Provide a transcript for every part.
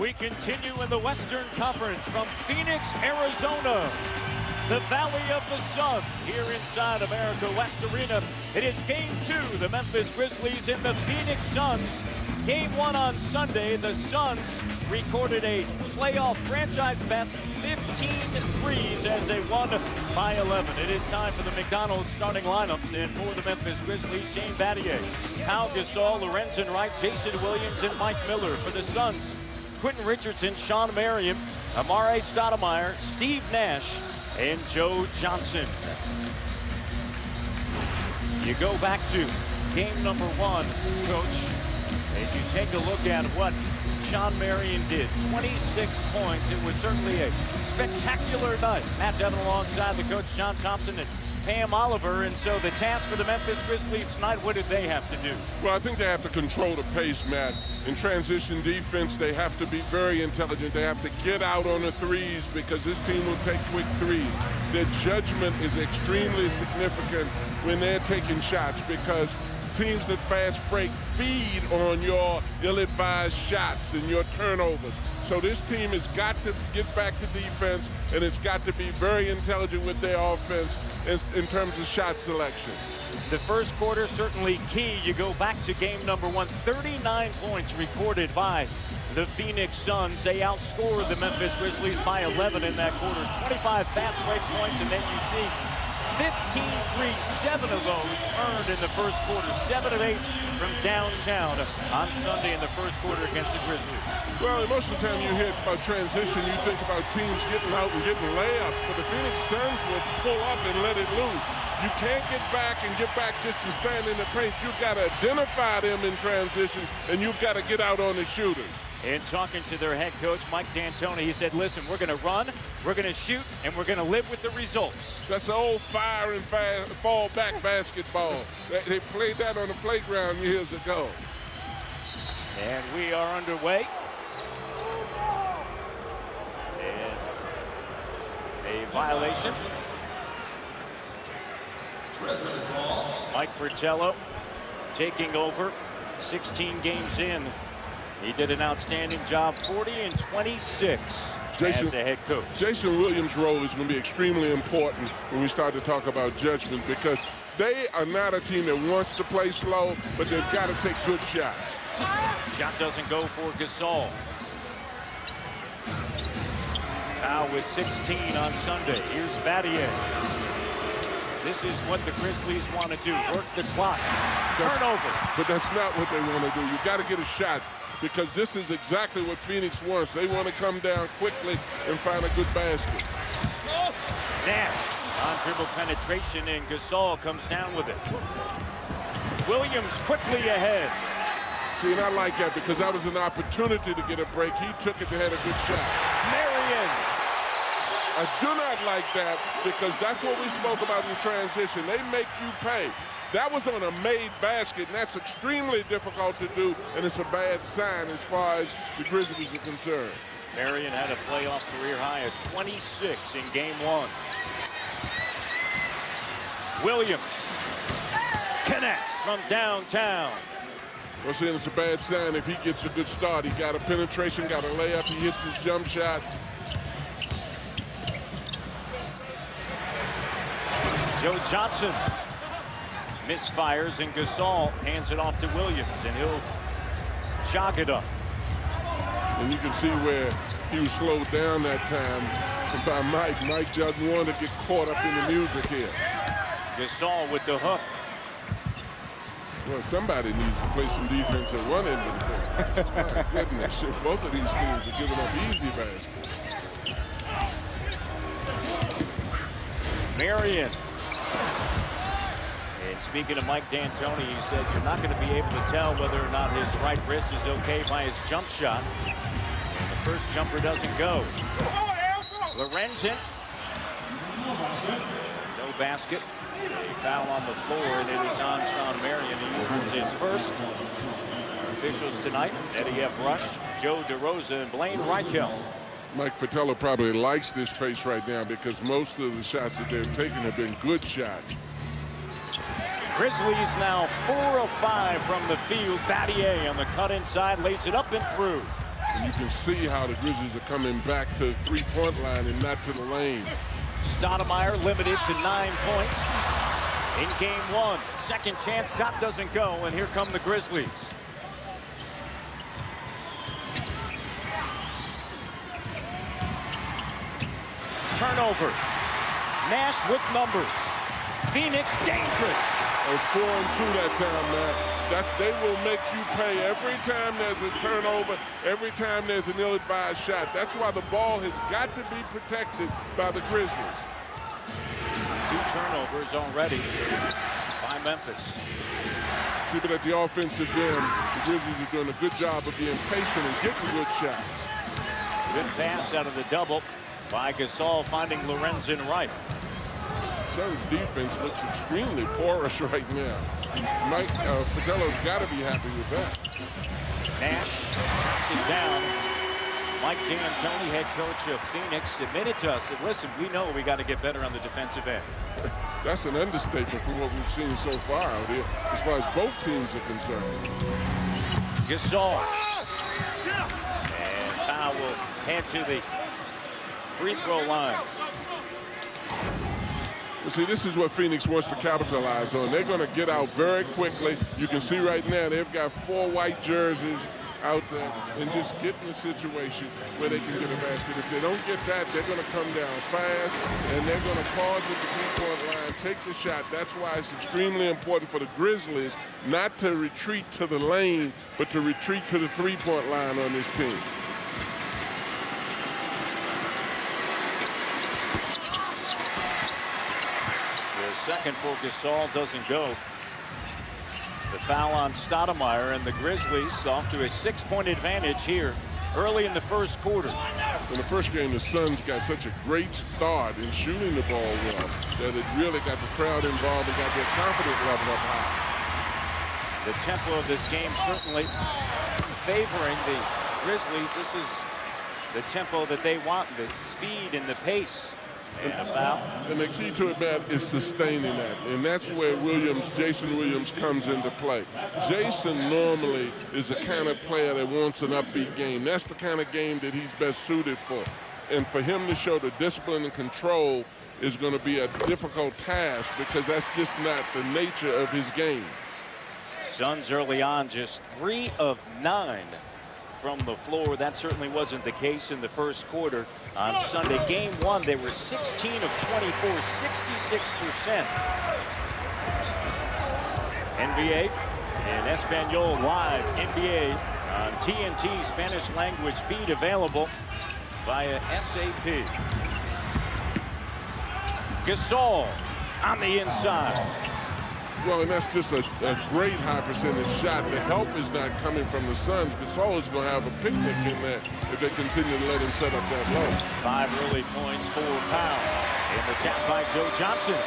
We continue in the Western Conference from Phoenix, Arizona. The Valley of the Sun here inside America West Arena. It is Game 2, the Memphis Grizzlies and the Phoenix Suns. Game 1 on Sunday, the Suns recorded a playoff franchise best 15 threes as they won by 11. It is time for the McDonald's starting lineups. And for the Memphis Grizzlies, Shane Battier, Pau Gasol, Lorenzen Wright, Jason Williams, and Mike Miller. For the Suns, Quentin Richardson, Shawn Marion, Amare Stoudemire, Steve Nash, and Joe Johnson. You go back to game number 1, Coach, and you take a look at what Shawn Marion did. 26 points. It was certainly a spectacular night. Matt Devin alongside the coach, John Thompson and Pam Oliver. And so the task for the Memphis Grizzlies tonight, what did they have to do? Well, I think they have to control the pace, Matt. In transition defense, they have to be very intelligent. They have to get out on the threes because this team will take quick threes. Their judgment is extremely significant when they're taking shots because teams that fast break feed on your ill-advised shots and your turnovers. So this team has got to get back to defense, and it's got to be very intelligent with their offense in terms of shot selection. The first quarter certainly key. You go back to game number 1, 39 points recorded by the Phoenix Suns. They outscored the Memphis Grizzlies by 11 in that quarter. 25 fast break points, and then you see 15 threes, 7 of those earned in the first quarter. 7 of 8 from downtown on Sunday in the first quarter against the Grizzlies. Well, most of the time you hear about transition, you think about teams getting out and getting layups, but the Phoenix Suns would pull up and let it loose. You can't get back just to stand in the paint. You've got to identify them in transition, and you've got to get out on the shooters. And talking to their head coach, Mike D'Antoni, he said, listen, we're going to run, we're going to shoot, and we're going to live with the results. That's the old fire and fall back basketball. They played that on the playground years ago. And we are underway. And a violation. Mike Fratello taking over, 16 games in. He did an outstanding job, 40 and 26 as a head coach. Jason Williams' role is going to be extremely important when we start to talk about judgment because they are not a team that wants to play slow, but they've got to take good shots. Shot doesn't go for Gasol. Now with 16 on Sunday. Here's Battier. This is what the Grizzlies want to do, work the clock, turnover. But that's not what they want to do. You got to get a shot because this is exactly what Phoenix wants. They want to come down quickly and find a good basket. Nash on dribble penetration, and Gasol comes down with it. Williams quickly ahead. See, and I like that because that was an opportunity to get a break. He took it and had a good shot. Marion. I do not like that because that's what we spoke about in transition. They make you pay. That was on a made basket, and that's extremely difficult to do, and it's a bad sign as far as the Grizzlies are concerned. Marion had a playoff career high of 26 in game 1. Williams connects from downtown. Well, see, it's a bad sign if he gets a good start. He got a penetration, got a layup, he hits his jump shot. Joe Johnson misfires, and Gasol hands it off to Williams, and he'll jog it up. And you can see where he was slowed down that time by Mike. Mike doesn't want to get caught up in the music here. Gasol with the hook. Well, somebody needs to play some defense at one end of the court. My goodness, both of these teams are giving up easy baskets. Marion. And speaking of Mike D'Antoni, he said you're not going to be able to tell whether or not his right wrist is okay by his jump shot. And the first jumper doesn't go. Lorenzen. No basket. A foul on the floor, and it is on Shawn Marion. He earns his first. Officials tonight, Eddie F. Rush, Joe DeRosa, and Blaine Reichel. Mike Fratello probably likes this pace right now because most of the shots that they've taken have been good shots. Grizzlies now 4 of 5 from the field. Battier on the cut inside, lays it up and through. And you can see how the Grizzlies are coming back to the three-point line and not to the lane. Stoudemire limited to 9 points in game one. Second chance shot doesn't go, and here come the Grizzlies. Turnover. Nash with numbers. Phoenix dangerous. It's 4-2 that time, man. They will make you pay every time there's a turnover, every time there's an ill-advised shot. That's why the ball has got to be protected by the Grizzlies. 2 turnovers already by Memphis. See, but at the offensive end, the Grizzlies are doing a good job of being patient and getting good shots. Good pass out of the double by Gasol, finding Lorenzen Wright. Suns defense looks extremely porous right now. Mike Fratello's got to be happy with that. Nash knocks it down. Mike D'Antoni, head coach of Phoenix, admitted to us that, listen, we know we got to get better on the defensive end. That's an understatement for what we've seen so far out here, as far as both teams are concerned. Gasol. And foul will head to the free throw line. You see, this is what Phoenix wants to capitalize on. They're going to get out very quickly. You can see right now they've got 4 white jerseys out there and just get in a situation where they can get a basket. If they don't get that, they're going to come down fast, and they're going to pause at the three-point line, take the shot. That's why it's extremely important for the Grizzlies not to retreat to the lane, but to retreat to the three-point line on this team. Second for Gasol doesn't go. The foul on Stoudemire, and the Grizzlies off to a 6-point advantage here early in the first quarter. In the first game, the Suns got such a great start in shooting the ball well that it really got the crowd involved and got their confidence level up high. The tempo of this game certainly favoring the Grizzlies. This is the tempo that they want, the speed and the pace. And a foul. And the key to it, Matt, is sustaining that. And that's where Jason Williams comes into play. Jason normally is the kind of player that wants an upbeat game. That's the kind of game that he's best suited for. And for him to show the discipline and control is going to be a difficult task because that's just not the nature of his game. Suns early on just 3 of 9 from the floor. That certainly wasn't the case in the first quarter on Sunday. Game one, they were 16 of 24, 66%. NBA and Espanol Live NBA on TNT Spanish language feed available via SAP. Gasol on the inside. Well, and that's just a great high percentage shot. The help is not coming from the Suns. Gasol is going to have a picnic in there if they continue to let him set up that low. 5 early points for Powell. And the tap by Joe Johnson.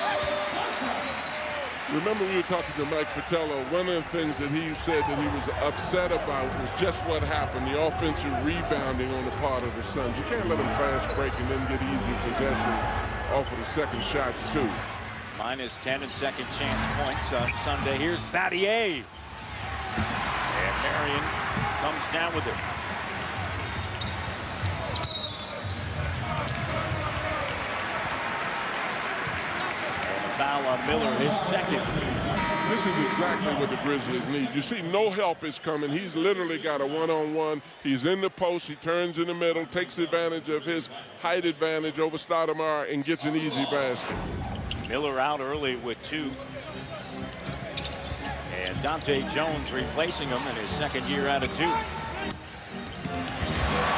Remember we were talking to Mike Fratello. One of the things that he said that he was upset about was just what happened, the offensive rebounding on the part of the Suns. You can't let them fast break and then get easy possessions off of the second shots, too. Minus 10 and second chance points on Sunday. Here's Battier. And Marion comes down with it. And a foul on Miller, his second. This is exactly what the Grizzlies need. You see, no help is coming. He's literally got a one-on-one. He's in the post. He turns in the middle, takes advantage of his height advantage over Stoudemire, and gets an easy basket. Miller out early with 2. And Dante Jones replacing him in his second year out of 2.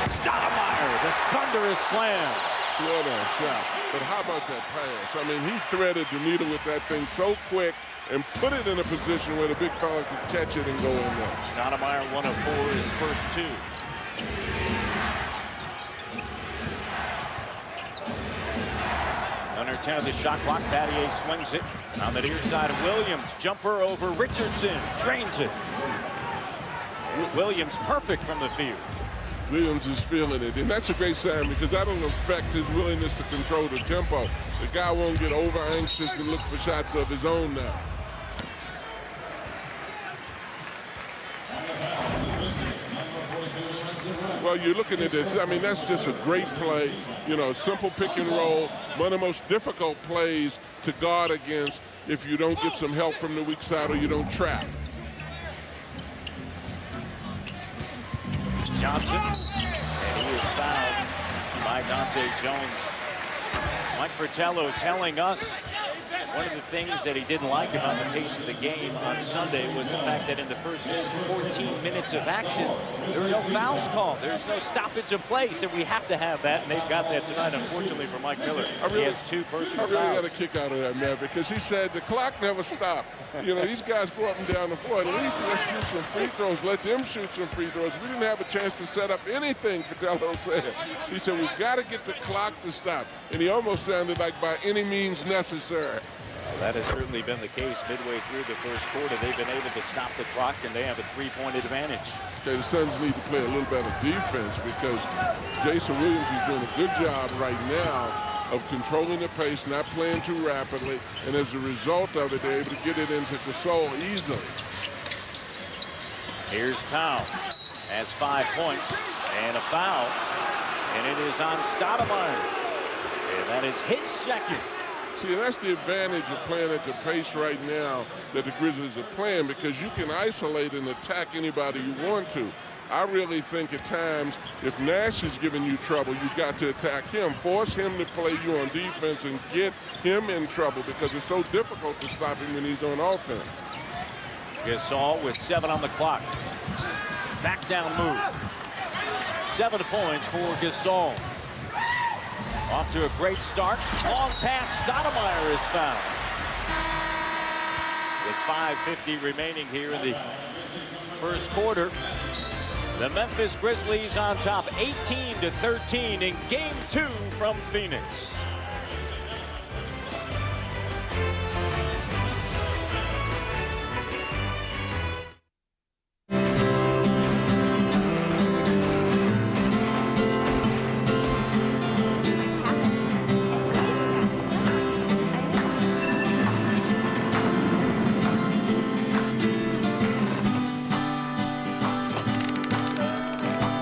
Stoudemire, the thunderous slam. What a shot. But how about that pass? I mean, he threaded the needle with that thing so quick and put it in a position where the big fella could catch it and go in there. Stoudemire 1 of 4, his first 2. Under 10 of the shot clock, Battier swings it on the near side of Williams. Jumper over Richardson, drains it. Williams perfect from the field. Williams is feeling it, and that's a great sign because that'll affect his willingness to control the tempo. The guy won't get over anxious and look for shots of his own now. Well, you're looking at this. I mean, that's just a great play. You know, simple pick and roll. One of the most difficult plays to guard against if you don't get some help from the weak side or you don't trap. Johnson, and he is fouled by Dante Jones. Mike Fratello telling us one of the things that he didn't like about the pace of the game on Sunday was the fact that in the first 14 minutes of action, there were no fouls called. There's no stoppage of play, so we have to have that, and they've got that tonight, unfortunately, for Mike Miller. He has 2 personal fouls. I really got a kick out of that, man, because he said the clock never stopped. You know, these guys go up and down the floor. At least let's shoot some free throws. Let them shoot some free throws. We didn't have a chance to set up anything, Fratello said. He said, we've got to get the clock to stop. And he almost sounded like by any means necessary. That has certainly been the case midway through the first quarter. They've been able to stop the clock, and they have a 3-point advantage. Okay, the Suns need to play a little better defense because Jason Williams is doing a good job right now of controlling the pace, not playing too rapidly, and as a result of it, they're able to get it into Gasol easily. Here's Powell, has 5 points and a foul, and it is on Stoudemire, and that is his second. See, that's the advantage of playing at the pace right now that the Grizzlies are playing, because you can isolate and attack anybody you want to. I really think at times, if Nash is giving you trouble, you've got to attack him. Force him to play you on defense and get him in trouble, because it's so difficult to stop him when he's on offense. Gasol with 7 on the clock. Back down move. 7 points for Gasol. Off to a great start. Long pass. Stoudemire is fouled. With 5:50 remaining here in the first quarter, the Memphis Grizzlies on top 18-13 in Game 2 from Phoenix.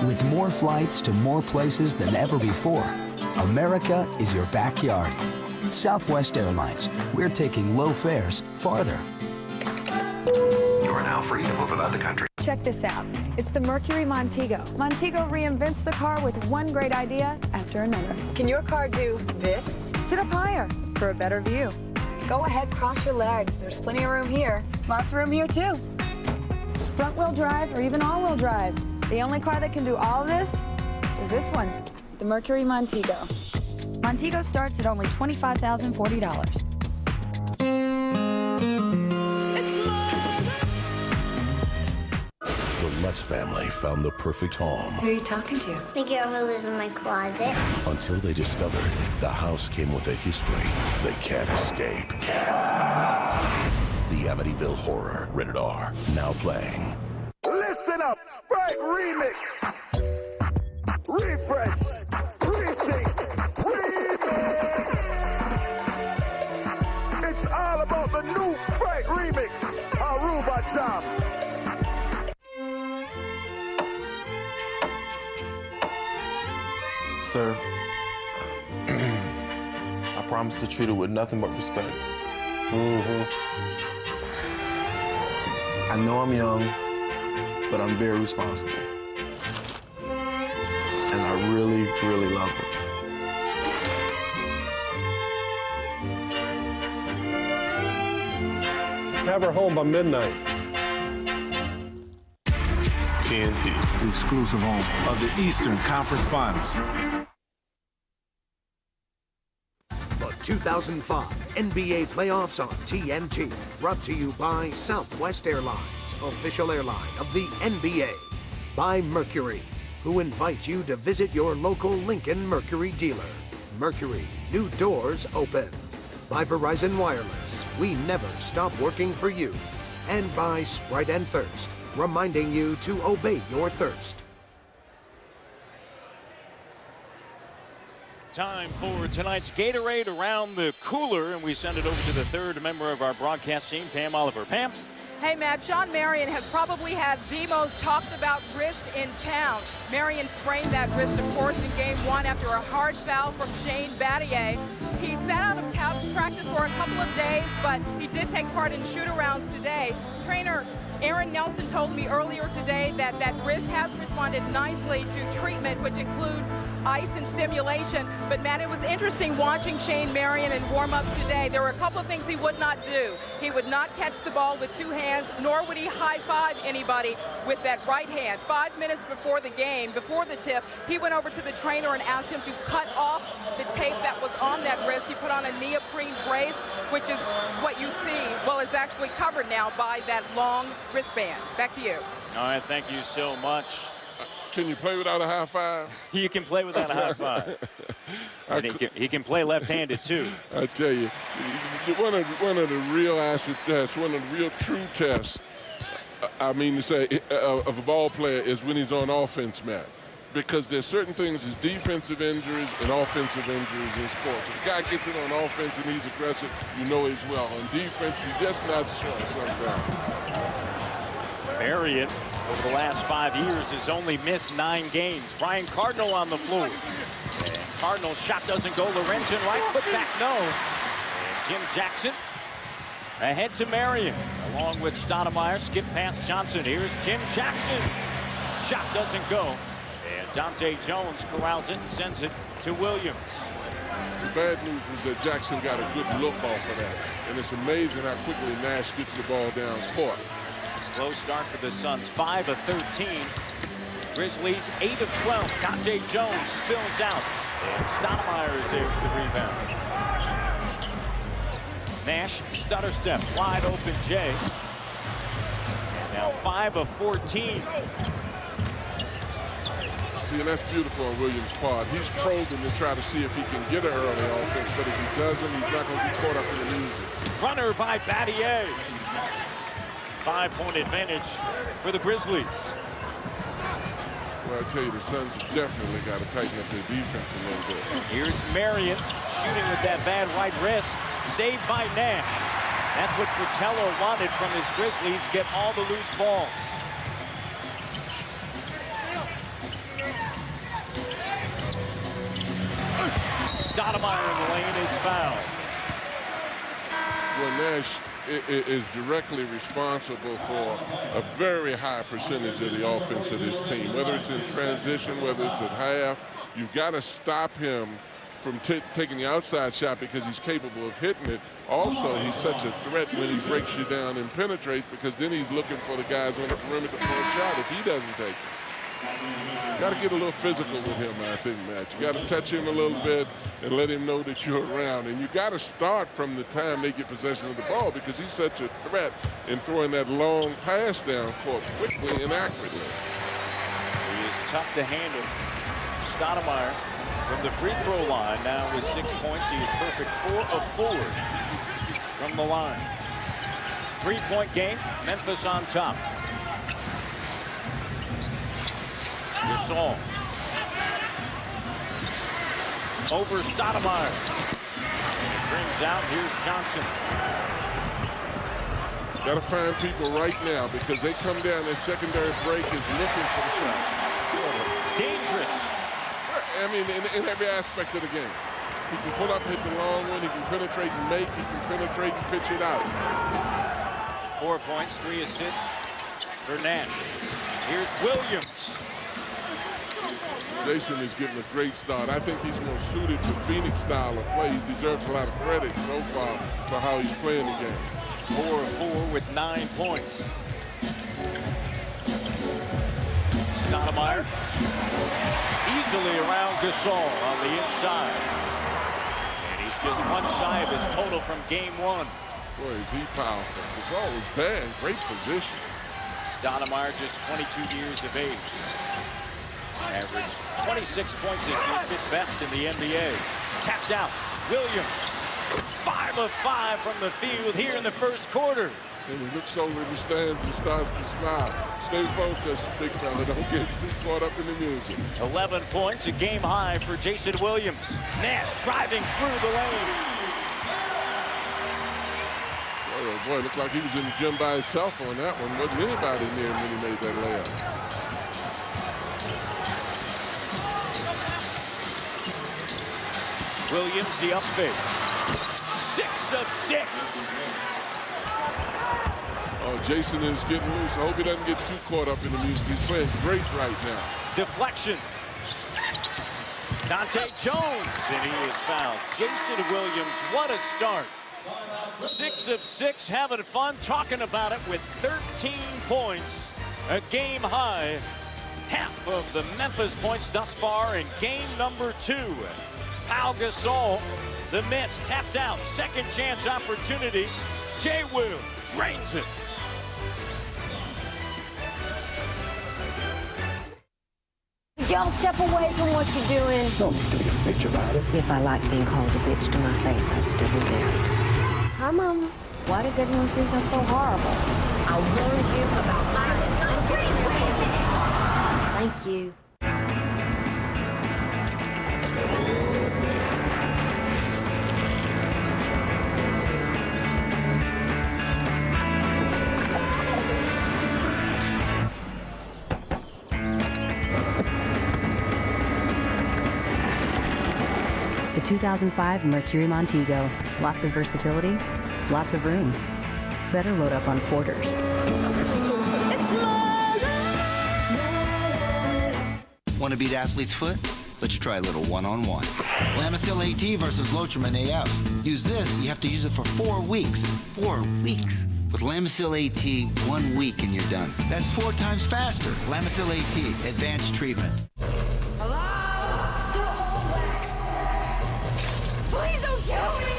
With more flights to more places than ever before, America is your backyard. Southwest Airlines, we're taking low fares farther. You are now free to move about the country. Check this out. It's the Mercury Montego. Montego reinvents the car with one great idea after another. Can your car do this? Sit up higher for a better view. Go ahead, cross your legs. There's plenty of room here. Lots of room here, too. Front-wheel drive or even all-wheel drive. The only car that can do all of this is this one, the Mercury Montego. Montego starts at only $25,040. The Lutz family found the perfect home. Who are you talking to? The girl who lives in my closet. Until they discovered the house came with a history they can't escape. The Amityville Horror, rated R, now playing. Listen up, Sprite Remix. Refresh, rethink, remix. It's all about the new Sprite Remix. Aruba Jam. Sir, I promise to treat her with nothing but respect. I know I'm young, but I'm very responsible. And I really, really love her. Have her home by midnight. TNT, the exclusive home of the Eastern Conference Finals. The 2005 NBA Playoffs on TNT, brought to you by Southwest Airlines, official airline of the NBA. By Mercury, who invite you to visit your local Lincoln Mercury dealer. Mercury, new doors open. By Verizon Wireless, we never stop working for you. And by Sprite and Thirst, reminding you to obey your thirst. Time for tonight's Gatorade Around the Cooler, and we send it over to the third member of our broadcast team, Pam Oliver. Pam? Hey, Matt, Sean Marion has probably had the most talked about wrist in town. Marion sprained that wrist, of course, in game 1 after a hard foul from Shane Battier. He sat out of couch practice for a couple of days, but he did take part in shoot-arounds today. Trainer Aaron Nelson told me earlier today that that wrist has responded nicely to treatment, which includes ice and stimulation. But, Matt, it was interesting watching Shane Marion in warm-ups today. There were a couple of things he would not do. He would not catch the ball with 2 hands, nor would he high-five anybody with that right hand. 5 minutes before the game, before the tip, he went over to the trainer and asked him to cut off the tape that was on that wrist. He put on a neoprene brace, which is what you see, well, is actually covered now by that long wristband. Back to you. All right, thank you so much. Can you play without a high five? You can play without a high five. And he can play left-handed, too. I tell you, one of the real acid tests, one of the real true tests, I mean to say, of a ball player is when he's on offense, Matt. Because there's certain things as defensive injuries and offensive injuries in sports. If a guy gets it on offense and he's aggressive, you know he's well. On defense, you're just not sure sometimes. Marion, over the last 5 years, has only missed 9 games. Brian Cardinal on the floor. And Cardinal's shot doesn't go. Lorenzen right foot back, no. And Jim Jackson ahead to Marion, along with Stoudemire. Skip past Johnson. Here's Jim Jackson. Shot doesn't go. And Dante Jones corrals it and sends it to Williams. The bad news was that Jackson got a good look off of that. And it's amazing how quickly Nash gets the ball down court. Slow start for the Suns, 5 of 13. Grizzlies, 8 of 12. Dante Jones spills out. And Stoudemire is there for the rebound. Nash, stutter step, wide open Jay. And now 5 of 14. See, and that's beautiful on Williams' part. He's probing to try to see if he can get an early offense, but if he doesn't, he's not going to be caught up in the music. Runner by Battier. 5-point advantage for the Grizzlies. Well, I tell you, the Suns have definitely got to tighten up their defense a little bit. Here's Marion shooting with that bad right wrist. Saved by Nash. That's what Fratello wanted from his Grizzlies, get all the loose balls. Stoudemire in the lane is fouled. Well, Nash is directly responsible for a very high percentage of the offense of this team. Whether it's in transition, whether it's at half, you've got to stop him from taking the outside shot because he's capable of hitting it. Also, he's such a threat when he breaks you down and penetrates, because then he's looking for the guys on the perimeter for a shot if he doesn't take it. You got to get a little physical with him, I think, Matt. You got to touch him a little bit and let him know that you're around. And you got to start from the time they get possession of the ball, because he's such a threat in throwing that long pass down court quickly and accurately. He is tough to handle. Stoudemire from the free throw line now with 6 points. He is perfect, 4 of 4 from the line. 3-point game, Memphis on top. Gasol over Stoudemire. It brings out, here's Johnson. Got to find people right now, because they come down, their secondary break is looking for the shots. Dangerous. I mean, in every aspect of the game. He can pull up, hit the long one, he can penetrate and make, he can penetrate and pitch it out. 4 points, 3 assists for Nash. Here's Williams. Jason is getting a great start. I think he's more suited to Phoenix style of play. He deserves a lot of credit so far for how he's playing the game. 4 of 4 with 9 points. Stoudemire easily around Gasol on the inside. And he's just 1 shy of his total from game 1. Boy, is he powerful. Gasol was there in great position. Stoudemire just 22 years of age. Averaged 26 points this year, fifth best in the NBA. Tapped out, Williams. 5 of 5 from the field here in the first quarter. And he looks over in the stands and starts to smile. Stay focused, big fella. Don't get too caught up in the music. 11 points, a game high for Jason Williams. Nash driving through the lane. Well, Oh, boy, looked like he was in the gym by himself on that one. Wasn't anybody near him when he made that layup. Williams, the up fake. 6 of 6. Oh, Jason is getting loose. I hope he doesn't get too caught up in the music. He's playing great right now. Deflection. Dante Jones, and he is fouled. Jason Williams, what a start. 6 of 6, having fun, talking about it with 13 points, a game high. Half of the Memphis points thus far in game number 2. Pau Gasol, the miss, tapped out, second chance opportunity. Jay Will drains it. Don't step away from what you're doing. Don't need to be a bitch about it. If I like being called a bitch to my face, I'd still be there. Hi, Mama. Why does everyone think I'm so horrible? I warned you about my Thank you. The 2005 Mercury Montego. Lots of versatility, lots of room. Better load up on quarters. Want to beat athlete's foot? Let's try a little one-on-one. Lamisil AT versus Lotrimin AF. Use this, you have to use it for 4 weeks. 4 weeks. With Lamisil AT, 1 week and you're done. That's 4 times faster. Lamisil AT, advanced treatment. Please don't kill me!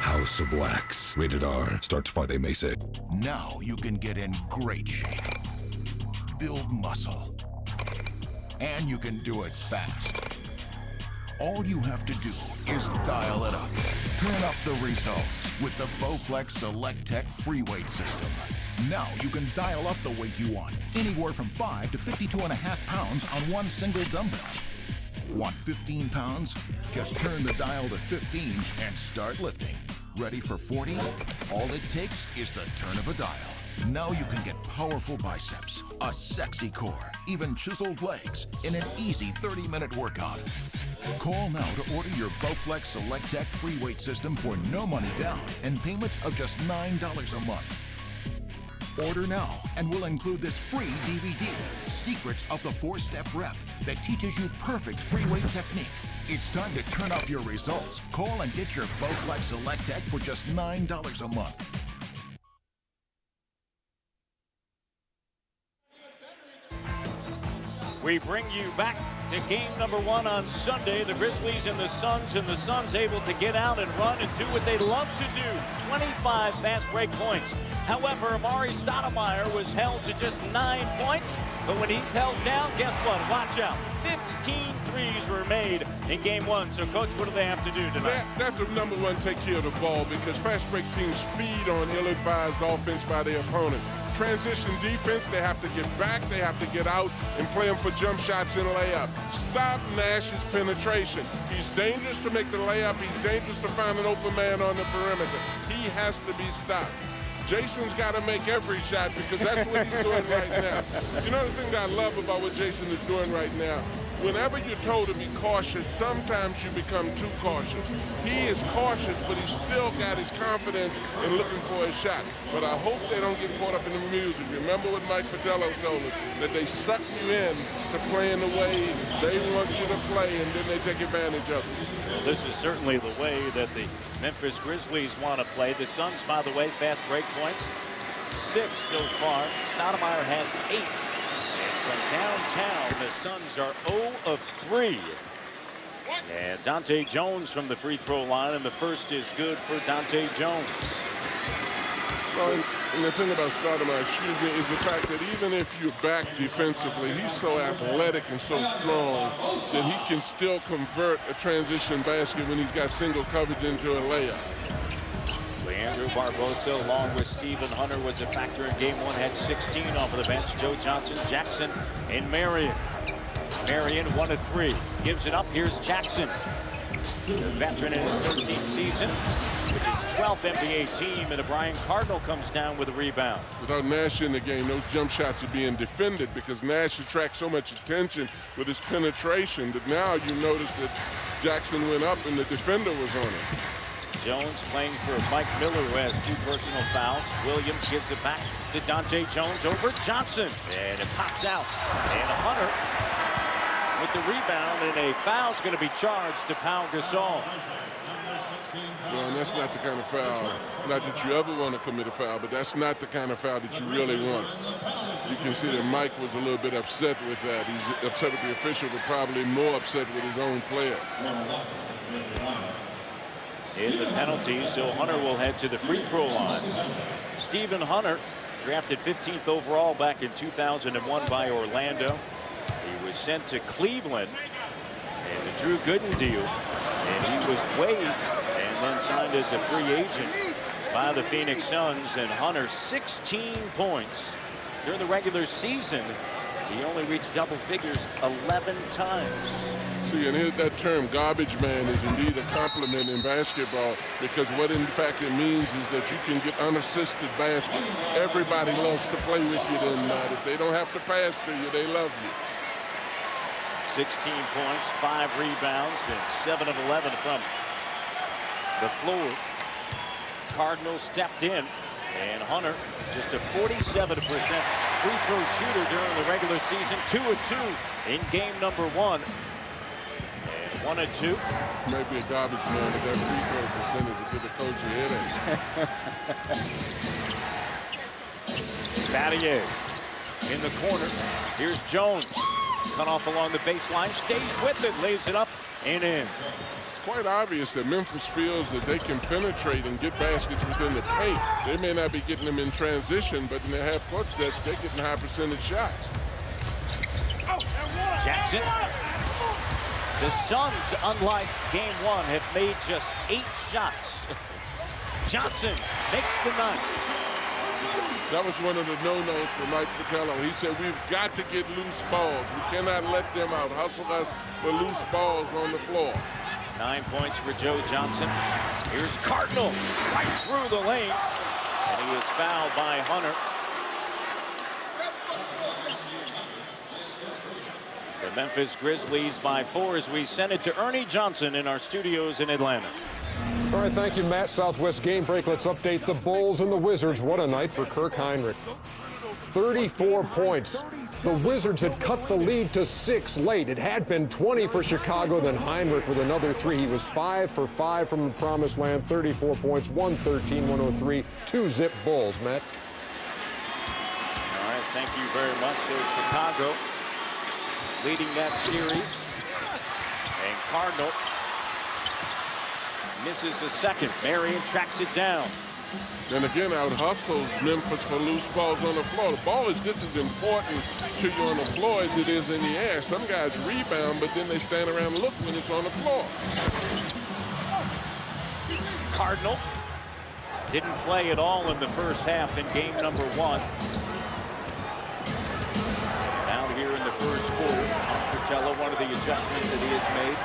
House of Wax. Rated R. Starts Friday, May 6th. Now you can get in great shape. Build muscle. And you can do it fast. All you have to do is dial it up. Turn up the results with the Bowflex Select Tech free weight system. Now you can dial up the weight you want, anywhere from 5 to 52.5 pounds on one single dumbbell. Want 15 pounds? Just turn the dial to 15 and start lifting. Ready for 40? All it takes is the turn of a dial. Now you can get powerful biceps, a sexy core, even chiseled legs in an easy 30-minute workout. Call now to order your Bowflex Select Tech free weight system for no money down and payments of just $9 a month. Order now, and we'll include this free DVD, Secrets of the 4-Step Rep, that teaches you perfect free weight technique. It's time to turn up your results. Call and get your Bowflex Select Tech for just $9 a month. We bring you back to game number 1 on Sunday. The Grizzlies and the Suns able to get out and run and do what they love to do. 25 fast break points. However, Amari Stoudemire was held to just 9 points. But when he's held down, guess what? Watch out. 15 threes were made in game 1. So, Coach, what do they have to do tonight? They have to, number one, take care of the ball, because fast break teams feed on ill-advised offense by their opponent. Transition defense, they have to get back, they have to get out and play them for jump shots and layup. Stop Nash's penetration. He's dangerous to make the layup. He's dangerous to find an open man on the perimeter. He has to be stopped. Jason's got to make every shot, because that's what he's doing right now. You know the thing that I love about what Jason is doing right now? Whenever you're told to be cautious, sometimes you become too cautious. He is cautious, but he's still got his confidence in looking for a shot. But I hope they don't get caught up in the music. Remember what Mike Fratello told us, that they suck you in to playing the way they want you to play, and then they take advantage of it. Well, this is certainly the way that the Memphis Grizzlies want to play. The Suns, by the way, fast break points, 6 so far. Stoudemire has 8. From downtown, the Suns are 0 of 3. And Dante Jones from the free throw line, and the first is good for Dante Jones. Well, and the thing about Stoudemire, is the fact that even if you're back defensively, he's so athletic and so strong that he can still convert a transition basket when he's got single coverage into a layup. Leandro Barbosa, along with Stephen Hunter, was a factor in game 1, had 16 off of the bench. Joe Johnson, Jackson, and Marion. Marion 1 of 3. Gives it up. Here's Jackson. The veteran in his 13th season with his 12th NBA team, and Brian Cardinal comes down with a rebound. Without Nash in the game, those jump shots are being defended because Nash attracts so much attention with his penetration that now you notice that Jackson went up and the defender was on him. Jones playing for Mike Miller, who has 2 personal fouls. Williams gives it back to Dante Jones over Johnson, and it pops out. And Hunter with the rebound, and a foul's going to be charged to Pau Gasol. Well, and that's not the kind of foul, not that you ever want to commit a foul, but that's not the kind of foul that you really want. You can see that Mike was a little bit upset with that. He's upset with the official, but probably more upset with his own player. In the penalty, so Hunter will head to the free throw line. Stephen Hunter, drafted 15th overall back in 2001 by Orlando. He was sent to Cleveland and the Drew Gooden deal, and he was waived and then signed as a free agent by the Phoenix Suns. And Hunter, 16 points during the regular season. He only reached double figures 11 times. See, and here's that term, garbage man, is indeed a compliment in basketball, because what in fact it means is that you can get unassisted basket. Everybody loves to play with you then, if they don't have to pass to you, they love you. 16 points, 5 rebounds, and 7 of 11 from the floor. Cardinals stepped in, and Hunter, just a 47% free throw shooter during the regular season, 2 of 2 in game number 1. And 1 of 2. Maybe a garbage man, but that free throw percentage will give the coach a headache. Battier in the corner. Here's Jones. Cut off along the baseline, stays with it, lays it up and in. It's quite obvious that Memphis feels that they can penetrate and get baskets within the paint. They may not be getting them in transition, but in their half-court sets, they're getting high percentage shots. Jackson. The Suns, unlike game 1, have made just 8 shots. Johnson makes the 9. That was one of the no-nos for Mike Fratello. He said, we've got to get loose balls. We cannot let them out. Hustle us for loose balls on the floor. 9 points for Joe Johnson. Here's Cardinal right through the lane. And he is fouled by Hunter. The Memphis Grizzlies by 4 as we send it to Ernie Johnson in our studios in Atlanta. All right, thank you, Matt. Southwest game break. Let's update the Bulls and the Wizards. What a night for Kirk Hinrich. 34 points. The Wizards had cut the lead to 6 late. It had been 20 for Chicago, then Hinrich with another 3. He was 5 for 5 from the promised land, 34 points, 113, 103, 2-zip Bulls, Matt. All right, thank you very much. So Chicago leading that series. And Cardinal misses the second. Marion tracks it down. And again, out-hustles Memphis for loose balls on the floor. The ball is just as important to you on the floor as it is in the air. Some guys rebound, but then they stand around and look when it's on the floor. Cardinal didn't play at all in the first half in game number 1. Out here in the first quarter, Fratello, one of the adjustments that he has made.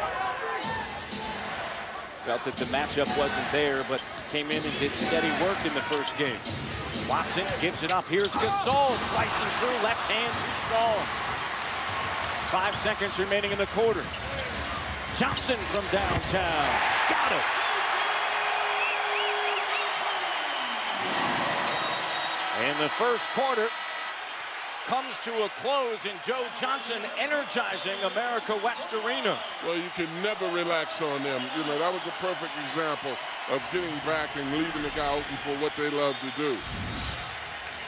Felt that the matchup wasn't there, but came in and did steady work in the first game. Watson gives it up. Here's Gasol slicing through, left hand too strong. 5 seconds remaining in the quarter. Johnson from downtown. Got it. And the first quarter comes to a close, and Joe Johnson energizing America West Arena. Well, you can never relax on them. You know, that was a perfect example of getting back and leaving the guy open for what they love to do.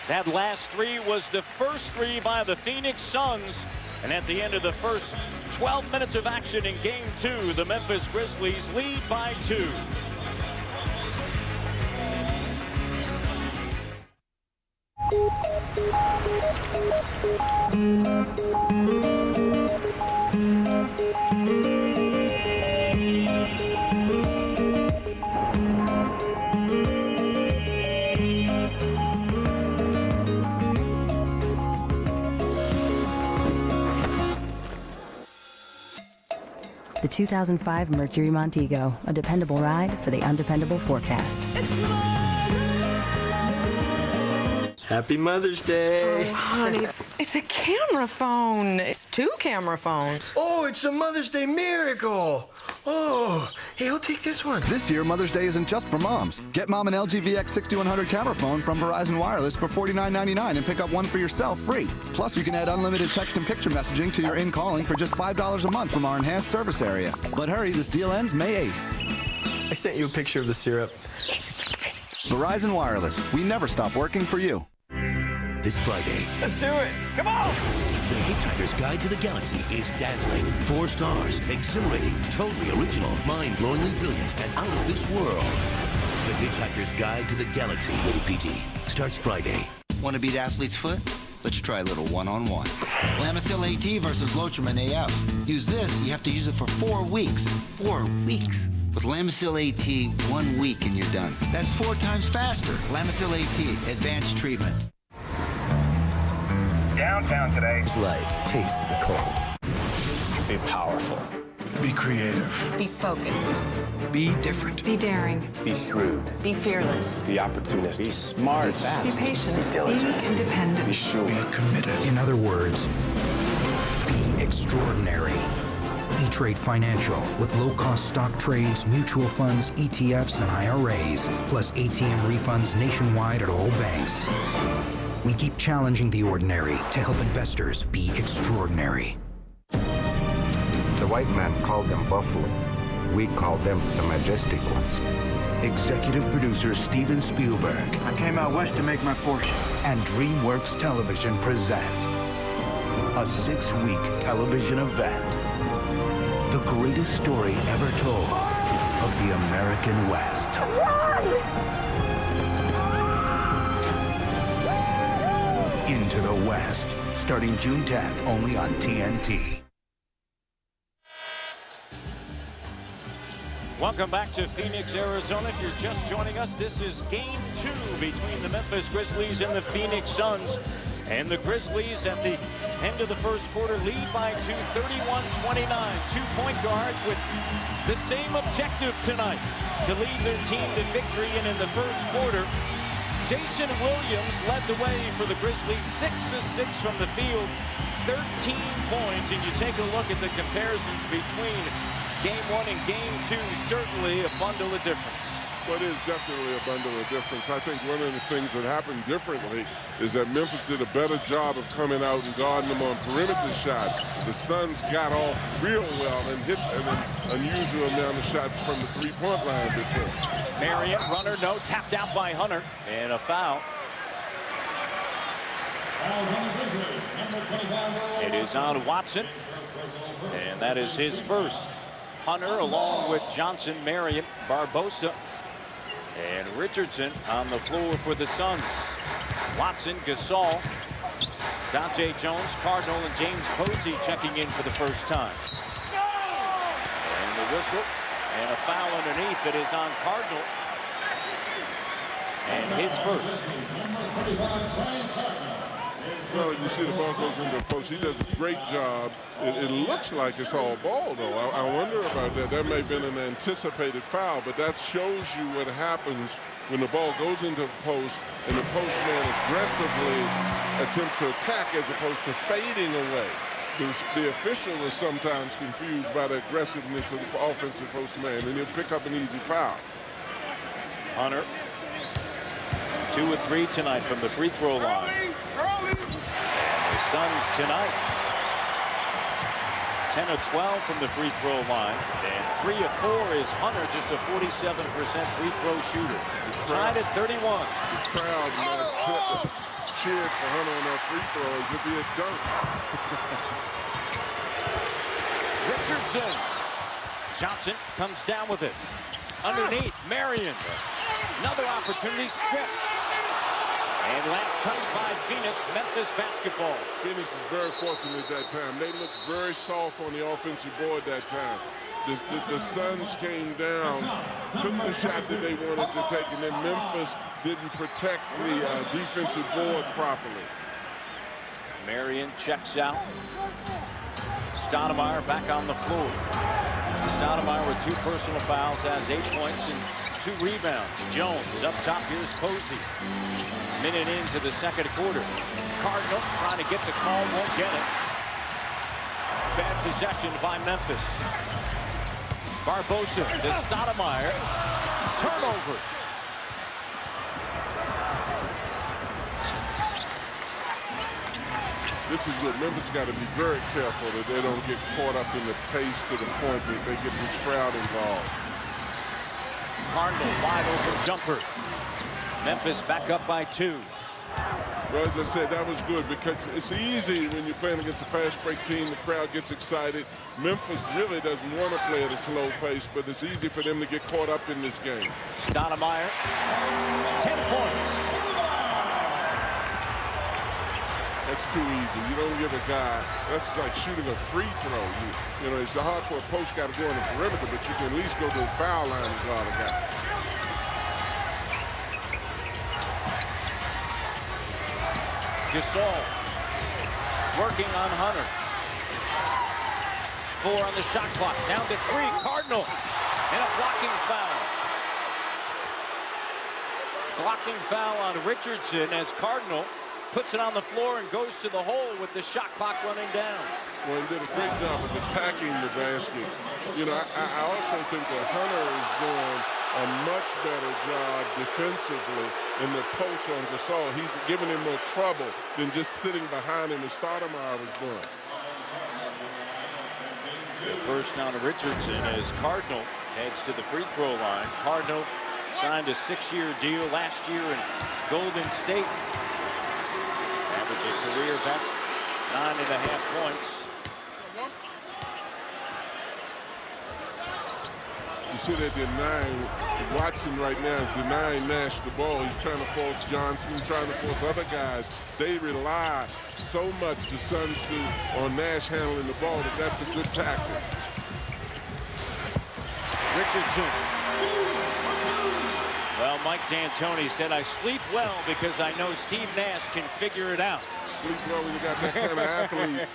That last 3 was the first 3 by the Phoenix Suns. And at the end of the first 12 minutes of action in game 2, the Memphis Grizzlies lead by 2. The 2005 Mercury Montego, a dependable ride for the undependable forecast. Happy Mother's Day. Oh, honey, it's a camera phone. It's 2 camera phones. Oh, it's a Mother's Day miracle. Oh, hey, I'll take this one. This year, Mother's Day isn't just for moms. Get Mom an LG VX 6100 camera phone from Verizon Wireless for $49.99 and pick up one for yourself free. Plus, you can add unlimited text and picture messaging to your in-calling for just $5 a month from our enhanced service area. But hurry, this deal ends May 8th. I sent you a picture of the syrup. Verizon Wireless. We never stop working for you. This Friday, Let's do it. Come on. The Hitchhiker's Guide to the Galaxy is dazzling. 4 stars, exhilarating, totally original, mind-blowingly brilliant, and out of this world. The Hitchhiker's Guide to the Galaxy, rated PG, starts Friday. Want to beat athlete's foot? Let's try a little one-on-one. Lamisil AT versus Lotrimin AF. Use this, you have to use it for 4 weeks. 4 weeks. With Lamisil AT, 1 week and you're done. That's 4 times faster. Lamisil AT, advanced treatment. Downtown today. Light, taste the cold. Be powerful. Be creative. Be focused. Be different. Be daring. Be shrewd. Be fearless. Be opportunistic. Be smart. Be fast. Be patient. Be diligent. Be independent. Be sure. Be committed. In other words, be extraordinary. E-Trade Financial, with low-cost stock trades, mutual funds, ETFs, and IRAs, plus ATM refunds nationwide at all banks. We keep challenging the ordinary to help investors be extraordinary. The white man called them buffalo. We call them the majestic ones. Executive producer Steven Spielberg. I came out west to make my fortune. And DreamWorks Television present a 6-week television event. The greatest story ever told of the American West. Run! Into the West, starting June 10th, only on TNT. Welcome back to Phoenix, Arizona. If you're just joining us, this is Game 2 between the Memphis Grizzlies and the Phoenix Suns. And the Grizzlies at the end of the first quarter lead by 2, 31-29. 2 point guards with the same objective tonight, to lead their team to victory. And in the first quarter, Jason Williams led the way for the Grizzlies, 6 of 6 from the field, 13 points. And you take a look at the comparisons between Game 1 and Game 2, certainly a bundle of difference. Well, it is definitely a bundle of difference. I think one of the things that happened differently is that Memphis did a better job of coming out and guarding them on perimeter shots. The Suns got off real well and hit an unusual amount of shots from the three-point line before. Marion, runner, no, tapped out by Hunter, and a foul. It is on Watson, and that is his first. Hunter along with Johnson, Marion, Barbosa, and Richardson on the floor for the Suns. Watson, Gasol, Dante Jones, Cardinal, and James Posey checking in for the first time. And the whistle, and a foul underneath. It is on Cardinal, and his first. Well, you see the ball goes into the post. He does a great job. It looks like it's all ball, though. I wonder about that. That may have been an anticipated foul, but that shows you what happens when the ball goes into the post and the postman aggressively attempts to attack as opposed to fading away. The official is sometimes confused by the aggressiveness of the offensive postman, and he'll pick up an easy foul. Hunter, 2 of 3 tonight from the free throw line. The Suns tonight, 10 of 12 from the free throw line, and 3 of 4 is Hunter, just a 47% free throw shooter. Tied at 31. The crowd cheered for Hunter on that free throw as if he had dunked. Richardson. Johnson comes down with it. Underneath, Marion. Another opportunity stripped. And last touch by Phoenix, Memphis basketball. Phoenix is very fortunate at that time. They looked very soft on the offensive board that time. The Suns came down, took the shot that they wanted to take, and then Memphis didn't protect the defensive board properly. Marion checks out. Stoudemire back on the floor. Stoudemire with 2 personal fouls, has 8 points and 2 rebounds. Jones up top. Here's Posey. Minute into the second quarter. Cardinal trying to get the call, won't get it. Bad possession by Memphis. Barbosa to Stoudemire. Turnover. This is what Memphis got to be very careful that they don't get caught up in the pace to the point that they get this crowd involved. Cardinal wide open jumper. Memphis back up by 2. Well, as I said, that was good because it's easy when you're playing against a fast break team. The crowd gets excited. Memphis really doesn't want to play at a slow pace, but it's easy for them to get caught up in this game. Stoudemire, 10 points. That's too easy. You don't give a guy, that's like shooting a free throw. You know, it's hard for a post guy to go on the perimeter, but you can at least go to the foul line and guard a guy. Gasol working on Hunter. 4 on the shot clock. Down to 3. Cardinal. And a blocking foul. Blocking foul on Richardson as Cardinal puts it on the floor and goes to the hole with the shot clock running down. Well, he did a great job of attacking the basket. You know, I also think that Hunter is doing a much better job defensively in the post on Gasol. He's giving him more trouble than just sitting behind him as Stoudemire was doing. The first down to Richardson as Cardinal heads to the free throw line. Cardinal signed a 6-year deal last year in Golden State. Average a career best 9.5 points. You see they're denying, Watson right now is denying Nash the ball. He's trying to force Johnson, trying to force other guys. They rely so much, the Suns do, on Nash handling the ball that that's a good tactic. Richardson. Well, Mike D'Antoni said, I sleep well because I know Steve Nash can figure it out. Sleep well when you got that kind of athlete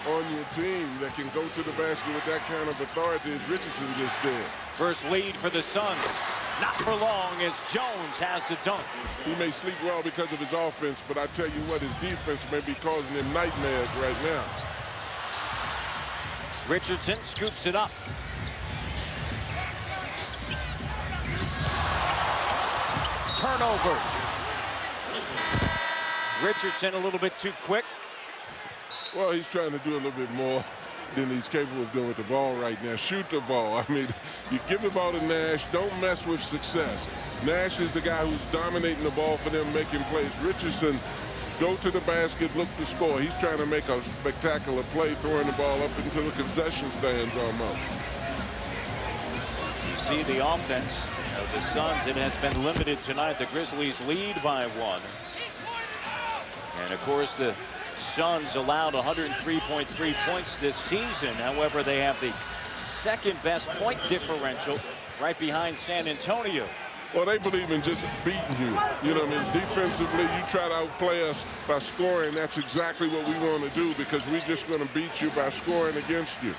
on your team that can go to the basket with that kind of authority as Richardson just did. First lead for the Suns. Not for long as Jones has the dunk. He may sleep well because of his offense, but I tell you what, his defense may be causing him nightmares right now. Richardson scoops it up. Turnover. Richardson a little bit too quick. Well, he's trying to do a little bit more than he's capable of doing with the ball right now. Shoot the ball. I mean, you give the ball to Nash, don't mess with success. Nash is the guy who's dominating the ball for them, making plays. Richardson, go to the basket, look to score. He's trying to make a spectacular play, throwing the ball up into the concession stands almost. You see the offense of the Suns. It has been limited tonight. The Grizzlies lead by 1. And of course, the Suns allowed 103.3 points this season. However, they have the second best point differential right behind San Antonio. Well, they believe in just beating you. You know what I mean? Defensively, you try to outplay us by scoring. That's exactly what we want to do because we're just going to beat you by scoring against you.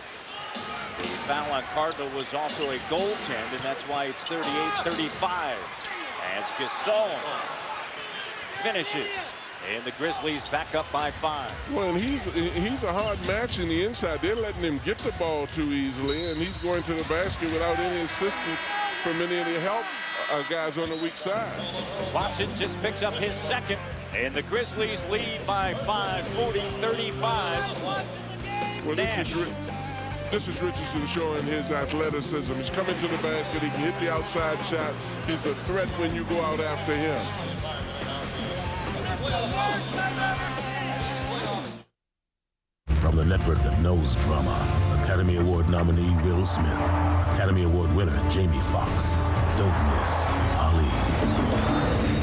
The foul on Cardinal was also a goaltend, and that's why it's 38-35 as Gasol finishes. And the Grizzlies back up by 5. Well, and he's a hard match in the inside. They're letting him get the ball too easily, and he's going to the basket without any assistance from any of the help guys on the weak side. Watson just picks up his second, and the Grizzlies lead by 5, 40-35. Well, this is Richardson showing his athleticism. He's coming to the basket. He can hit the outside shot. He's a threat when you go out after him. From the network that knows drama, Academy Award nominee Will Smith, Academy Award winner Jamie Foxx. Don't miss Ali.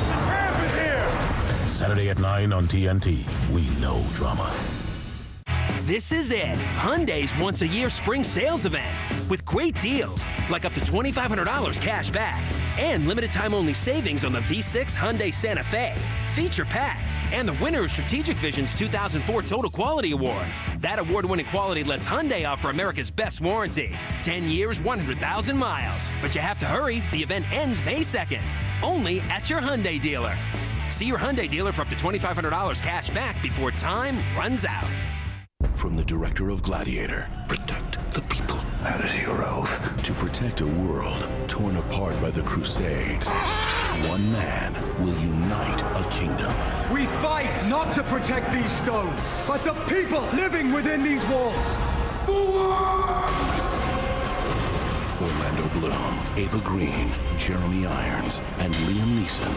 The champ is here! Saturday at 9 on TNT. We know drama. This is it, Hyundai's once-a-year spring sales event with great deals like up to $2,500 cash back. And limited time only savings on the V6 Hyundai Santa Fe. Feature packed. And the winner of Strategic Vision's 2004 Total Quality Award. That award-winning quality lets Hyundai offer America's best warranty. 10 years, 100,000 miles. But you have to hurry. The event ends May 2nd. Only at your Hyundai dealer. See your Hyundai dealer for up to $2,500 cash back before time runs out. From the director of Gladiator, protect the people. That is your oath. To protect a world torn apart by the Crusades, one man will unite a kingdom. We fight not to protect these stones, but the people living within these walls. Orlando Bloom, Ava Green, Jeremy Irons, and Liam Neeson.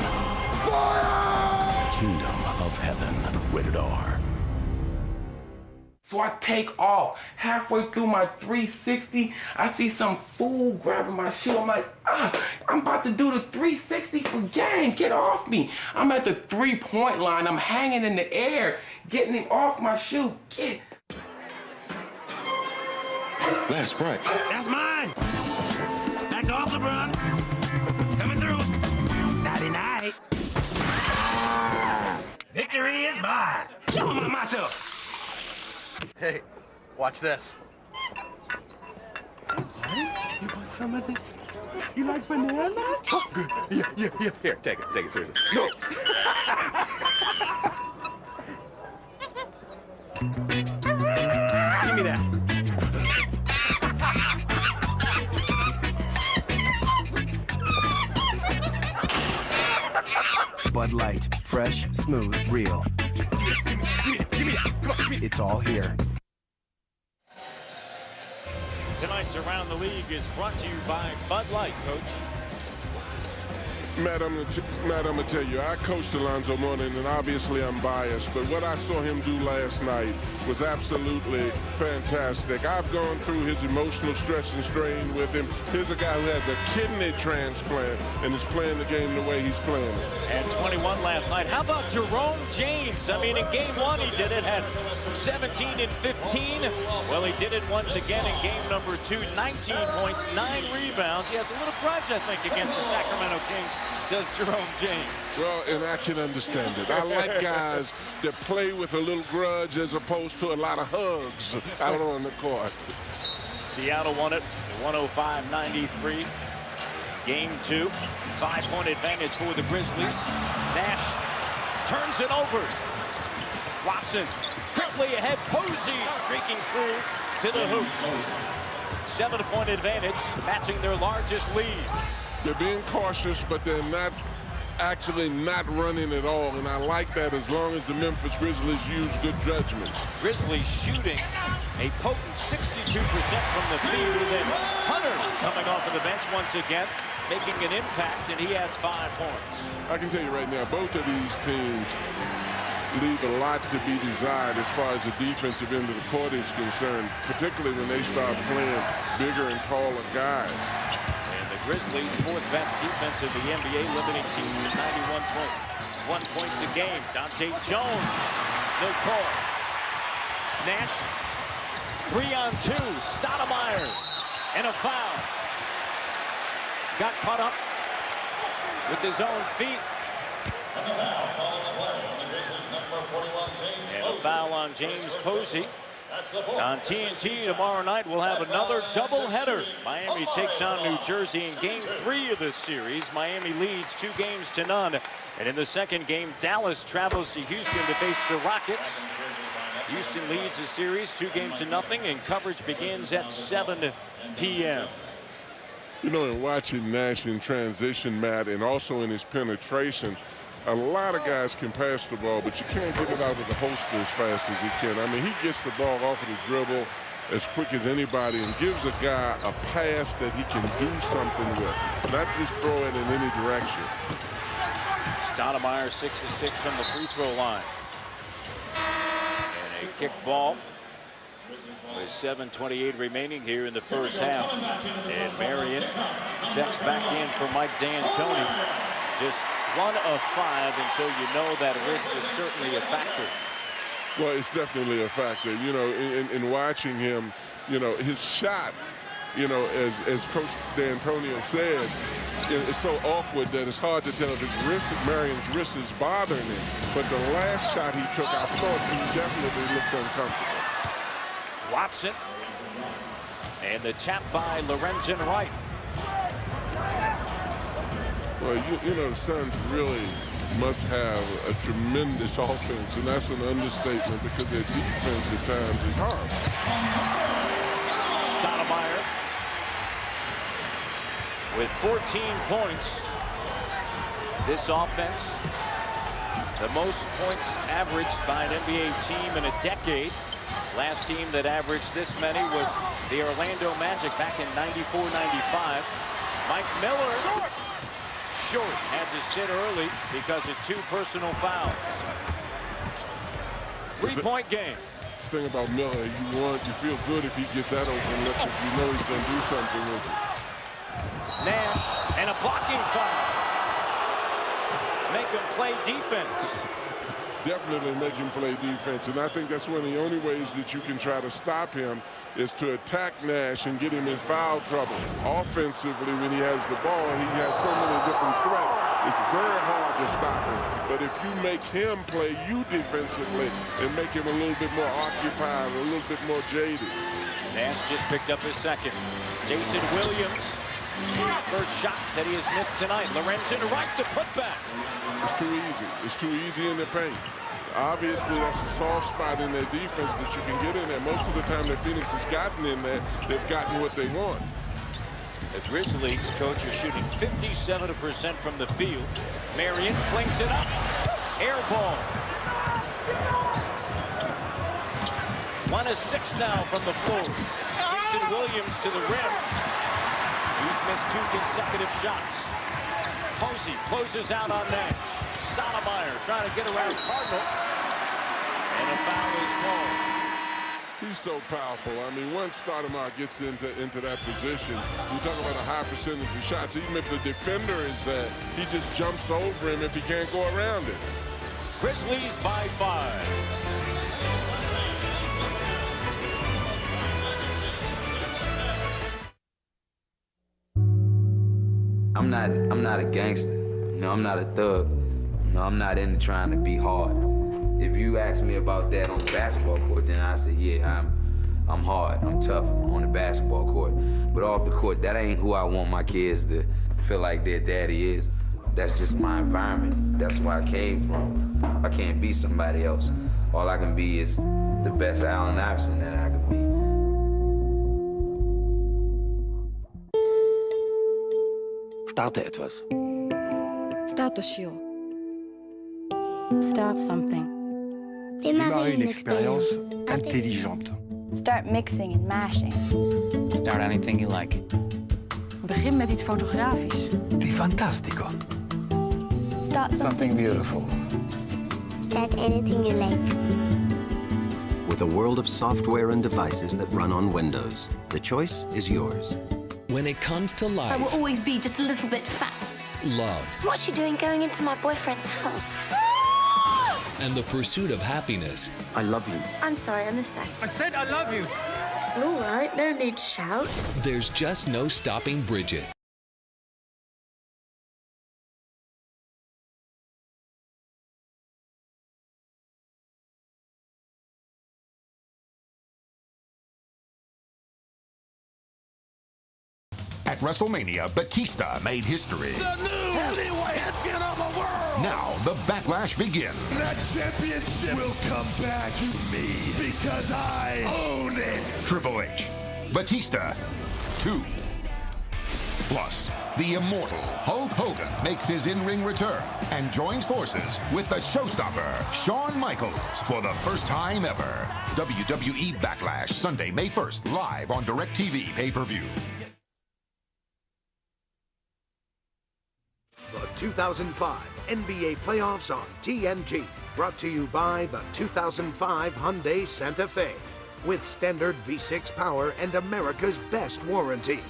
Fire! Kingdom of Heaven. Rated R. So I take off. Halfway through my 360, I see some fool grabbing my shoe. I'm like, I'm about to do the 360 for game. Get off me. I'm at the 3-point line. I'm hanging in the air, getting him off my shoe. Get. Last break. That's mine. Back off, LeBron. Coming through. Nighty-night. Victory is mine. Show him my motto. Hey, watch this. You want some of this? You like bananas? Oh, good. Yeah. Here, take it seriously. No. Give me that. Bud Light, fresh, smooth, real. Give me that. Come on, give me that. It's all here. Tonight's Around the League is brought to you by Bud Light, Coach. Matt, I'm gonna tell you, I coached Alonzo Mourning, and obviously I'm biased, but what I saw him do last night was absolutely fantastic. I've gone through his emotional stress and strain with him. Here's a guy who has a kidney transplant and is playing the game the way he's playing it. And 21 last night. How about Jerome James? I mean, in game one, he did it, had 17 and 15. Well, he did it once again in game number 2, 19 points, 9 rebounds. He has a little grudge, I think, against the Sacramento Kings, does Jerome James. Well, and I can understand it. I like guys that play with a little grudge as opposed to a lot of hugs out on the court. Seattle won it 105-93. Game 2, 5-point advantage for the Grizzlies. Nash turns it over. Watson quickly ahead. Posey streaking through to the hoop. 7-point advantage, matching their largest lead. They're being cautious, but they're not running at all, and I like that as long as the Memphis Grizzlies use good judgment. Grizzlies shooting a potent 62% from the field, and Hunter coming off of the bench once again, making an impact, and he has 5 points. I can tell you right now, both of these teams leave a lot to be desired as far as the defensive end of the court is concerned, particularly when they start playing bigger and taller guys. Grizzlies' 4th best defense in the NBA, limiting teams to 91.1 points a game. Dante Jones, no call. Nash, 3-on-2, Stoudemire, and a foul. Got caught up with his own feet. And a foul on James Posey. On TNT tomorrow night, we'll have another doubleheader. Miami takes on New Jersey in game 3 of this series. Miami leads 2-0. And in the second game, Dallas travels to Houston to face the Rockets. Houston leads the series 2-0, and coverage begins at 7 p.m. You know, in watching Nash in transition, Matt, and also in his penetration, a lot of guys can pass the ball, but you can't get it out of the holster as fast as he can. I mean, he gets the ball off of the dribble as quick as anybody and gives a guy a pass that he can do something with, not just throw it in any direction. Stoudemire 6 of 6 from the free throw line. And a kick ball with 7:28 remaining here in the first half. And Marion checks back in for Mike D'Antoni. Just 1 of 5, and so you know that wrist is certainly a factor. Well, it's definitely a factor. You know, in watching him, you know, his shot, you know, as Coach D'Antonio said, it's so awkward that it's hard to tell if his wrist, Marion's wrist is bothering him. But the last shot he took, I thought he definitely looked uncomfortable. Watson. And the tap by Lorenzen Wright. Well, you know, the Suns really must have a tremendous offense, and that's an understatement because their defense at times is horrible. Stoudemire with 14 points. This offense, the most points averaged by an NBA team in a decade. Last team that averaged this many was the Orlando Magic back in 94-95. Mike Miller. Short had to sit early because of 2 personal fouls. 3-point game. The thing about Miller, you feel good if he gets that open, if you know he's going to do something with it. Nash and a blocking foul. Make him play defense. Definitely make him play defense, and I think that's one of the only ways that you can try to stop him is to attack Nash and get him in foul trouble. Offensively, when he has the ball, he has so many different threats. It's very hard to stop him. But if you make him play you defensively and make him a little bit more occupied, a little bit more jaded. Nash just picked up his second. Jason Williams, his first shot that he has missed tonight. Lorenzen Wright, the putback. It's too easy. It's too easy in the paint. Obviously, that's a soft spot in their defense that you can get in there. Most of the time that Phoenix has gotten in there, they've gotten what they want. The Grizzlies coach is shooting 57% from the field. Marion flings it up. Air ball. 1 of 6 now from the floor. Jason Williams to the rim. He's missed 2 consecutive shots. Posey closes out on Nash. Stoudemire trying to get around Cardinal. And a foul is called. He's so powerful. I mean, once Stoudemire gets into that position, you talk about a high percentage of shots. Even if the defender is there, he just jumps over him if he can't go around it. Grizzlies by 5. I'm not a gangster. No, I'm not a thug. No, I'm not into trying to be hard. If you ask me about that on the basketball court, then I say, yeah, I'm hard, I'm tough on the basketball court. But off the court, that ain't who I want my kids to feel like their daddy is. That's just my environment. That's where I came from. I can't be somebody else. All I can be is the best Allen Iverson that I can be. Starte etwas. Start something. Démarrer une expérience intelligente. Start mixing and mashing. Start anything you like. Begin met iets fotografisch. Di fantastico. Start something beautiful. Start anything you like. With a world of software and devices that run on Windows, the choice is yours. When it comes to life, I will always be just a little bit fat. Love, What's she doing going into my boyfriend's house? and the pursuit of happiness. I love you. I'm sorry, I missed that. I said I love you. All right, no need to shout. There's just no stopping Bridget. At WrestleMania, Batista made history. The new heavyweight champion of the world! Now, the backlash begins. That championship will come back to me because I own it! Triple H, Batista, 2. Plus, the immortal Hulk Hogan makes his in-ring return and joins forces with the showstopper, Shawn Michaels, for the first time ever. WWE Backlash, Sunday, May 1st, live on DirecTV pay-per-view. The 2005 NBA Playoffs on TNT. Brought to you by the 2005 Hyundai Santa Fe. With standard V6 power and America's best warranty.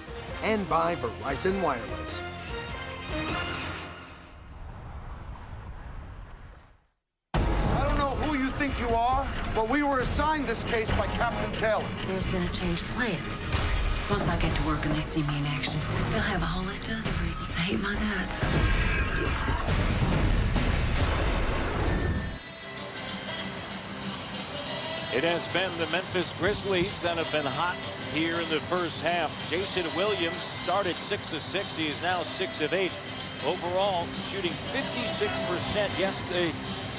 And by Verizon Wireless. I don't know who you think you are, but we were assigned this case by Captain Taylor. There's been a change of plans. Once I get to work and they see me in action, they'll have a whole list of other reasons to hate my guts. It has been the Memphis Grizzlies that have been hot here in the first half. Jason Williams started 6 of 6. He is now 6 of 8. Overall, shooting 56%. Yes, they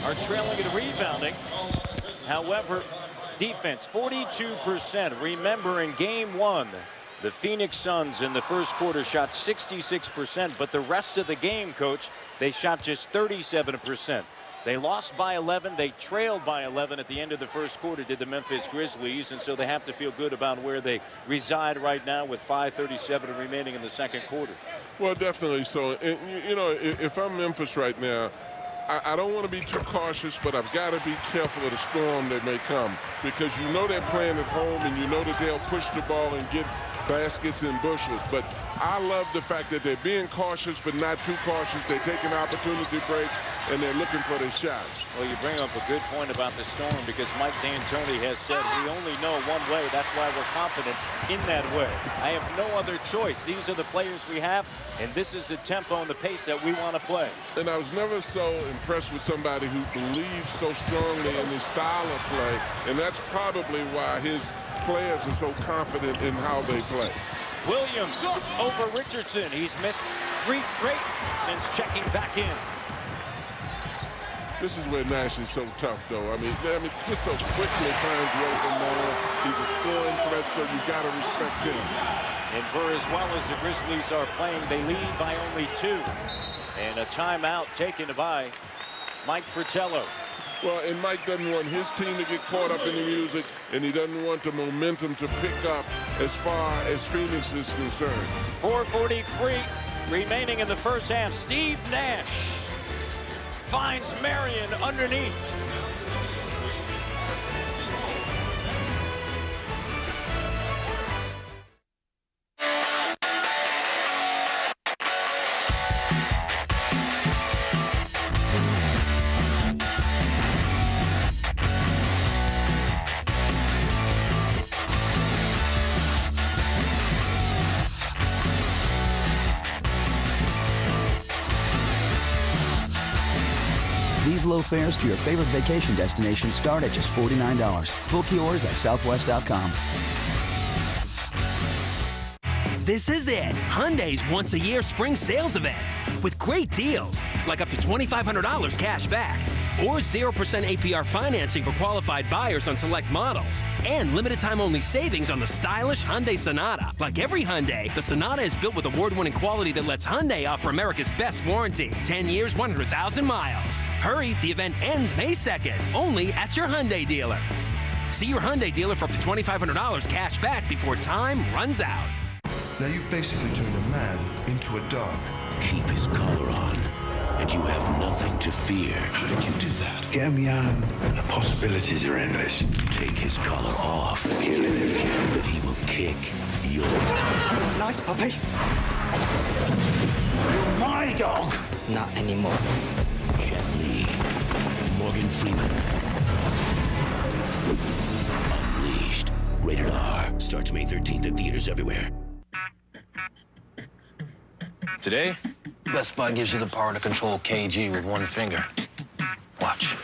are trailing in rebounding. However, defense 42%. Remember, in game 1, the Phoenix Suns in the first quarter shot 66%, but the rest of the game, Coach, they shot just 37%. They lost by 11. They trailed by 11 at the end of the first quarter, did the Memphis Grizzlies, and so they have to feel good about where they reside right now with 5:37 remaining in the second quarter. Well, definitely so. And, you know, if I'm Memphis right now, I don't want to be too cautious, but I've got to be careful of the storm that may come, because you know they're playing at home and you know that they'll push the ball and get baskets and bushels. But I love the fact that they're being cautious but not too cautious. They're taking opportunity breaks and they're looking for their shots. Well, you bring up a good point about the storm, because Mike D'Antoni has said we only know one way. That's why we're confident in that way. I have no other choice. These are the players we have, and this is the tempo and the pace that we want to play. And I was never so impressed with somebody who believes so strongly in his style of play, and that's probably why his players are so confident in how they play. Williams over Richardson. He's missed 3 straight since checking back in. This is where Nash is so tough, though. I mean, just so quickly finds open man. He's a scoring threat, so you got to respect him. And for as well as the Grizzlies are playing, they lead by only 2. And a timeout taken by Mike Fratello. Well, and Mike doesn't want his team to get caught up in the music, and he doesn't want the momentum to pick up as far as Phoenix is concerned. 4:43 remaining in the first half. Steve Nash finds Marion underneath. These low fares to your favorite vacation destination start at just $49. Book yours at southwest.com. This is it, Hyundai's once-a-year spring sales event. With great deals, like up to $2,500 cash back, or 0% APR financing for qualified buyers on select models, and limited-time-only savings on the stylish Hyundai Sonata. Like every Hyundai, the Sonata is built with award-winning quality that lets Hyundai offer America's best warranty. 10 years, 100,000 miles. Hurry, the event ends May 2nd, only at your Hyundai dealer. See your Hyundai dealer for up to $2,500 cash back before time runs out. Now you've basically turned a man into a dog. Keep his collar on, and you have nothing to fear. How did you do that? Get him young, and the possibilities are endless. Take his collar off, killing him, but he will kick your ass. Nice puppy. You're my dog. Not anymore. Jet Li, Morgan Freeman. Unleashed. Rated R. Starts May 13th at theaters everywhere. Today, Best Buy gives you the power to control KG with one finger. Watch.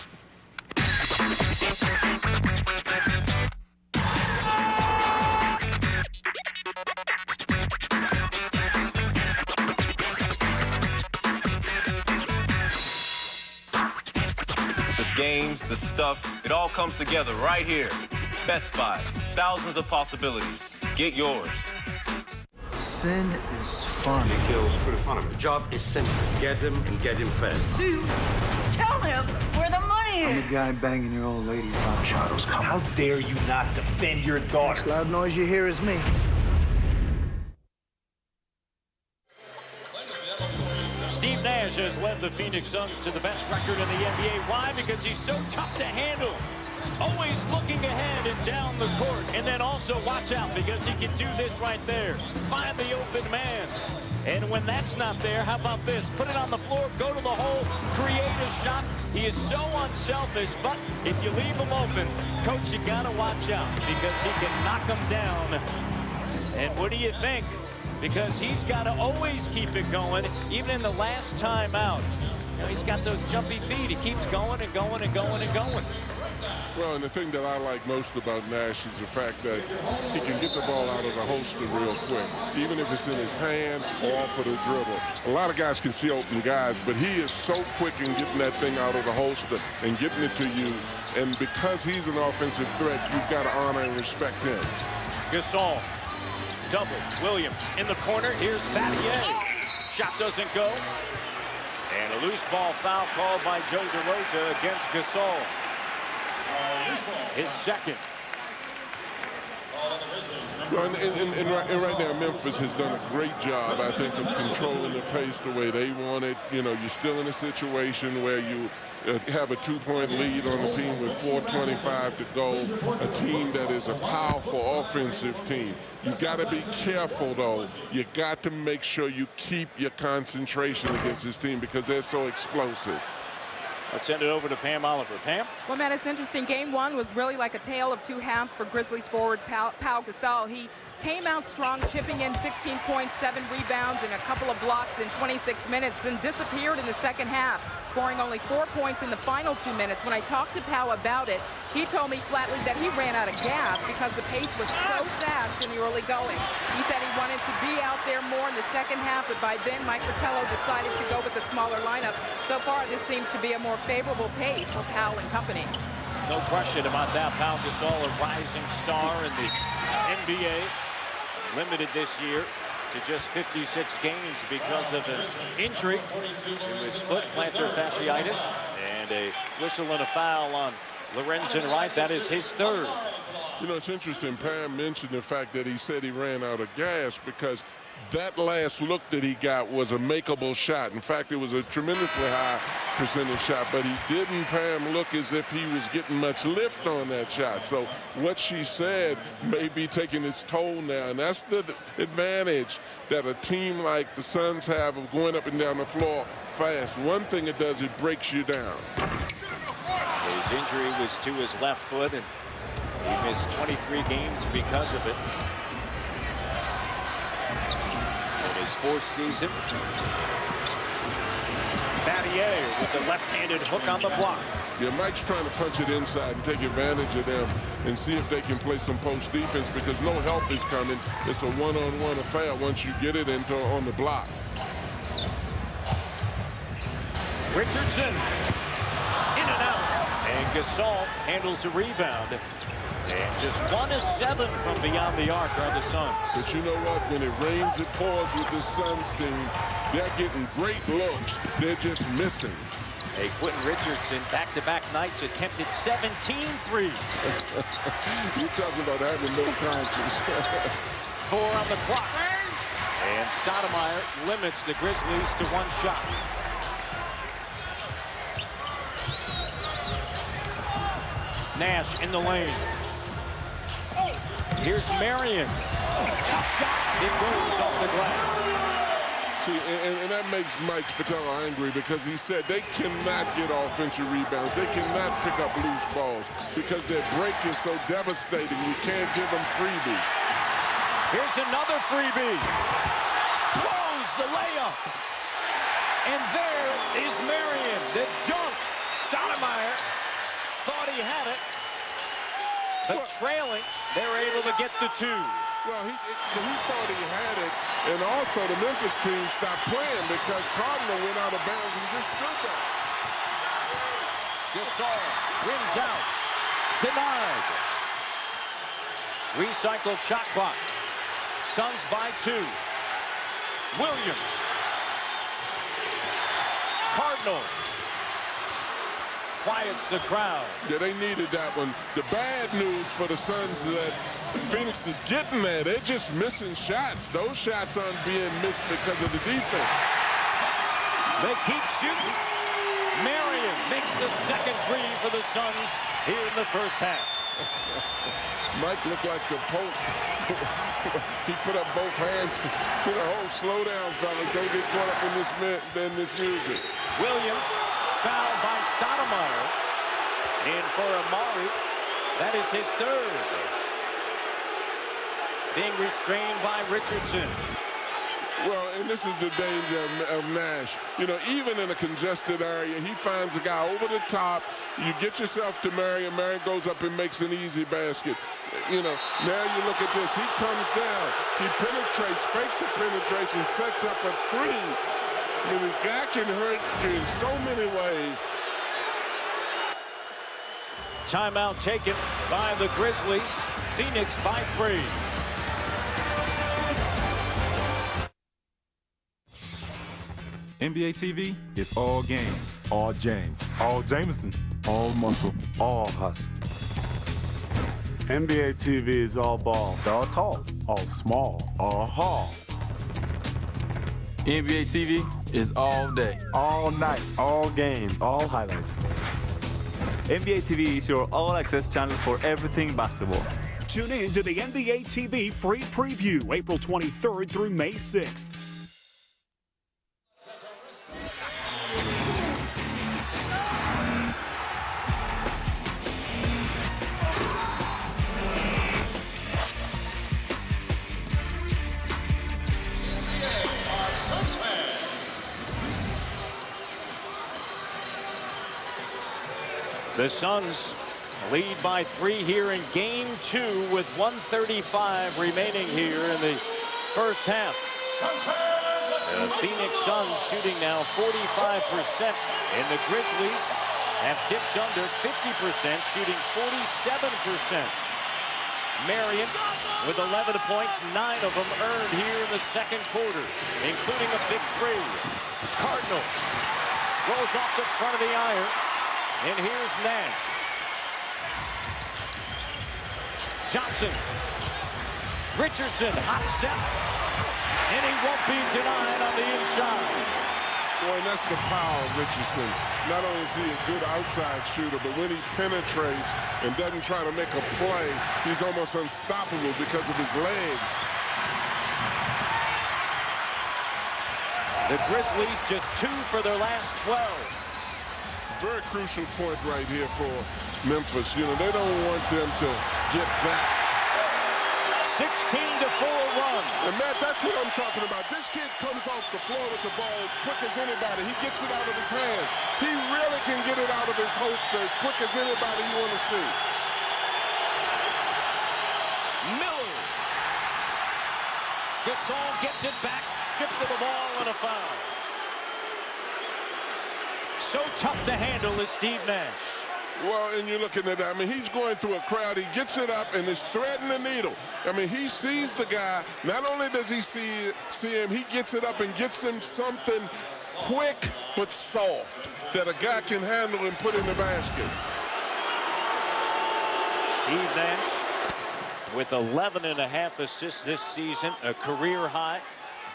The games, the stuff, it all comes together right here. Best Buy. Thousands of possibilities. Get yours. Sin is fun. He kills for the fun of it. The job is simple. Get him and get him fast. Dude, tell him where the money I'm is. the guy banging your old lady around Shadow's coming. How dare you not defend your daughter? Next loud noise you hear is me. Steve Nash has led the Phoenix Suns to the best record in the NBA. Why? Because he's so tough to handle. Always looking ahead and down the court. And then also watch out, because he can do this right there. Find the open man. And when that's not there, how about this? Put it on the floor, go to the hole, create a shot. He is so unselfish, but if you leave him open, coach, you gotta watch out, because he can knock him down And what do you think? Because he's got to always keep it going, even in the last time out. You know, he's got those jumpy feet. He keeps going and going and going and going. Well, and the thing that I like most about Nash is the fact that he can get the ball out of the holster real quick, even if it's in his hand or off of the dribble. A lot of guys can see open guys, but he is so quick in getting that thing out of the holster and getting it to you. And because he's an offensive threat, you've got to honor and respect him. Gasol, double. Williams in the corner. Here's Battier. Shot doesn't go. And a loose ball foul called by Joe DeRosa against Gasol. His second. Well, and right now, Memphis has done a great job, I think, of controlling the pace the way they want it. You know, you're still in a situation where you have a 2-point lead on a team with 4:25 to go, a team that is a powerful offensive team. You got to be careful, though. You got to make sure you keep your concentration against this team because they're so explosive. Let's send it over to Pam Oliver. Pam? Well, Matt, it's interesting. Game one was really like a tale of two halves for Grizzlies forward Pau Gasol. He came out strong, chipping in 16 points, 7 rebounds, and a couple of blocks in 26 minutes, and disappeared in the second half, scoring only 4 points in the final 2 minutes. When I talked to Pau about it, he told me flatly that he ran out of gas because the pace was so fast in the early going. He said he wanted to be out there more in the second half, but by then Mike Fratello decided to go with the smaller lineup. So far, this seems to be a more favorable pace for Pau and company. No question about that. Pau Gasol, a rising star in the NBA. Limited this year to just 56 games because of an injury to his foot, plantar fasciitis, and a whistle and a foul on Lorenzen Wright. That is his third. You know, it's interesting. Pam mentioned the fact that he said he ran out of gas because that last look that he got was a makeable shot. In fact, it was a tremendously high percentage shot, but he didn't, Pam, look as if he was getting much lift on that shot. So what she said may be taking its toll now, and that's the advantage that a team like the Suns have of going up and down the floor fast. One thing it does, it breaks you down. His injury was to his left foot, and he missed 23 games because of it. His fourth season. Battier with the left-handed hook on the block. Yeah, Mike's trying to punch it inside and take advantage of them and see if they can play some post defense because no help is coming. It's a one-on-one affair once you get it into on the block. Richardson in and out, and Gasol handles a rebound. And just 1 of 7 from beyond the arc are the Suns. But you know what? When it rains, it pours with this Suns team. They're getting great looks. They're just missing. Hey, Quentin Richardson, back-to-back nights, attempted 17 threes. You're talking about having no conscience. 4 on the clock. And Stoudemire limits the Grizzlies to 1 shot. Nash in the lane. Here's Marion. Tough shot. It goes off the glass. See, and that makes Mike Fratello angry because he said they cannot get offensive rebounds. They cannot pick up loose balls because their break is so devastating. You can't give them freebies. Here's another freebie. Blows the layup. And there is Marion. The dunk. Stoudemire thought he had it. But trailing, they're able to get the 2. Well, he thought he had it, and also the Memphis team stopped playing because Cardinal went out of bounds and just stood there. Gasol wins out. Denied. Recycled shot clock. Suns by 2. Williams. Cardinal. Quiets the crowd. Yeah, they needed that one. The bad news for the Suns is that Phoenix is getting there. They're just missing shots. Those shots aren't being missed because of the defense. They keep shooting. Marion makes the second 3 for the Suns here in the first half. Mike looked like the Pope. He put up both hands. You know, oh, slow down, fellas. Don't get caught up in this music. Williams. Foul by Stoudemire. And for Amari, that is his 3rd. being restrained by Richardson. Well, and this is the danger of Nash. You know, even in a congested area, he finds a guy over the top. You get yourself to Marion. Marion goes up and makes an easy basket. You know, now you look at this. He comes down. He penetrates, fakes a penetration, sets up a three. I mean, the guy can hurt you in so many ways. Timeout taken by the Grizzlies. Phoenix by 3. NBA TV is all games, all James, all Jameson, all muscle, all hustle. NBA TV is all ball, all tall, all small, all haul. NBA TV is all day, All night, all games, all highlights. NBA TV is your all-access channel for everything basketball. Tune in to the NBA TV free preview, April 23rd through May 6th. The Suns lead by 3 here in Game 2 with 1:35 remaining here in the first half. The Phoenix Suns shooting now 45%, and the Grizzlies have dipped under 50%, shooting 47%. Marion with 11 points, 9 of them earned here in the second quarter, including a big 3. Cardinal rolls off the front of the iron. And here's Nash. Johnson. Richardson, hot step. And he won't be denied on the inside. Boy, and that's the power of Richardson. Not only is he a good outside shooter, but when he penetrates and doesn't try to make a play, he's almost unstoppable because of his legs. The Grizzlies just 2 for their last 12. Very crucial point right here for Memphis. You know, they don't want them to get back. 16-4 run. And Matt, that's what I'm talking about. This kid comes off the floor with the ball as quick as anybody. He gets it out of his hands. He really can get it out of his holster as quick as anybody you want to see. Miller. Gasol gets it back, stripped of the ball, and a foul. So tough to handle is Steve Nash. Well, and you're looking at that. I mean, he's going through a crowd. He gets it up and is threading the needle. I mean, he sees the guy. Not only does he see him, he gets it up and gets him something quick but soft that a guy can handle and put in the basket. Steve Nash with 11.5 assists this season, a career high.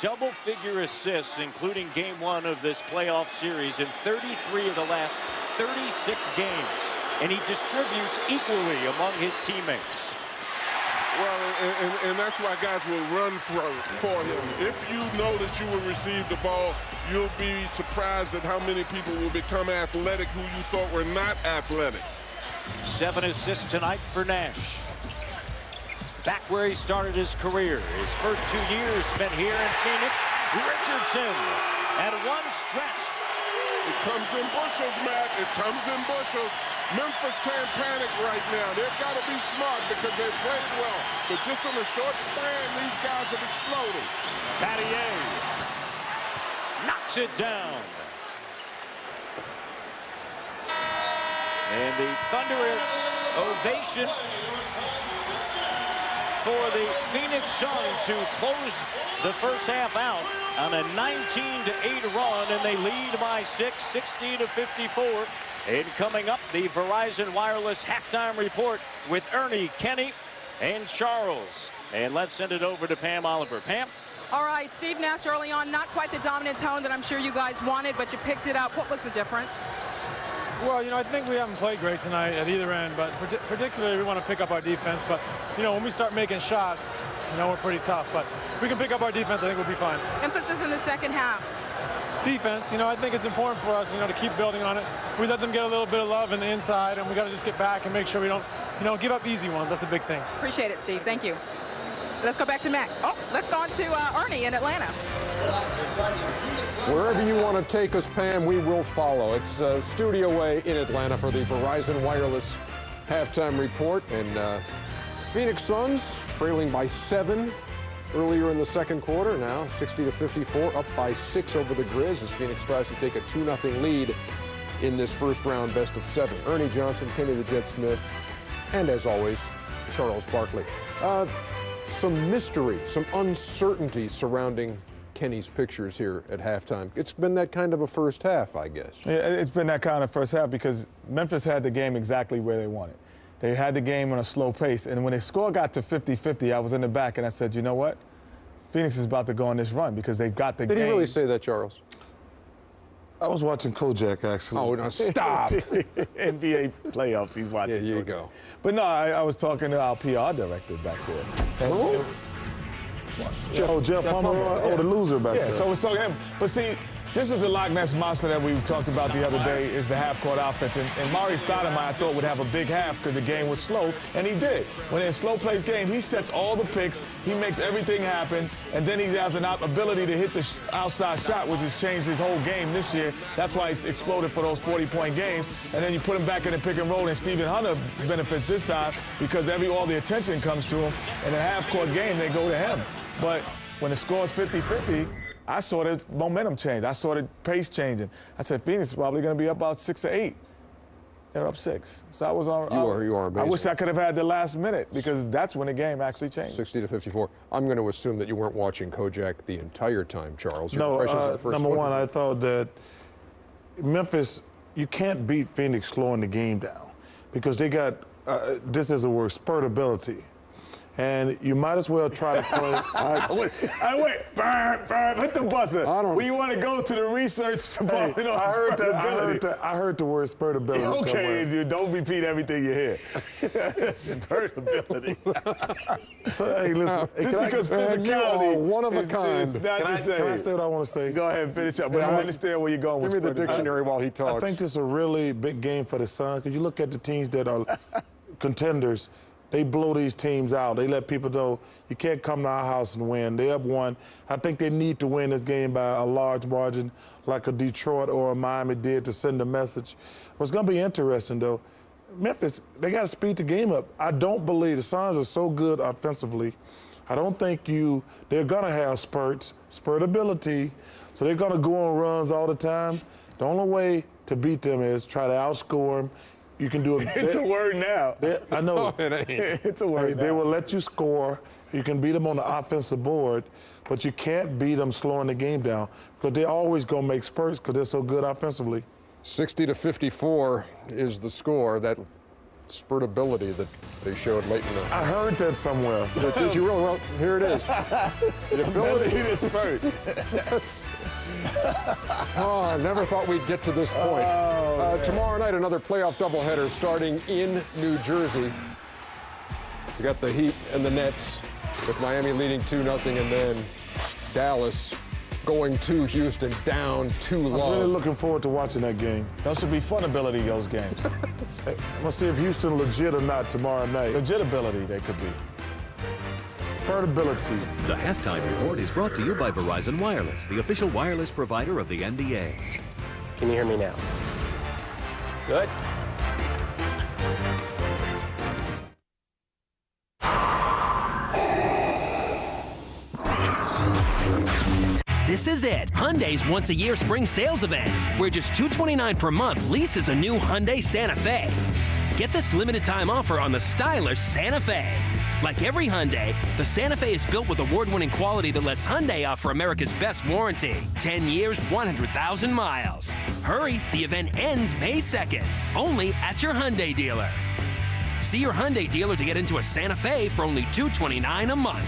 Double-figure assists, including Game 1 of this playoff series in 33 of the last 36 games. And he distributes equally among his teammates. Well, and that's why guys will run for him. If you know that you will receive the ball, you'll be surprised at how many people will become athletic who you thought were not athletic. 7 assists tonight for Nash. Back where he started his career. His first 2 years spent here in Phoenix. Richardson at one stretch. It comes in bushels, Matt. It comes in bushels. Memphis can't panic right now. They've got to be smart because they played well. But just in a short span, these guys have exploded. Pattier knocks it down. And the thunderous ovation for the Phoenix Suns, who closed the first half out on a 19-8 run, and they lead by 6, 60-54. And coming up, the Verizon Wireless halftime report with Ernie, Kenny, and Charles. And let's send it over to Pam Oliver. Pam? All right, Steve Nash early on, not quite the dominant tone that I'm sure you guys wanted, but you picked it up. What was the difference? Well, you know, I think we haven't played great tonight at either end, but particularly we want to pick up our defense. But, you know, when we start making shots, you know, we're pretty tough. But if we can pick up our defense, I think we'll be fine. Emphasis in the second half. Defense, you know, I think it's important for us, you know, to keep building on it. We let them get a little bit of love in the inside, and we got to just get back and make sure we don't, you know, give up easy ones. That's a big thing. Appreciate it, Steve. Thank you. Let's go back to Mac. Oh, let's go on to Ernie in Atlanta. Wherever you want to take us, Pam, we will follow. It's Studio A in Atlanta for the Verizon Wireless halftime report. And Phoenix Suns trailing by 7 earlier in the second quarter. Now 60-54, up by 6 over the Grizz as Phoenix tries to take a 2-0 lead in this first round best of 7. Ernie Johnson, Kenny the Jet Smith, and as always, Charles Barkley. Some mystery, some uncertainty surrounding Kenny's pictures here at halftime. It's been that kind of a first half, I guess. Yeah, it's been that kind of first half because Memphis had the game exactly where they wanted. They had the game on a slow pace, and when the score got to 50-50, I was in the back and I said, you know what? Phoenix is about to go on this run because they've got the game. Did he really say that, Charles? I was watching Kojak, actually. Oh, no, stop. NBA playoffs, he's watching. Yeah, you go. But no, I was talking to our PR director back there. Who? Jeff Pomeroy? Oh, the loser back there. Yeah, so I was talking to him. But see, this is the Loch Ness Monster that we talked about the other day, is the half-court offense. And Mari Stoudemire, I thought, would have a big half because the game was slow, and he did. When in a slow-paced game, he sets all the picks, he makes everything happen, and then he has an ability to hit the outside shot, which has changed his whole game this year. That's why he's exploded for those 40-point games. And then you put him back in the pick and roll, and Stephen Hunter benefits this time because all the attention comes to him. In a half-court game, they go to him. But when the score is 50-50, I saw the momentum change. I saw the pace changing. I said, Phoenix is probably going to be up about 6 or 8. They're up 6. So I was on. You are amazing. I wish I could have had the last minute because that's when the game actually changed. 60-54. I'm going to assume that you weren't watching Kojak the entire time, Charles. No, number one, I thought that Memphis, you can't beat Phoenix slowing the game down because they got, this is a word, spurtability. And you might as well try to play. Wait. Burn, hit the buzzer. We want to go to the research department. I heard the word spurtability. Okay, dude, don't repeat everything you hear. Spurtability. So, hey, listen. Just because physicality one of a kind. Is not the same. Can I say what I want to say? Go ahead and finish up. But I understand where you're going with Give me the dictionary while he talks. I think this is a really big game for the Suns because you look at the teams that are contenders. They blow these teams out. They let people know you can't come to our house and win. They up 1. I think they need to win this game by a large margin like a Detroit or a Miami did to send a message. What's going to be interesting, though, Memphis, they got to speed the game up. I don't believe the Suns are so good offensively. I don't think they're going to have spurtability, so they're going to go on runs all the time. The only way to beat them is try to outscore them. You can do it. It's a word now. I know. No, it ain't. It's a word now. They will let you score. You can beat them on the offensive board, but you can't beat them slowing the game down because they're always going to make spurts because they're so good offensively. 60-54 is the score. That spurtability that they showed late in the. I heard that somewhere. Did you really? Well, here it is. The ability to spurt. Oh, I never thought we'd get to this point. Tomorrow night, another playoff doubleheader starting in New Jersey. We got the Heat and the Nets with Miami leading 2-0, and then Dallas going to Houston down 2-0. I'm really looking forward to watching that game. Those should be fun ability, those games. I'm going to see if Houston legit or not tomorrow night. Legit ability, they could be. Spurtability. The halftime report is brought to you by Verizon Wireless, the official wireless provider of the NBA. Can you hear me now? Good. This is it, Hyundai's once-a-year spring sales event, where just $229 per month leases a new Hyundai Santa Fe. Get this limited-time offer on the stylish Santa Fe. Like every Hyundai, the Santa Fe is built with award-winning quality that lets Hyundai offer America's best warranty. 10 years, 100,000 miles. Hurry, the event ends May 2nd, only at your Hyundai dealer. See your Hyundai dealer to get into a Santa Fe for only $229 a month.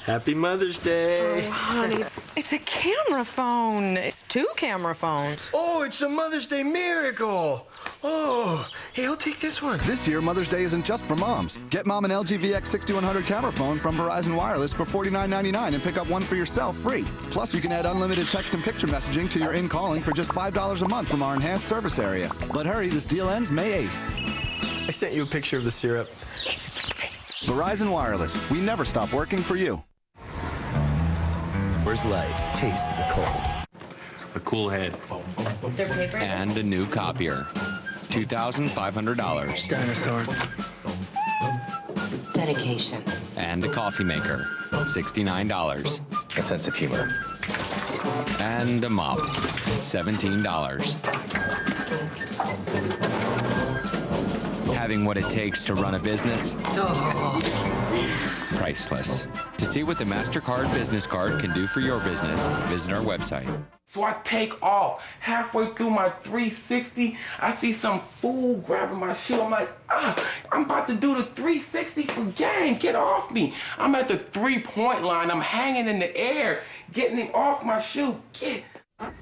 Happy Mother's Day. Oh, honey, it's a camera phone. It's 2 camera phones. Oh, it's a Mother's Day miracle. Oh, hey, I'll take this one. This year, Mother's Day isn't just for moms. Get Mom an LG VX 6100 camera phone from Verizon Wireless for $49.99 and pick up one for yourself free. Plus, you can add unlimited text and picture messaging to your in-calling for just $5 a month from our enhanced service area. But hurry, this deal ends May 8th. I sent you a picture of the syrup. Verizon Wireless. We never stop working for you. Coors Light. Taste the cold. A cool head. Is there paper? And a new copier. $2,500. Dinosaur. Dedication. And a coffee maker. $69. A sense of humor. And a mop. $17. Having what it takes to run a business? Priceless. To see what the MasterCard Business Card can do for your business, visit our website. So I take off. Halfway through my 360, I see some fool grabbing my shoe. I'm like, I'm about to do the 360 for game. Get off me. I'm at the 3-point line. I'm hanging in the air, getting him off my shoe. Get. Come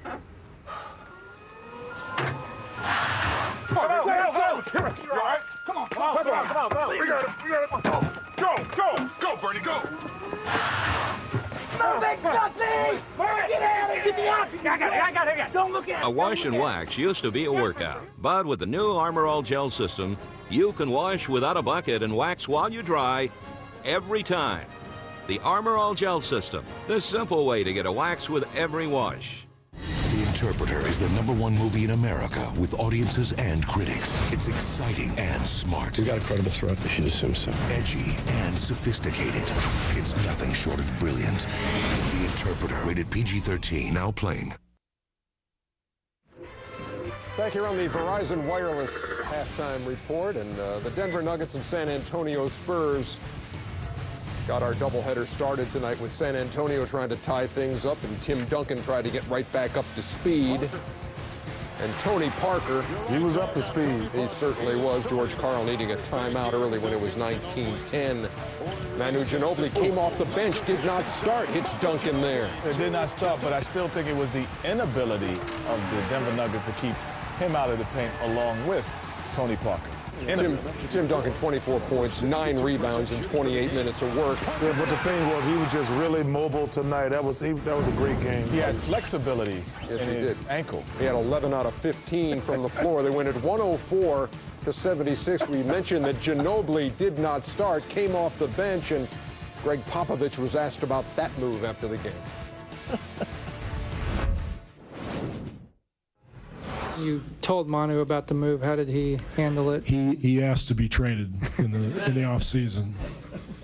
on, go. You all right? Come on. We got it. Go, Bernie, go. No, they got me! Get out of here! Get me out! I got it. Don't look at it. A wash and wax used to be a workout, but with the new Armor All Gel system, you can wash without a bucket and wax while you dry every time. The Armor All Gel system, the simple way to get a wax with every wash. The Interpreter is the #1 movie in America with audiences and critics. It's exciting and smart. We got a credible threat. We should assume so. Edgy and sophisticated. It's nothing short of brilliant. The Interpreter, rated PG-13, now playing. Back here on the Verizon Wireless halftime report, and the Denver Nuggets and San Antonio Spurs got our doubleheader started tonight with San Antonio trying to tie things up, and Tim Duncan tried to get right back up to speed. And Tony Parker, he was up to speed. He certainly was. George Karl needing a timeout early when it was 19-10. Manu Ginobili came off the bench, did not start. Hits Duncan there. It did not start, but I still think it was the inability of the Denver Nuggets to keep him out of the paint along with Tony Parker. Tim Duncan, 24 points, 9 rebounds in 28 minutes of work. Yeah, but the thing was, he was just really mobile tonight. That was a great game. He had flexibility in his ankle. He had 11 out of 15 from the floor. They went at 104-76. We mentioned that Ginobili did not start, came off the bench, and Greg Popovich was asked about that move after the game. You told Manu about the move. How did he handle it? He asked to be traded in the off season,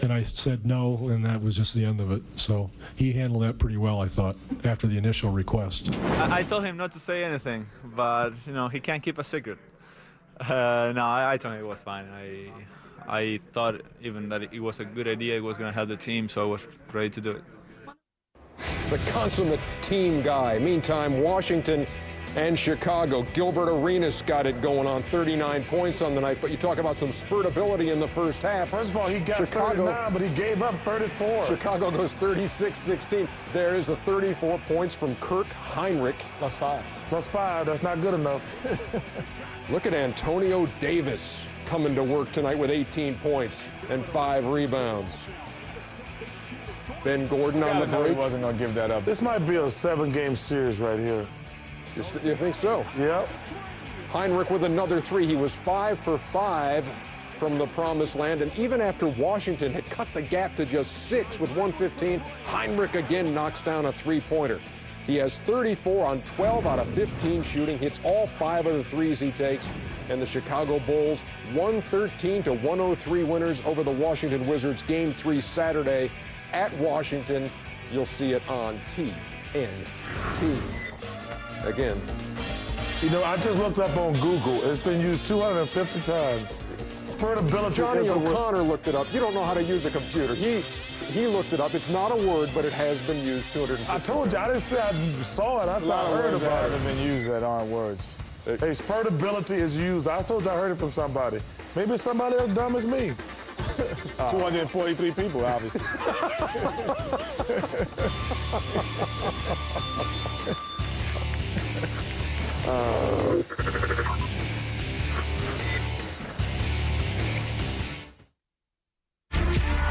and I said no, and that was just the end of it. So he handled that pretty well, I thought, after the initial request. I told him not to say anything, but he can't keep a secret. No, I told him it was fine. I thought even that it was a good idea. It was going to help the team, so I was ready to do it. The consummate team guy. Meantime, Washington and Chicago. Gilbert Arenas got it going on, 39 points on the night, but you talk about some spurtability in the first half. First of all, he got 39, but he gave up 34. Chicago goes 36-16. There is the 34 points from Kirk Heinrich. +5. +5, that's not good enough. Look at Antonio Davis coming to work tonight with 18 points and 5 rebounds. Ben Gordon on the break. He wasn't going to give that up. This might be a 7-game series right here. You think so? Yep. Heinrich with another 3. He was 5 for 5 from the promised land. And even after Washington had cut the gap to just 6 with 1:15, Heinrich again knocks down a 3-pointer. He has 34 on 12 out of 15 shooting, hits all 5 of the 3s he takes. And the Chicago Bulls 113-103 winners over the Washington Wizards. Game 3 Saturday at Washington. You'll see it on TNT. Again. I just looked up on Google. It's been used 250 times. Spurtability. Johnny O'Connor looked it up. You don't know how to use a computer. He looked it up. It's not a word, but it has been used 250 I told you. I didn't say I saw it. I heard about it. Haven't been used that aren't words. Hey, spurtability is used. I told you I heard it from somebody. Maybe it's somebody as dumb as me. 243 people, obviously.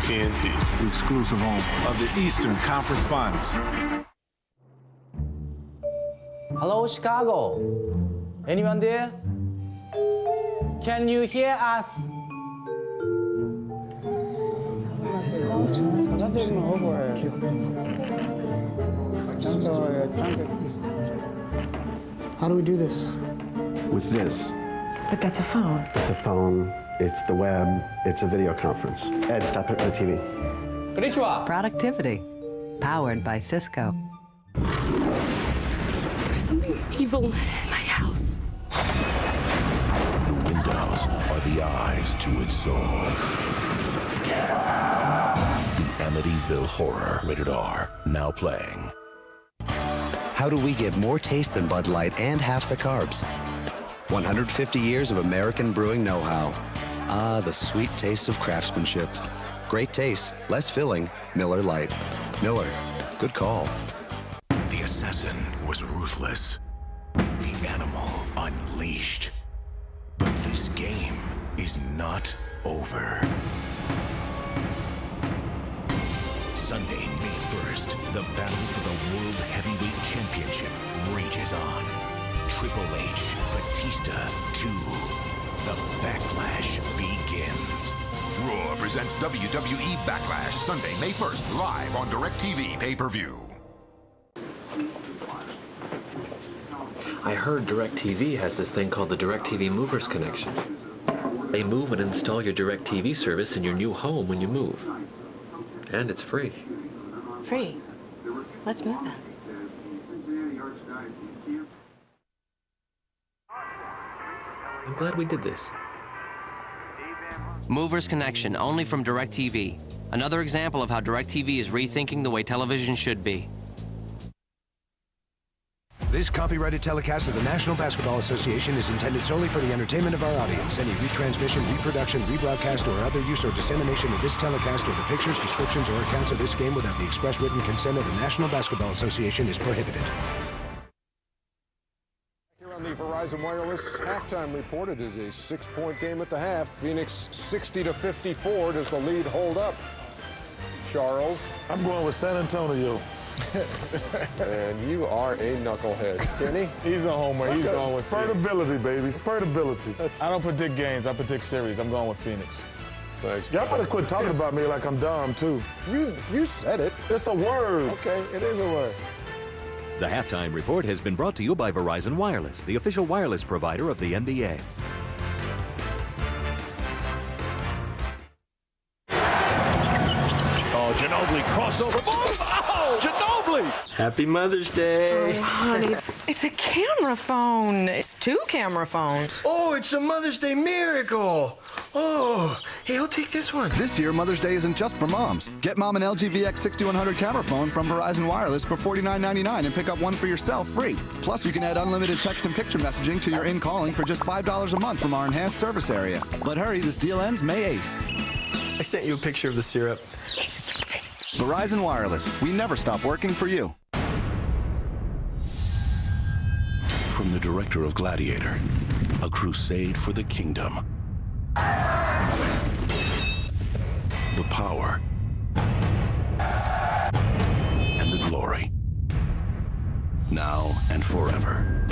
TNT, the exclusive home of the Eastern Conference Finals. Hello, Chicago. Anyone there? Can you hear us? How do we do this? With this. But that's a phone. It's a phone, it's the web, it's a video conference. Ed, stop it, the TV. Konnichiwa. Productivity. Powered by Cisco. There's something evil in my house. The windows are the eyes to its soul. The Amityville Horror, rated R, now playing. How do we get more taste than Bud Light and half the carbs? 150 years of American brewing know-how. Ah, the sweet taste of craftsmanship. Great taste, less filling, Miller Lite. Miller, good call. The assassin was ruthless. The animal unleashed. But this game is not over. Sunday, May 1st, the battle for the World Heavyweight Championship rages on. Triple H, Batista 2. The Backlash begins. Raw presents WWE Backlash Sunday, May 1st, live on DirecTV pay-per-view. I heard DirecTV has this thing called the DirecTV Movers Connection. They move and install your DirecTV service in your new home when you move. And it's free. Free. Let's move then. I'm glad we did this. Movers Connection, only from DirecTV. Another example of how DirecTV is rethinking the way television should be. This copyrighted telecast of the National Basketball Association is intended solely for the entertainment of our audience. Any retransmission, reproduction, rebroadcast, or other use or dissemination of this telecast or the pictures, descriptions, or accounts of this game without the express written consent of the National Basketball Association is prohibited. Here on the Verizon Wireless halftime report, it is a 6-point game at the half. Phoenix 60-54. Does the lead hold up? Charles? I'm going with San Antonio. And you are a knucklehead. Kenny? He's a homer. He's going with Spurtability, baby. Spurtability. I don't predict games. I predict series. I'm going with Phoenix. Thanks. Y'all better quit talking about me like I'm dumb, too. You said it. It's a word. Okay, it is a word. The halftime report has been brought to you by Verizon Wireless, the official wireless provider of the NBA. Oh, Ginobili crossover. Oh, Ginobili! Happy Mother's Day. Oh, honey, it's a camera phone. It's 2 camera phones. Oh, it's a Mother's Day miracle. Oh, hey, I'll take this one. This year, Mother's Day isn't just for moms. Get Mom an LG VX6100 camera phone from Verizon Wireless for $49.99 and pick up one for yourself free. Plus, you can add unlimited text and picture messaging to your in-calling for just $5 a month from our enhanced service area. But hurry, this deal ends May 8th. I sent you a picture of the syrup. Verizon Wireless. We never stop working for you. From the director of Gladiator, a crusade for the kingdom. The power and the glory. Now and forever.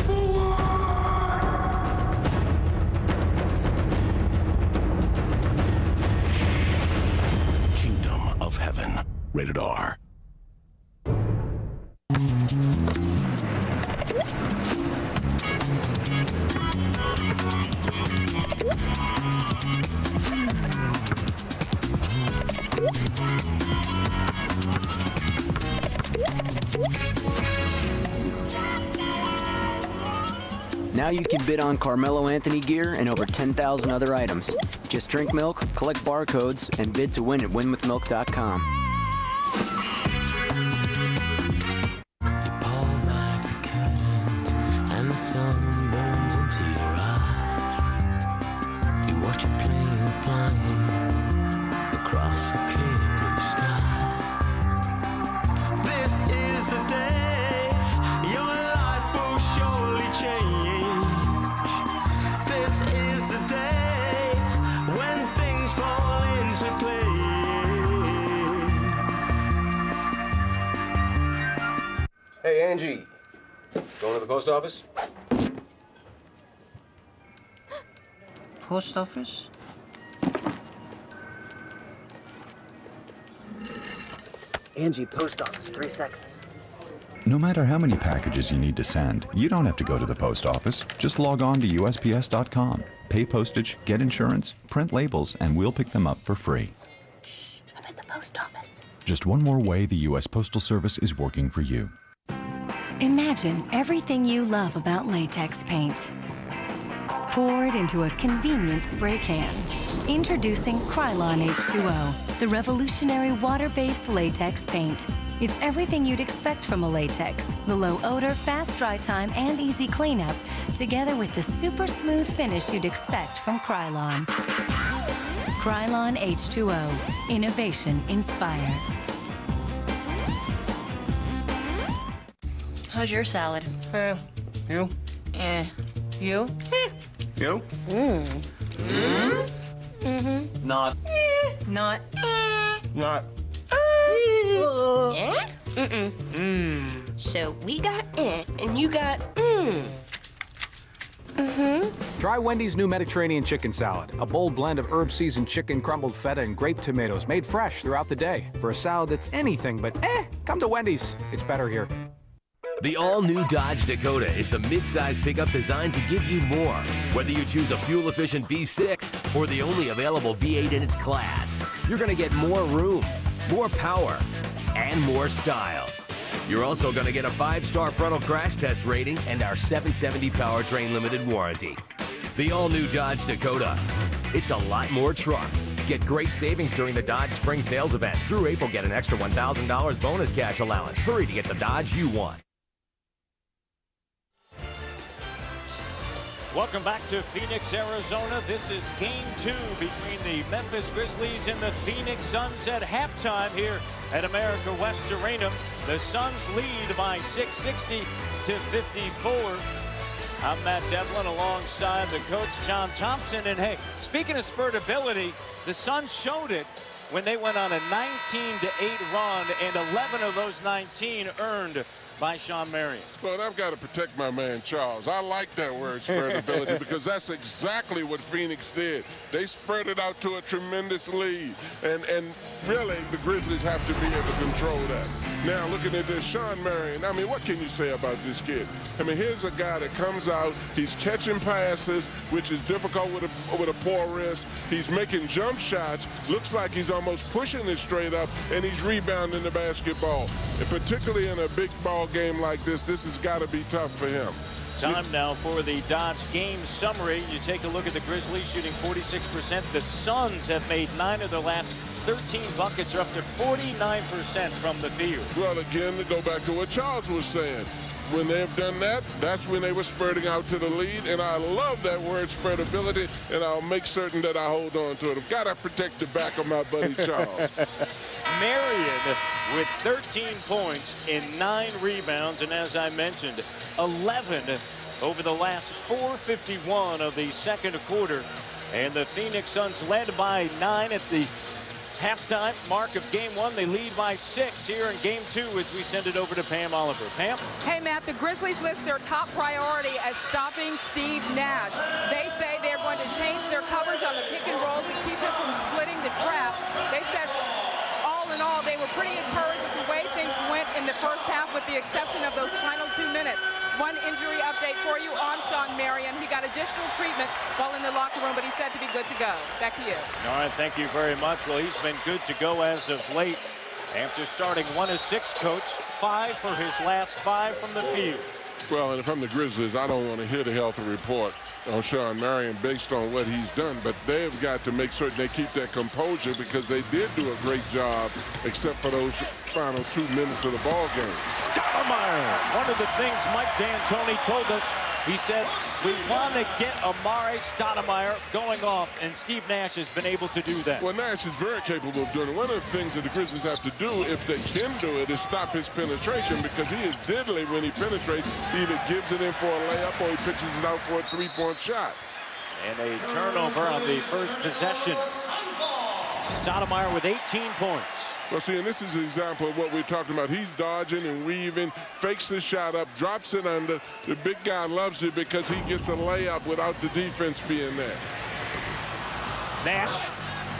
Kingdom of Heaven. Rated R. Now you can bid on Carmelo Anthony gear and over 10,000 other items. Just drink milk, collect barcodes, and bid to win at winwithmilk.com. The sun burns into your eyes. You watch a plane flying across a clear blue sky. This is the day your life will surely change. This is the day when things fall into place. Hey, Angie. Going to the post office? Post office? Angie Post Office, 3 seconds. No matter how many packages you need to send, you don't have to go to the post office. Just log on to USPS.com. Pay postage, get insurance, print labels, and we'll pick them up for free. Shh, I'm at the post office. Just one more way the U.S. Postal Service is working for you. Imagine everything you love about latex paint poured into a convenient spray can. Introducing Krylon H2O, the revolutionary water-based latex paint. It's everything you'd expect from a latex. The low odor, fast dry time, and easy cleanup, together with the super smooth finish you'd expect from Krylon. Krylon H2O, innovation inspired. How's your salad? You? You? You? Not. Not. Not. Yeah? So we got and you got Try Wendy's new Mediterranean chicken salad, a bold blend of herb-seasoned chicken, crumbled feta, and grape tomatoes made fresh throughout the day. For a salad that's anything but come to Wendy's. It's better here. The all-new Dodge Dakota is the mid-size pickup designed to give you more. Whether you choose a fuel-efficient V6 or the only available V8 in its class, you're going to get more room, more power, and more style. You're also going to get a 5-star frontal crash test rating and our 770 powertrain limited warranty. The all-new Dodge Dakota. It's a lot more truck. Get great savings during the Dodge Spring Sales event. Through April, get an extra $1,000 bonus cash allowance. Hurry to get the Dodge you want. Welcome back to Phoenix, Arizona. This is Game 2 between the Memphis Grizzlies and the Phoenix Suns at halftime here at America West Arena. The Suns lead by 660-54. I'm Matt Devlin alongside the coach, John Thompson. And hey, speaking of spurtability, the Suns showed it when they went on a 19-8 run, and 11 of those 19 earned by Sean Marion. Well, I've got to protect my man Charles. I like that word, spreadability, because that's exactly what Phoenix did. They spread it out to a tremendous lead, and really the Grizzlies have to be able to control that. Now, looking at this, Sean Marion, I mean, what can you say about this kid? I mean, here's a guy that comes out, he's catching passes, which is difficult with a poor wrist. He's making jump shots, looks like he's almost pushing it straight up, and he's rebounding the basketball. And particularly in a big ball game like this has got to be tough for him. Time now for the Dodge game summary. You take a look at the Grizzlies shooting 46%. The Suns have made 9 of their last 13 buckets, are up to 49% from the field. Well, again, to go back to what Charles was saying, when they've done that, that's when they were spreading out to the lead, and I love that word, spreadability, and I'll make certain that I hold on to it. I've got to protect the back of my buddy Charles. Marion with 13 points and 9 rebounds, and as I mentioned, 11 over the last 4:51 of the second quarter. And the Phoenix Suns led by 9 at the halftime mark of game 1. They lead by 6 here in game 2 as we send it over to Pam Oliver. Pam? Hey, Matt, the Grizzlies list their top priority as stopping Steve Nash. They say they're going to change their coverage on the pick and roll to keep him from splitting the trap. They said all in all, they were pretty encouraged with the way things went in the first half, with the exception of those final 2 minutes. One injury update for you on Sean Marion. He got additional treatment while in the locker room, but he's said to be good to go. Back to you. All right, thank you very much. Well, he's been good to go as of late. After starting 1 of 6, coach, 5 for his last 5 from the field. Well, and from the Grizzlies, I don't want to hear the health report on Sean Marion based on what he's done, but they've got to make certain they keep their composure, because they did do a great job, except for those final 2 minutes of the ball game. Stoudemire, one of the things Mike D'Antoni told us, he said, we want to get Amare Stoudemire going off, and Steve Nash has been able to do that. Well, Nash is very capable of doing it. One of the things that the Grizzlies have to do, if they can do it, is stop his penetration, because he is deadly when he penetrates. He either gives it in for a layup or he pitches it out for a 3-point shot. And a turnover on the first possession. Stoudemire with 18 points. Well, see, and this is an example of what we're talking about. He's dodging and weaving, fakes the shot up, drops it under. The big guy loves it because he gets a layup without the defense being there. Nash,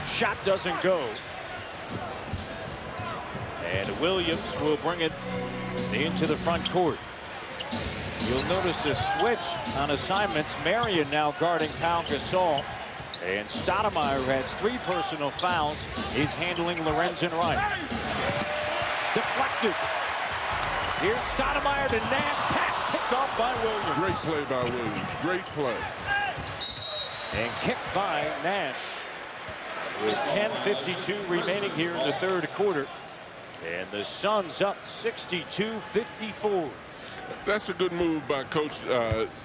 shot doesn't go. And Williams will bring it into the front court. You'll notice a switch on assignments. Marion now guarding Pau Gasol. And Stoudemire, who has 3 personal fouls, is handling Lorenzen Wright. Deflected. Here's Stoudemire to Nash. Pass picked off by Williams. Great play by Williams. Great play. And kicked by Nash. With 10:52 remaining here in the third quarter. And the Suns up 62-54. That's a good move by Coach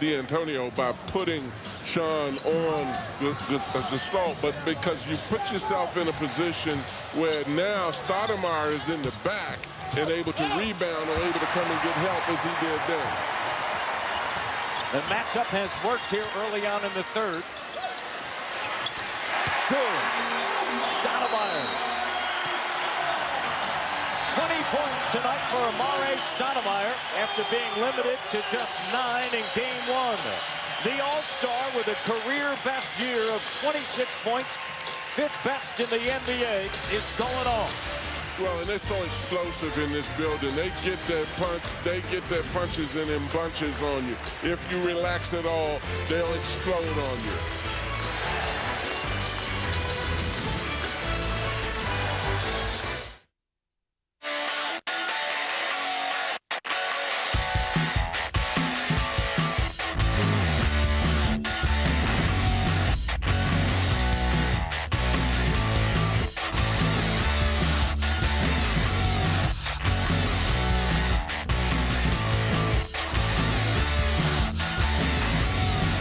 D'Antonio by putting Sean on the stall, but because you put yourself in a position where now Stoudemire is in the back and able to rebound or able to come and get help as he did then. The matchup has worked here early on in the third. Good. Stoudemire. 20 points tonight for Amare Stoudemire after being limited to just 9 in game 1. The All-Star with a career best year of 26 points, 5th best in the NBA, is going off. Well, and they're so explosive in this building. They get their punch, they get their punches and in bunches on you. If you relax at all, they'll explode on you.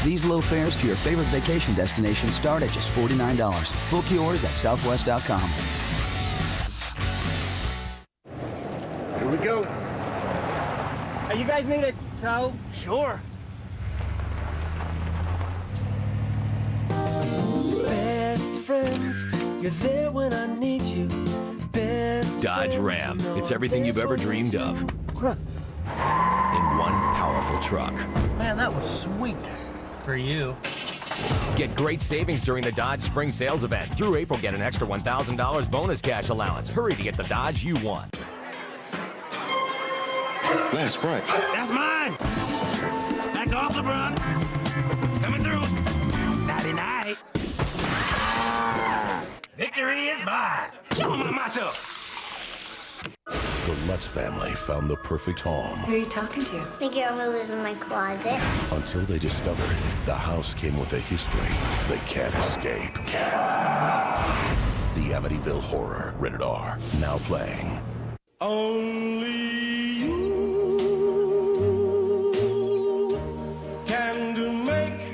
These low fares to your favorite vacation destination start at just $49. Book yours at southwest.com. Here we go. Hey, you guys need a tow? Sure. Best friends, you're there when I need you. Best Dodge Ram. It's everything you've ever dreamed of. In one powerful truck. Man, that was sweet. For you. Get great savings during the Dodge Spring Sales Event. Through April, get an extra $1,000 bonus cash allowance. Hurry to get the Dodge you want. Last Sprite. That's mine. Back off, LeBron. Coming through. Nighty-night. Victory is mine. Show my motto. The Lutz family found the perfect home. Who are you talking to? The girl who lives in my closet. Until they discovered the house came with a history they can't escape. The Amityville Horror, rated R, now playing. Only you can make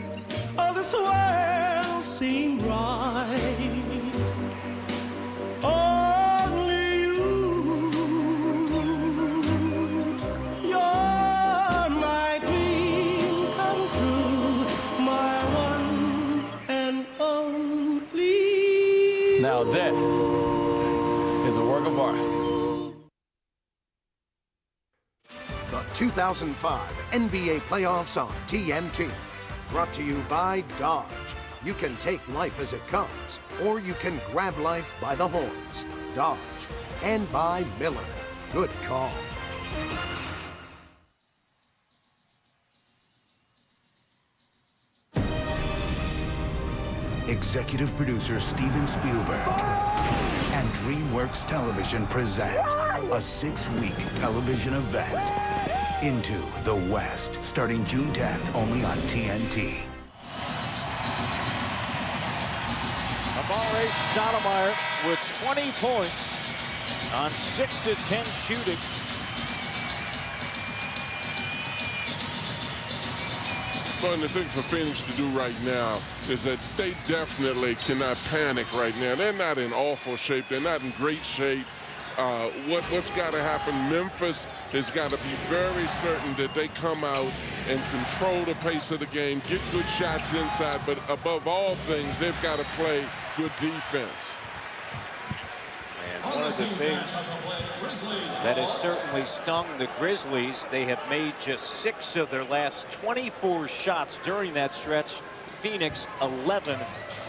all this world seem right. Only you, you're my dream come true, my one and only. Now that is a work of art. The 2005 NBA Playoffs on TNT. Brought to you by Dodge. You can take life as it comes, or you can grab life by the horns. Dodge. And by Miller. Good call. Executive producer Steven Spielberg and DreamWorks Television present a 6-week television event, Into the West, starting June 10th only on TNT. Amare Stoudemire with 20 points on 6 of 10 shooting. Well, and the thing for Phoenix to do right now is that they definitely cannot panic right now. They're not in awful shape. They're not in great shape. What's got to happen, Memphis has got to be very certain that they come out and control the pace of the game, get good shots inside, but above all things, they've got to play good defense. And one of the things that has certainly stung the Grizzlies, they have made just 6 of their last 24 shots during that stretch Phoenix 11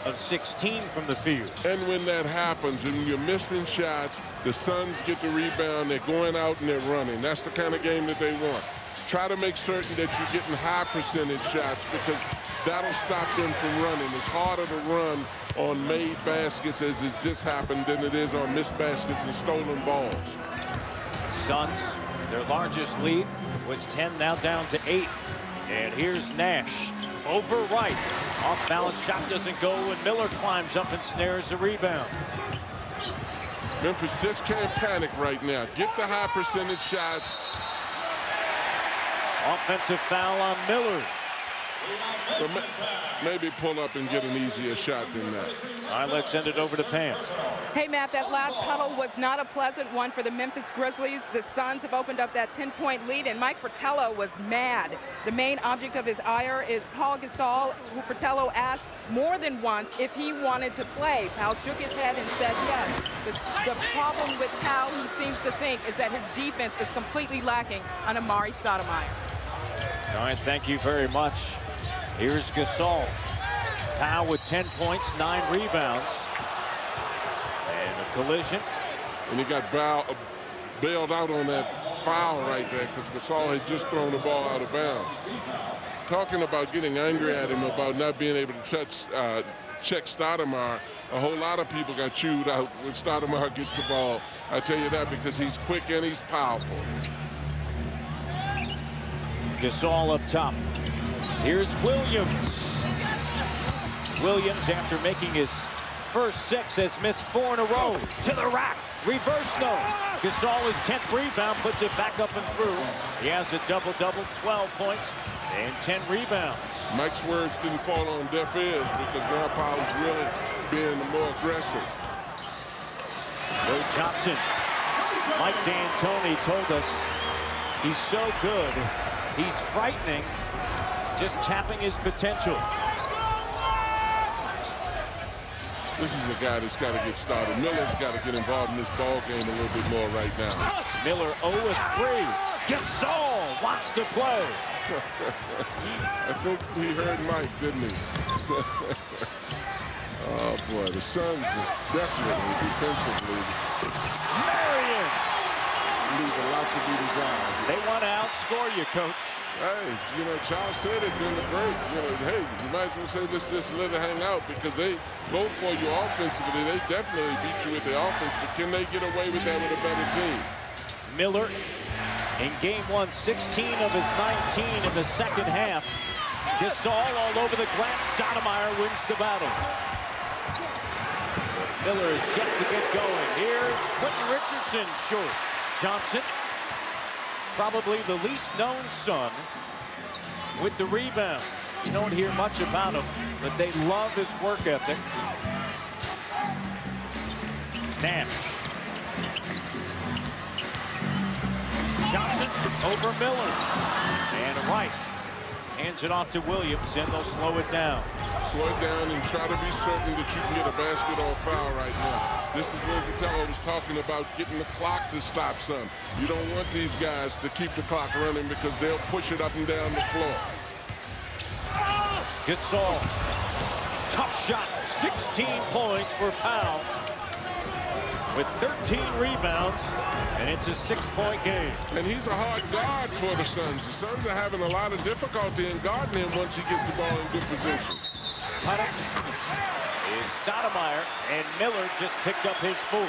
of 16 from the field. And when that happens, and you're missing shots, the Suns get the rebound, they're going out and they're running. That's the kind of game that they want. Try to make certain that you're getting high percentage shots because that'll stop them from running. It's harder to run on made baskets, as has just happened, than it is on missed baskets and stolen balls. Suns, their largest lead was 10, now down to 8. And here's Nash over right. Off balance shot doesn't go, and Miller climbs up and snares the rebound. Memphis just can't panic right now. Get the high percentage shots. Offensive foul on Miller. So maybe pull up and get an easier shot than that. All right, let's send it over to Pam. Hey, Matt, that last huddle was not a pleasant one for the Memphis Grizzlies. The Suns have opened up that 10-point lead, and Mike Fratello was mad. The main object of his ire is Paul Gasol, who Fratello asked more than once if he wanted to play. Powell shook his head and said yes. The problem with Powell, he seems to think, is that his defense is completely lacking on Amari Stoudemire. All right, thank you very much. Here's Gasol. Powell with 10 points, 9 rebounds. And a collision. And he got bailed out on that foul right there because Gasol had just thrown the ball out of bounds. Talking about getting angry at him about not being able to check Stoudemire, a whole lot of people got chewed out when Stoudemire gets the ball. I tell you that because he's quick and he's powerful. Gasol up top. Here's Williams. Williams, after making his first 6, has missed 4 in a row. To the rack. Reverse no. Gasol, his 10th rebound, puts it back up and through. He has a double-double, 12 points and 10 rebounds. Mike's words didn't fall on deaf ears because now Powell's really being more aggressive. Will Johnson. Mike D'Antoni told us he's so good, he's frightening, just tapping his potential. This is a guy that's got to get started. Miller's got to get involved in this ball game a little bit more right now. Miller 0 of 3. Gasol wants to play. I think he heard Mike, didn't he? Oh boy, the Suns definitely defensively Marion leave a lot to be desired. They want to outscore you, Coach. Hey, you know, Charles said it during the break. You know, hey, you might as well say let's let it hang out because they go for you offensively. They definitely beat you with the offense, but can they get away with that with a better team? Miller in game 1, 16 of his 19 in the second half. Gasol all over the glass. Stoudemire wins the battle. Miller is yet to get going. Here's Quentin Richardson short. Johnson, probably the least known Sun, with the rebound. You don't hear much about him, but they love his work ethic. Nash. Johnson over Miller. And right. Hands it off to Williams, and they'll slow it down. Slow it down and try to be certain that you can get a basket or foul right now. This is when Fratello was talking about getting the clock to stop some. You don't want these guys to keep the clock running because they'll push it up and down the floor. Gasol. Tough shot. 16 points for Powell. With 13 rebounds, and it's a 6-point game. And he's a hard guard for the Suns. The Suns are having a lot of difficulty in guarding him once he gets the ball in good position. Cutting is Stoudemire, and Miller just picked up his fourth.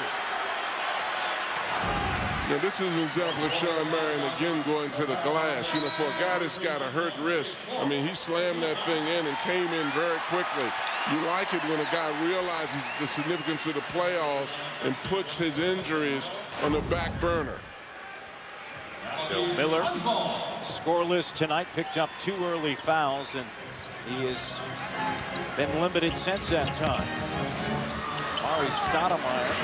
Now, this is an example of Sean Marion again going to the glass. You know, for a guy that's got a hurt wrist, I mean, he slammed that thing in and came in very quickly. You like it when a guy realizes the significance of the playoffs and puts his injuries on the back burner. So Miller, scoreless tonight, picked up 2 early fouls, and he has been limited since that time. Ari Stoudemire.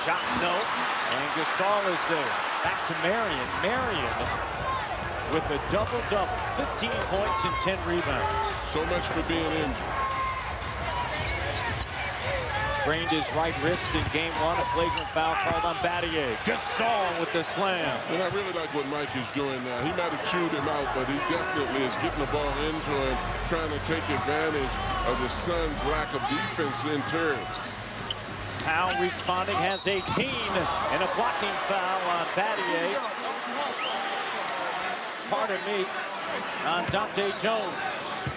Shot no, and Gasol is there. Back to Marion. Marion with a double-double, 15 points and 10 rebounds. So much for being injured. sprained his right wrist in game one. A flagrant foul called on Battier. Gasol with the slam. And I really like what Mike is doing now. He might have chewed him out, but he definitely is getting the ball into him, trying to take advantage of the Suns' lack of defense in turn. Powell responding, has 18, and a blocking foul on Battier. Pardon me, on Dante Jones.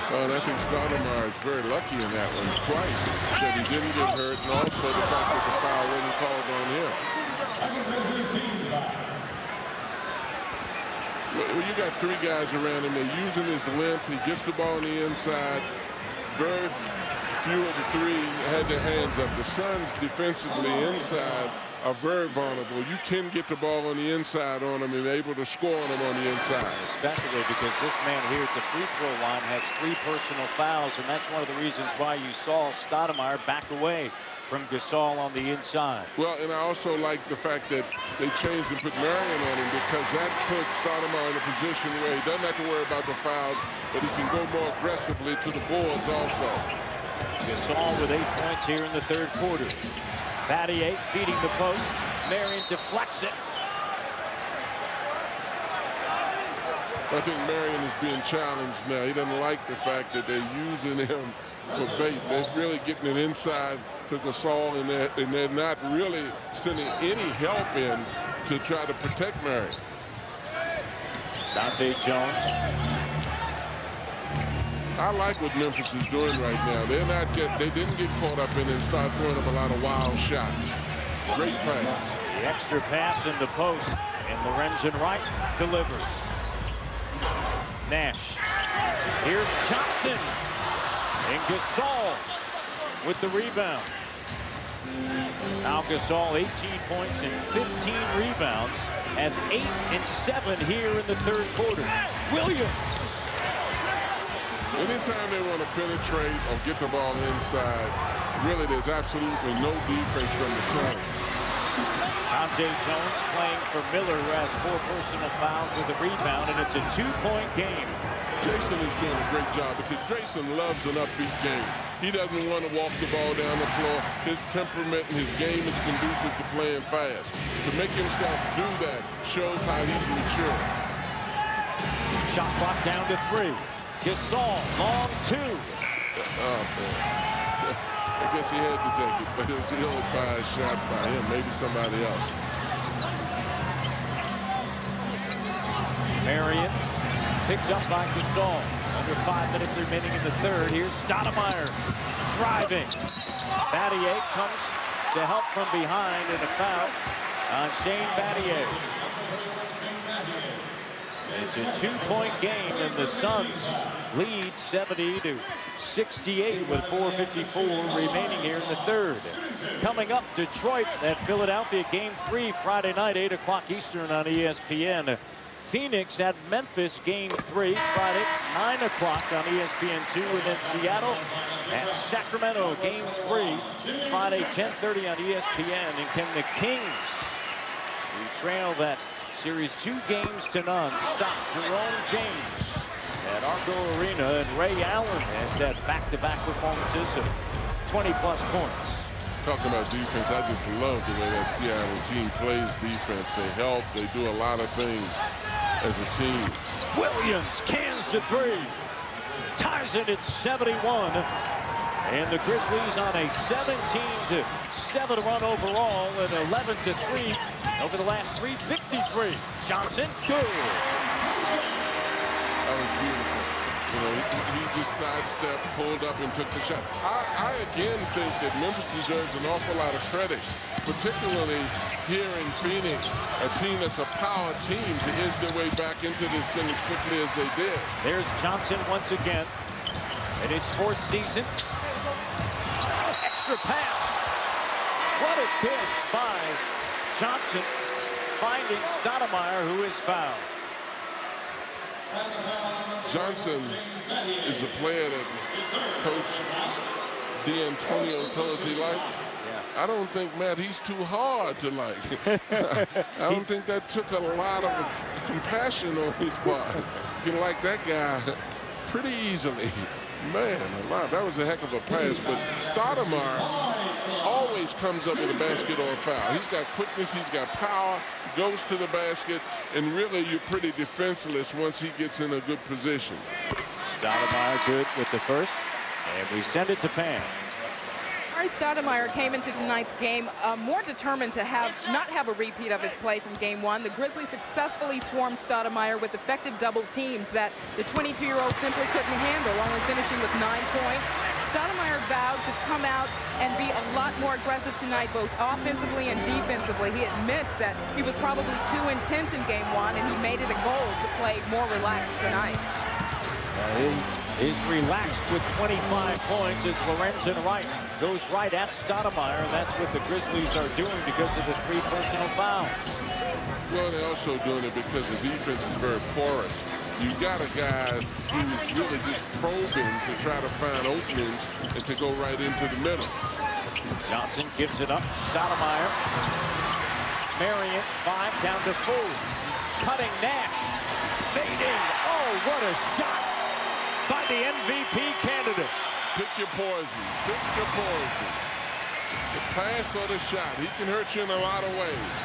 And I think Stoudemire is very lucky in that one twice, that he didn't get hurt, and also the fact that the foul wasn't called on him. Well, you got three guys around him. They're using his length. He gets the ball on the inside. Very few of the three had their hands up. The Suns defensively inside are very vulnerable. You can get the ball on the inside on them and able to score on them on the inside. Especially because this man here at the free throw line has 3 personal fouls, and that's one of the reasons why you saw Stoudemire back away from Gasol on the inside. Well, and I also like the fact that they changed and put Marion on him, because that puts Stoudemire in a position where he doesn't have to worry about the fouls, but he can go more aggressively to the boards also. Gasol with 8 points here in the third quarter. Battier feeding the post. Marion deflects it. I think Marion is being challenged now. He doesn't like the fact that they're using him for bait. They're really getting it inside to Gasol, and they're not really sending any help in to try to protect Marion. Dante Jones. I like what Memphis is doing right now. They didn't get caught up in it and start throwing up a lot of wild shots. Great pass. The extra pass in the post, and Lorenzen Wright delivers. Nash. Here's Johnson. And Gasol with the rebound. Now Gasol, 18 points and 15 rebounds, has 8 and 7 here in the third quarter. Williams. Anytime they want to penetrate or get the ball inside, really there's absolutely no defense from the Suns. Dante Jones playing for Miller, who has 4 personal fouls with a rebound, and it's a 2-point game. Jason is doing a great job, because Jason loves an upbeat game. He doesn't want to walk the ball down the floor. His temperament and his game is conducive to playing fast. To make himself do that shows how he's mature. Shot clock down to 3. Gasol, long 2. Oh, man. I guess he had to take it, but it was the only 5 shot by him, maybe somebody else. Marion picked up by Gasol. Under 5 minutes remaining in the third. Here's Stoudemire driving. Battier comes to help from behind, and a foul on Shane Battier. It's a 2-point game, and the Suns lead 70-68 with 4:54 remaining here in the third. Coming up, Detroit at Philadelphia, Game 3 Friday night, 8 o'clock Eastern on ESPN. Phoenix at Memphis, Game 3 Friday, 9 o'clock on ESPN2, and then Seattle at Sacramento, Game 3 Friday, 10:30 on ESPN. And can the Kings, who trail that series 2-0, stop Jerome James at Arco Arena? And Ray Allen has had back-to-back performances of 20-plus points. Talking about defense, I just love the way that Seattle team plays defense. They help, they do a lot of things as a team. Williams cans to 3, ties it at 71. And the Grizzlies on a 17-7 run overall, and 11-3 over the last 3. 53. Johnson, good. That was beautiful. You know, he just sidestepped, pulled up, and took the shot. I again think that Memphis deserves an awful lot of credit, particularly here in Phoenix, a team that's a power team to edge their way back into this thing as quickly as they did. There's Johnson once again in his 4th season. Extra pass. What a dish by Johnson, finding Stoudemire, who is fouled. Johnson is a player that Coach D'Antonio told us he liked. Yeah. I don't think, Matt, he's too hard to like. I don't think that took a lot of compassion on his part. You can like that guy pretty easily. Man alive, that was a heck of a pass, but Stoudemire always comes up with a basket or a foul. He's got quickness, he's got power, goes to the basket, and really you're pretty defenseless once he gets in a good position. Stoudemire good with the first, and we send it to Pam. Ari Stoudemire came into tonight's game more determined to not have a repeat of his play from game one. The Grizzlies successfully swarmed Stoudemire with effective double teams that the 22-year-old simply couldn't handle, only finishing with 9 points. Stoudemire vowed to come out and be a lot more aggressive tonight, both offensively and defensively. He admits that he was probably too intense in game one, and he made it a goal to play more relaxed tonight. He is relaxed with 25 points as Lorenzen Wright goes right at Stoudemire, and that's what the Grizzlies are doing because of the 3 personal fouls. Well, they're also doing it because the defense is very porous. You got a guy who's really just probing to try to find openings and to go right into the middle. Johnson gives it up. Stoudemire. Marion, 5 down to 4. Cutting Nash. Fading. Oh, what a shot by the MVP candidate. Pick your poison. Pick your poison. The pass or the shot. He can hurt you in a lot of ways.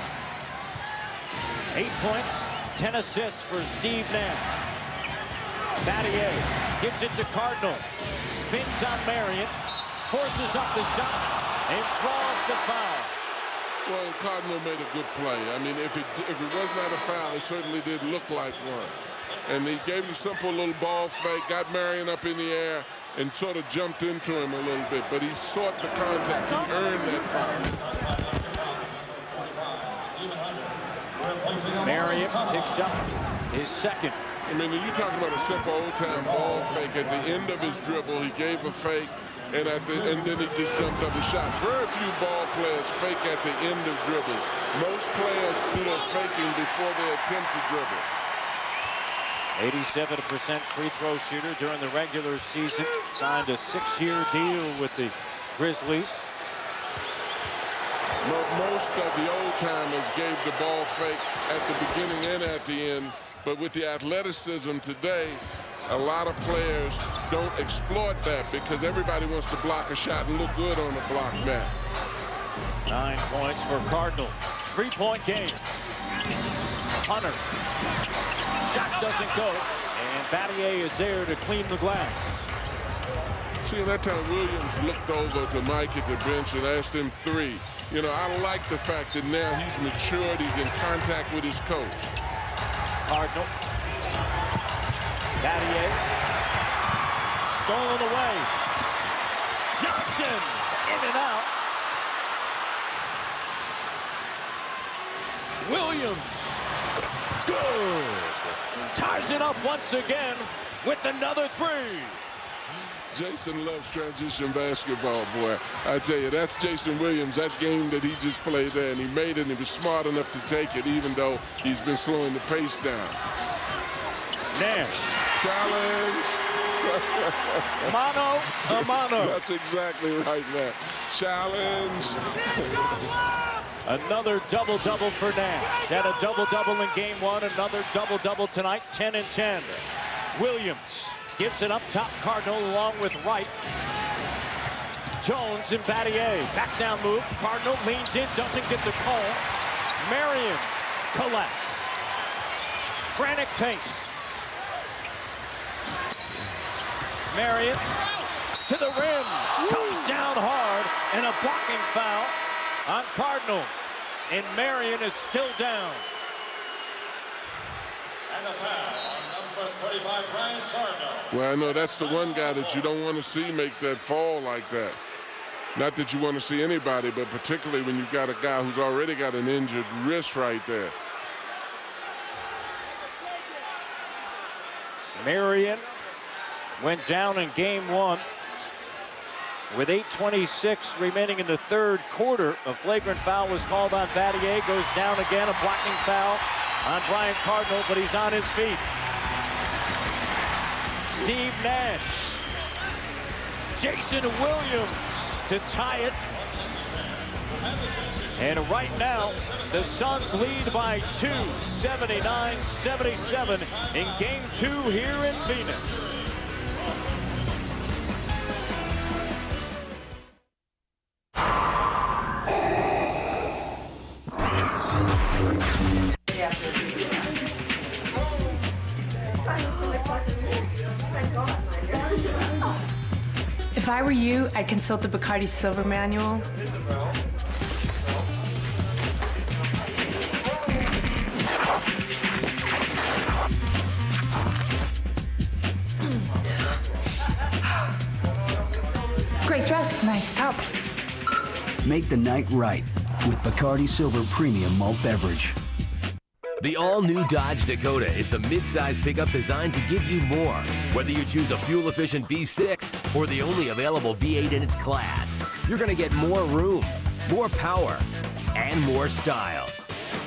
8 points, 10 assists for Steve Nash. Battier gives it to Cardinal. Spins on Marion. Forces up the shot and draws the foul. Well, Cardinal made a good play. I mean, if it was not a foul, it certainly did look like one. And he gave him a simple little ball fake, got Marion up in the air, and sort of jumped into him a little bit. But he sought the contact. He earned that foul. Marion picks up his second. I mean, you're talking about a simple old-time ball fake. At the end of his dribble, he gave a fake, and then he just jumped up and shot. Very few ball players fake at the end of dribbles. Most players do their faking before they attempt to dribble. 87% free throw shooter during the regular season. Signed a 6-year deal with the Grizzlies. Most of the old-timers gave the ball fake at the beginning and at the end. But with the athleticism today, a lot of players don't exploit that because everybody wants to block a shot and look good on the block mat. 9 points for Cardinal. 3-point game. Hunter. Shot doesn't go, and Battier is there to clean the glass. See, that time Williams looked over to Mike at the bench and asked him 3. You know, I like the fact that now he's matured, he's in contact with his coach. Cardinal. Battier. Stolen away. Johnson in and out. Williams. Good. Ties it up once again with another 3. Jason loves transition basketball, boy. I tell you, that's Jason Williams, that game that he just played there, and he made it, and he was smart enough to take it, even though he's been slowing the pace down. Nash. Challenge. Mano a mano. That's exactly right, man. Challenge. Another double-double for Nash. Had a double-double in game one, another double-double tonight, 10 and 10. Williams gives it up top. Cardinal along with Wright. Jones and Battier. Back down move. Cardinal leans in, doesn't get the call. Marion collects. Frantic pace. Marion to the rim. Comes down hard, and a blocking foul on Cardinal. And Marion is still down. And a foul on number 35, Brian Cardinal. Well, I know that's the one guy that you don't want to see make that fall like that. Not that you want to see anybody, but particularly when you've got a guy who's already got an injured wrist right there. Marion went down in game one with 8:26 remaining in the third quarter. A flagrant foul was called on Battier. Goes down again. A blocking foul on Brian Cardinal, but he's on his feet. Steve Nash. Jason Williams to tie it. And right now, the Suns lead by 2, 79-77 in game 2 here in Phoenix. If I were you, I'd consult the Bacardi Silver Manual. Great dress, nice top. Make the night right with Bacardi Silver Premium Malt Beverage. The all-new Dodge Dakota is the mid-size pickup designed to give you more. Whether you choose a fuel-efficient V6 or the only available V8 in its class, you're going to get more room, more power, and more style.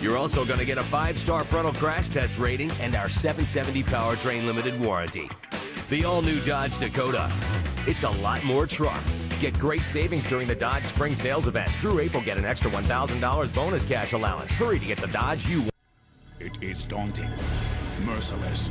You're also going to get a 5-star frontal crash test rating and our 770 powertrain limited warranty. The all-new Dodge Dakota. It's a lot more truck. Get great savings during the Dodge Spring Sales event. Through April, get an extra $1,000 bonus cash allowance. Hurry to get the Dodge you want. It is daunting, merciless,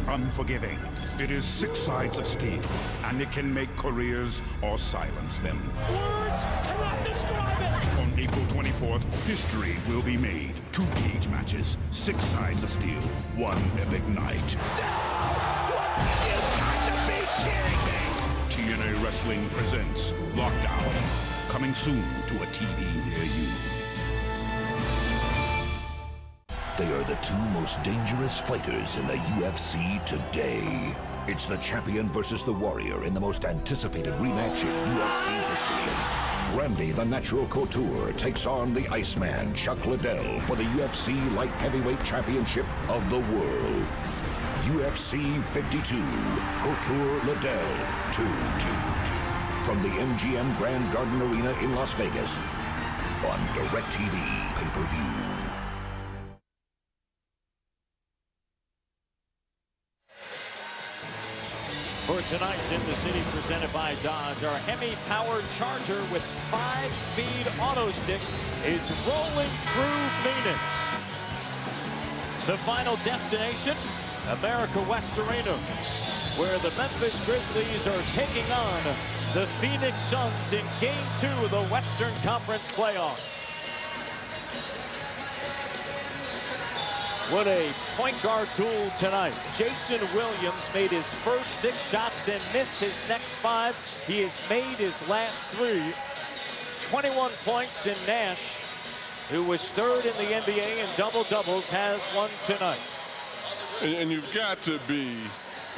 unforgiving. It is 6 sides of steel, and it can make careers or silence them. Words cannot describe it! On April 24th, history will be made. 2 cage matches, 6 sides of steel, 1 epic night. TNA Wrestling presents Lockdown, coming soon to a TV near you. They are the 2 most dangerous fighters in the UFC today. It's the champion versus the warrior in the most anticipated rematch in UFC history. Randy the Natural Couture takes on the Iceman Chuck Liddell for the UFC Light Heavyweight Championship of the world. UFC 52, Couture Liddell 2. From the MGM Grand Garden Arena in Las Vegas on DirecTV pay-per-view. For tonight's In the City presented by Dodge, our Hemi-powered Charger with 5-speed auto stick is rolling through Phoenix. The final destination, America West Arena, where the Memphis Grizzlies are taking on the Phoenix Suns in Game 2 of the Western Conference playoffs. What a point guard duel tonight. Jason Williams made his first 6 shots, then missed his next 5. He has made his last 3. 21 points, and Nash, who was 3rd in the NBA in double-doubles, has 1 tonight. And you've got to be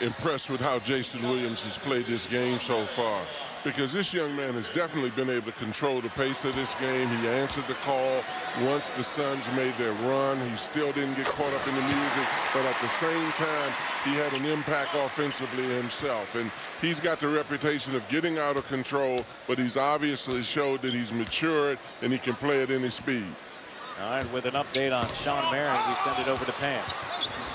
impressed with how Jason Williams has played this game so far, because this young man has definitely been able to control the pace of this game. He answered the call once the Suns made their run. He still didn't get caught up in the music, but at the same time, he had an impact offensively himself. And he's got the reputation of getting out of control, but he's obviously showed that he's matured and he can play at any speed. All right, with an update on Sean Marion, we send it over to Pam.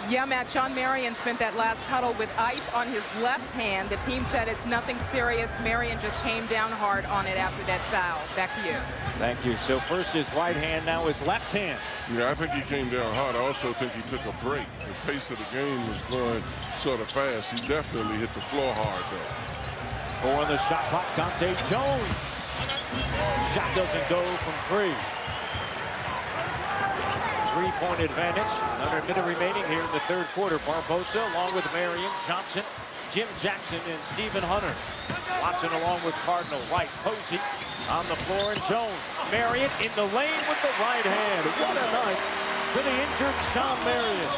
Yeah, Matt, Sean Marion spent that last huddle with ice on his left hand. The team said it's nothing serious. Marion just came down hard on it after that foul. Back to you. Thank you. So first his right hand, now his left hand. Yeah, I think he came down hard. I also think he took a break. The pace of the game was going sort of fast. He definitely hit the floor hard, though. 4 on the shot clock, Dante Jones. Shot doesn't go from 3. 3-point advantage. Another minute remaining here in the 3rd quarter. Barbosa along with Marion, Johnson, Jim Jackson, and Stephen Hunter. Watson along with Cardinal. White, Posey on the floor, and Jones. Marion in the lane with the right hand. What a night for the injured Sean Marion.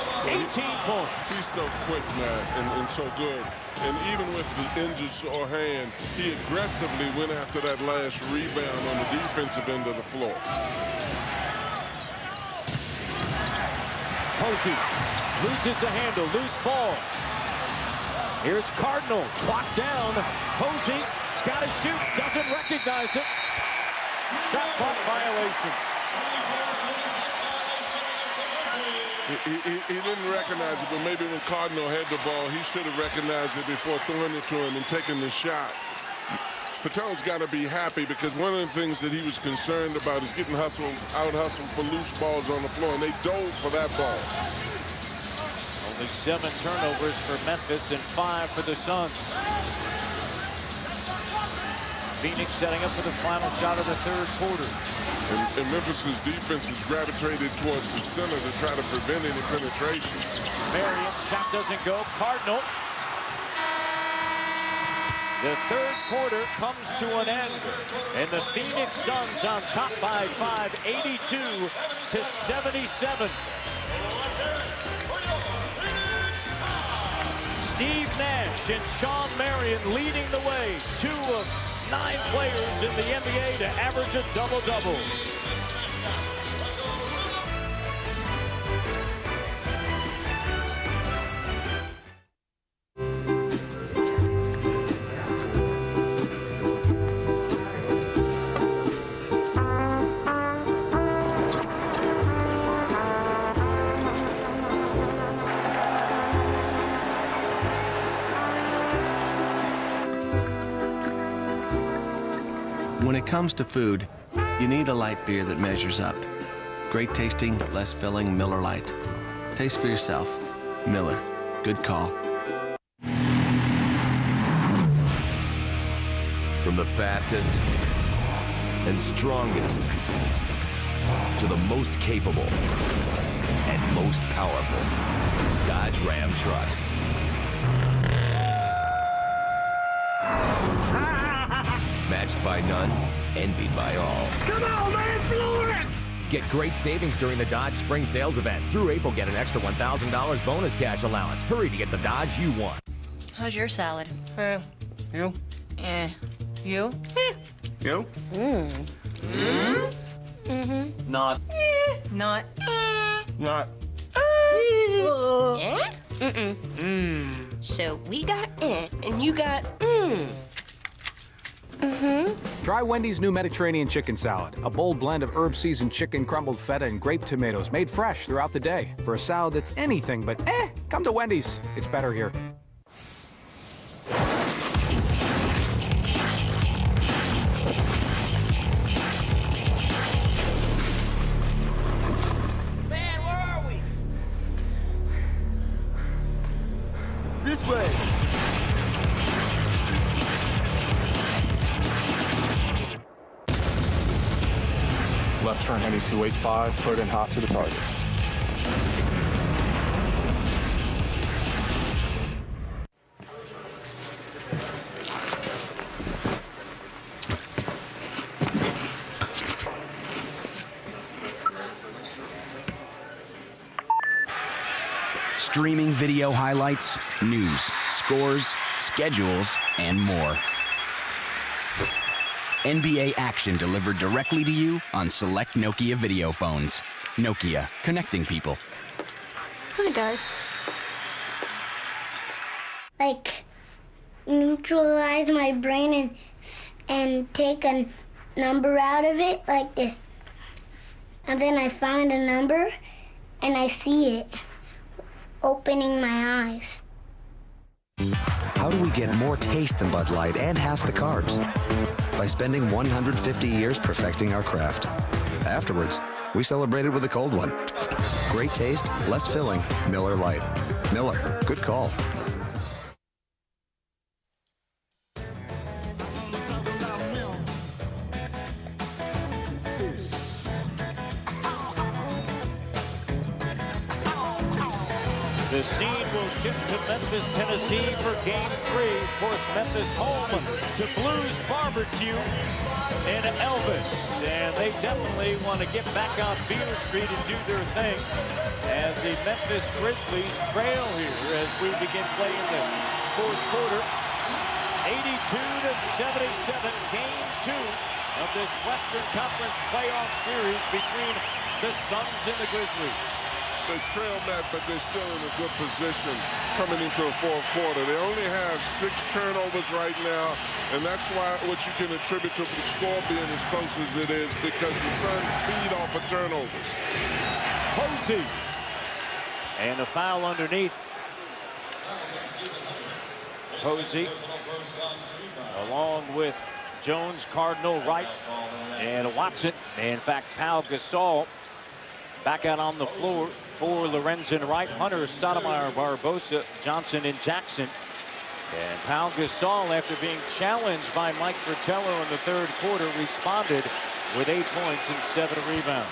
18 points. He's so quick, man, and so good. And even with the injured sore hand, he aggressively went after that last rebound on the defensive end of the floor. Posey loses the handle, loose ball. Here's Cardinal, clock down. Posey's got to shoot, doesn't recognize it. Shot clock violation. He didn't recognize it, but maybe when Cardinal had the ball, he should have recognized it before throwing it to him and taking the shot. Patel's got to be happy, because one of the things that he was concerned about is getting out-hustled for loose balls on the floor, and they dove for that ball. Only 7 turnovers for Memphis and 5 for the Suns. Phoenix setting up for the final shot of the 3rd quarter. And Memphis's defense has gravitated towards the center to try to prevent any penetration. Marion's shot doesn't go. Cardinal. The third quarter comes to an end, and the Phoenix Suns on top by 5, 82-77. Steve Nash and Sean Marion leading the way, 2 of 9 players in the NBA to average a double-double. When it comes to food, you need a light beer that measures up. Great tasting, less filling Miller Lite. Taste for yourself. Miller. Good call. From the fastest and strongest to the most capable and most powerful Dodge Ram trucks. Matched by none, envied by all. Come on, man, floor it! Get great savings during the Dodge Spring Sales Event. Through April, get an extra $1,000 bonus cash allowance. Hurry to get the Dodge you want. How's your salad? You? You? You? Not. Not. Not. Yeah? So we got and you got Try Wendy's new Mediterranean chicken salad, a bold blend of herb-seasoned chicken, crumbled feta, and grape tomatoes made fresh throughout the day. For a salad that's anything but come to Wendy's. It's better here. Man, where are we? This way. Left turn heading 285, cleared in hot to the target. Streaming video highlights, news, scores, schedules, and more. NBA action delivered directly to you on select Nokia video phones. Nokia, connecting people. Hi, guys. Like, neutralize my brain and take a number out of it like this. And then I find a number and I see it opening my eyes. How do we get more taste than Bud Light and half the carbs? By spending 150 years perfecting our craft. Afterwards, we celebrated with a cold one. Great taste, less filling, Miller Lite. Miller, good call. The scene will shift to Memphis, Tennessee for Game 3. Of course, Memphis home to Blues Barbecue and Elvis. And they definitely want to get back on Beale Street and do their thing as the Memphis Grizzlies trail here as we begin playing the fourth quarter. 82-77, Game 2 of this Western Conference playoff series between the Suns and the Grizzlies. They trail that, but they're still in a good position coming into the fourth quarter. They only have 6 turnovers right now, and that's why what you can attribute to the score being as close as it is, because the Suns feed off of turnovers. Posey. And a foul underneath. Posey, along with Jones, Cardinal, Wright, and Watson. In fact, Pau Gasol back out on the floor for Lorenzen Wright, Hunter, Stoudemire, Barbosa, Johnson, and Jackson. And Pau Gasol, after being challenged by Mike Fratello in the third quarter, responded with 8 points and 7 rebounds.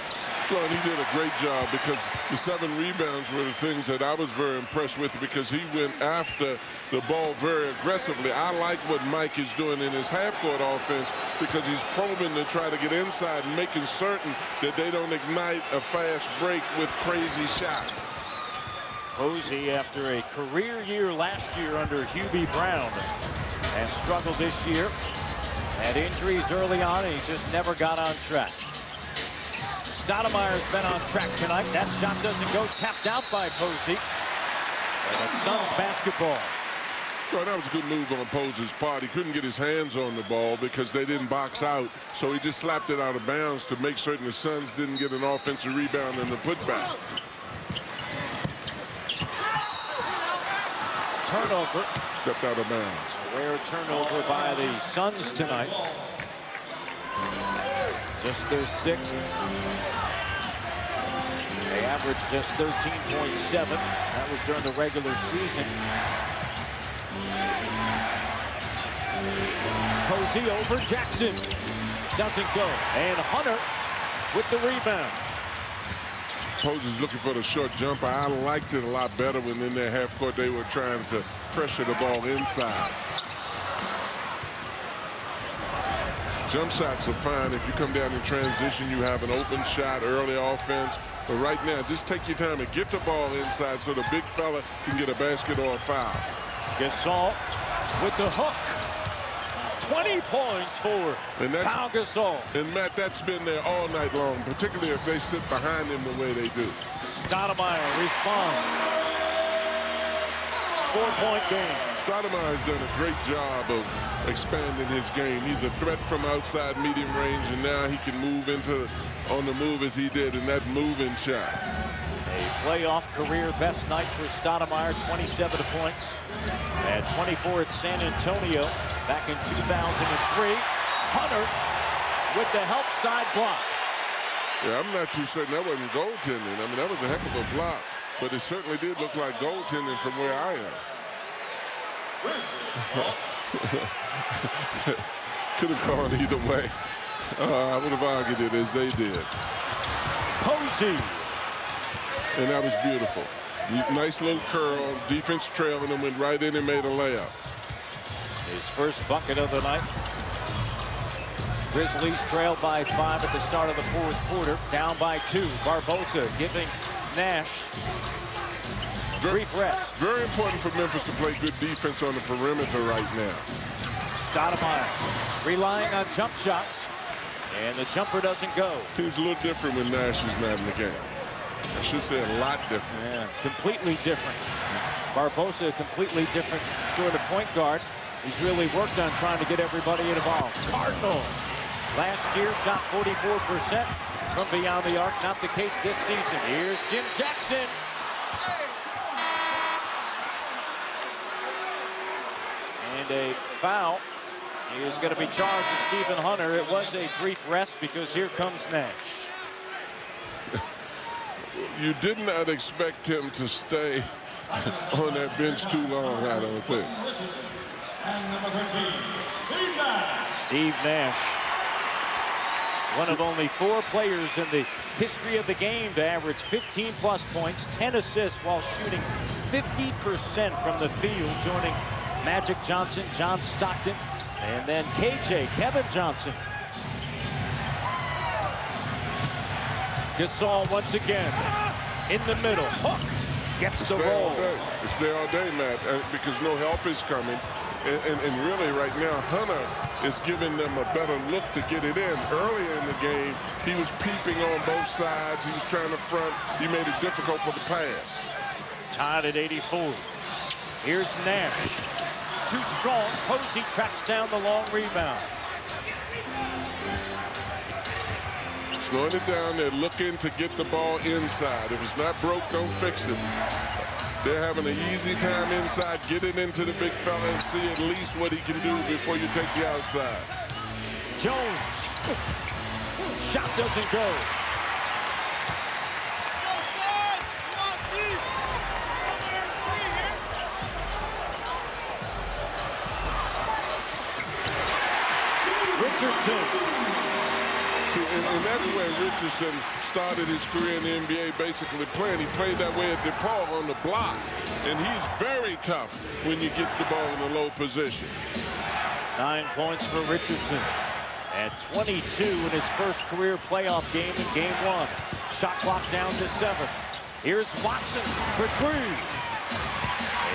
Well, and he did a great job because the 7 rebounds were the things that I was very impressed with because he went after the ball very aggressively. I like what Mike is doing in his half-court offense because he's probing to try to get inside and making certain that they don't ignite a fast break with crazy shots. Posey, after a career year last year under Hubie Brown, has struggled this year. Had injuries early on, and he just never got on track. Stoudemire's been on track tonight. That shot doesn't go. Tapped out by Posey. And it's Suns basketball. Well, that was a good move on Posey's part. He couldn't get his hands on the ball because they didn't box out, so he just slapped it out of bounds to make certain the Suns didn't get an offensive rebound and the putback. Turnover. Stepped out of bounds. A rare turnover by the Suns tonight. Just their 6th. They averaged just 13.7. That was during the regular season. Posey over Jackson. Doesn't go. And Hunter with the rebound. Posey's looking for the short jumper. I liked it a lot better when in their half court they were trying to pressure the ball inside. Jump shots are fine. If you come down in transition, you have an open shot, early offense. But right now, just take your time and get the ball inside so the big fella can get a basket or a foul. Gasol with the hook. 20 points for Pau Gasol. And Matt, that's been there all night long, particularly if they sit behind him the way they do. Stoudemire responds. 4-point game. Stoudemire's done a great job of expanding his game. He's a threat from outside medium range, and now he can move into on the move as he did in that moving shot. A playoff career best night for Stoudemire, 27 points. At 24 at San Antonio back in 2003. Hunter with the help side block. Yeah, I'm not too certain that wasn't goaltending. I mean, that was a heck of a block, but it certainly did look like goaltending from where I am. Could have gone either way. I would have argued it as they did. Posey. And that was beautiful. Nice little curl, defense trailed and went right in and made a layup. His first bucket of the night. Grizzlies trailed by 5 at the start of the 4th quarter, down by 2. Barbosa giving Nash a brief rest. Very important for Memphis to play good defense on the perimeter right now. Stoudemire relying on jump shots, and the jumper doesn't go. Seems a little different when Nash is not in the game. I should say a lot different. Yeah, completely different. Barbosa, a completely different sort of point guard. He's really worked on trying to get everybody involved. Cardinal, last year shot 44% from beyond the arc. Not the case this season. Here's Jim Jackson. And a foul is going to be charged to Stephen Hunter. It was a brief rest because here comes Nash. You did not expect him to stay on that bench too long, I don't think. Steve Nash, one of only 4 players in the history of the game to average 15+ points, 10 assists while shooting 50% from the field, joining Magic Johnson, John Stockton, and then KJ, Kevin Johnson. Gasol once again in the middle. Hook gets the roll. It's there all day, Matt, because no help is coming. And really right now, Hunter is giving them a better look to get it in. Earlier in the game, he was peeping on both sides. He was trying to front. He made it difficult for the pass. Tied at 84. Here's Nash. Too strong. Posey tracks down the long rebound. Slowing it down, they're looking to get the ball inside. If it's not broke, don't fix it. They're having an easy time inside. Get it into the big fella and see at least what he can do before you take you outside. Jones. Shot doesn't go. Richardson. And that's where Richardson started his career in the NBA, basically playing. He played that way at DePaul on the block. And he's very tough when he gets the ball in a low position. 9 points for Richardson at 22 in his first career playoff game in game 1. Shot clock down to 7. Here's Watson for 3.